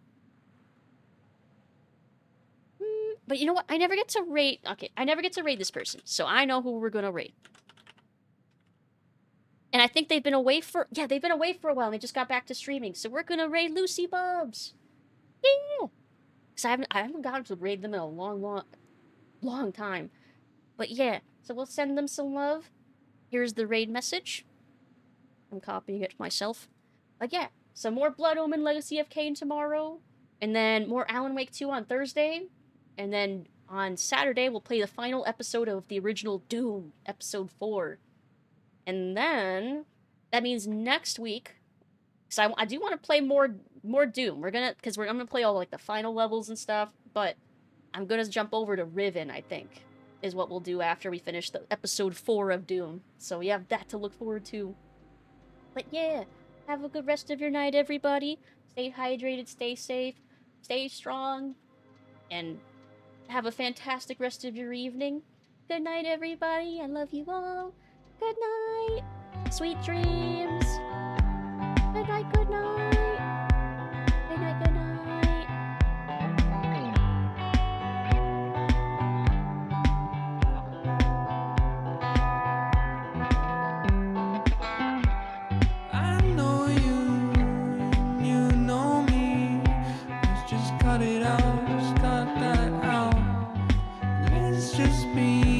But you know what? I never get to raid... Okay, I never get to raid this person. So I know who we're gonna raid. And I think they've been away for... Yeah, they've been away for a while and they just got back to streaming. So we're gonna raid Lucy Bubs. Yeah! Because I haven't gotten to raid them in a long time. But yeah, so we'll send them some love. Here's the raid message. I'm copying it myself. But yeah, some more Blood Omen Legacy of Kain tomorrow. And then more Alan Wake 2 on Thursday. And then on Saturday, we'll play the final episode of the original Doom, episode 4. And then, that means next week, because I do want to play more Doom. I'm gonna play all like the final levels and stuff, but I'm gonna jump over to Riven, I think, is what we'll do after we finish the episode 4 of Doom. So we have that to look forward to. But yeah, have a good rest of your night, everybody. Stay hydrated, stay safe, stay strong, and have a fantastic rest of your evening. Good night, everybody. I love you all. Good night. Sweet dreams. Good night, good night. Good night, good night. I know you, you know me. Let's just cut it out, just cut that out. Let's just be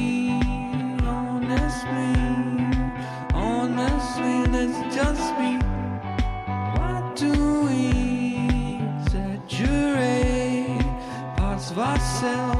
honestly, let's just be. Why do we exaggerate parts of ourselves?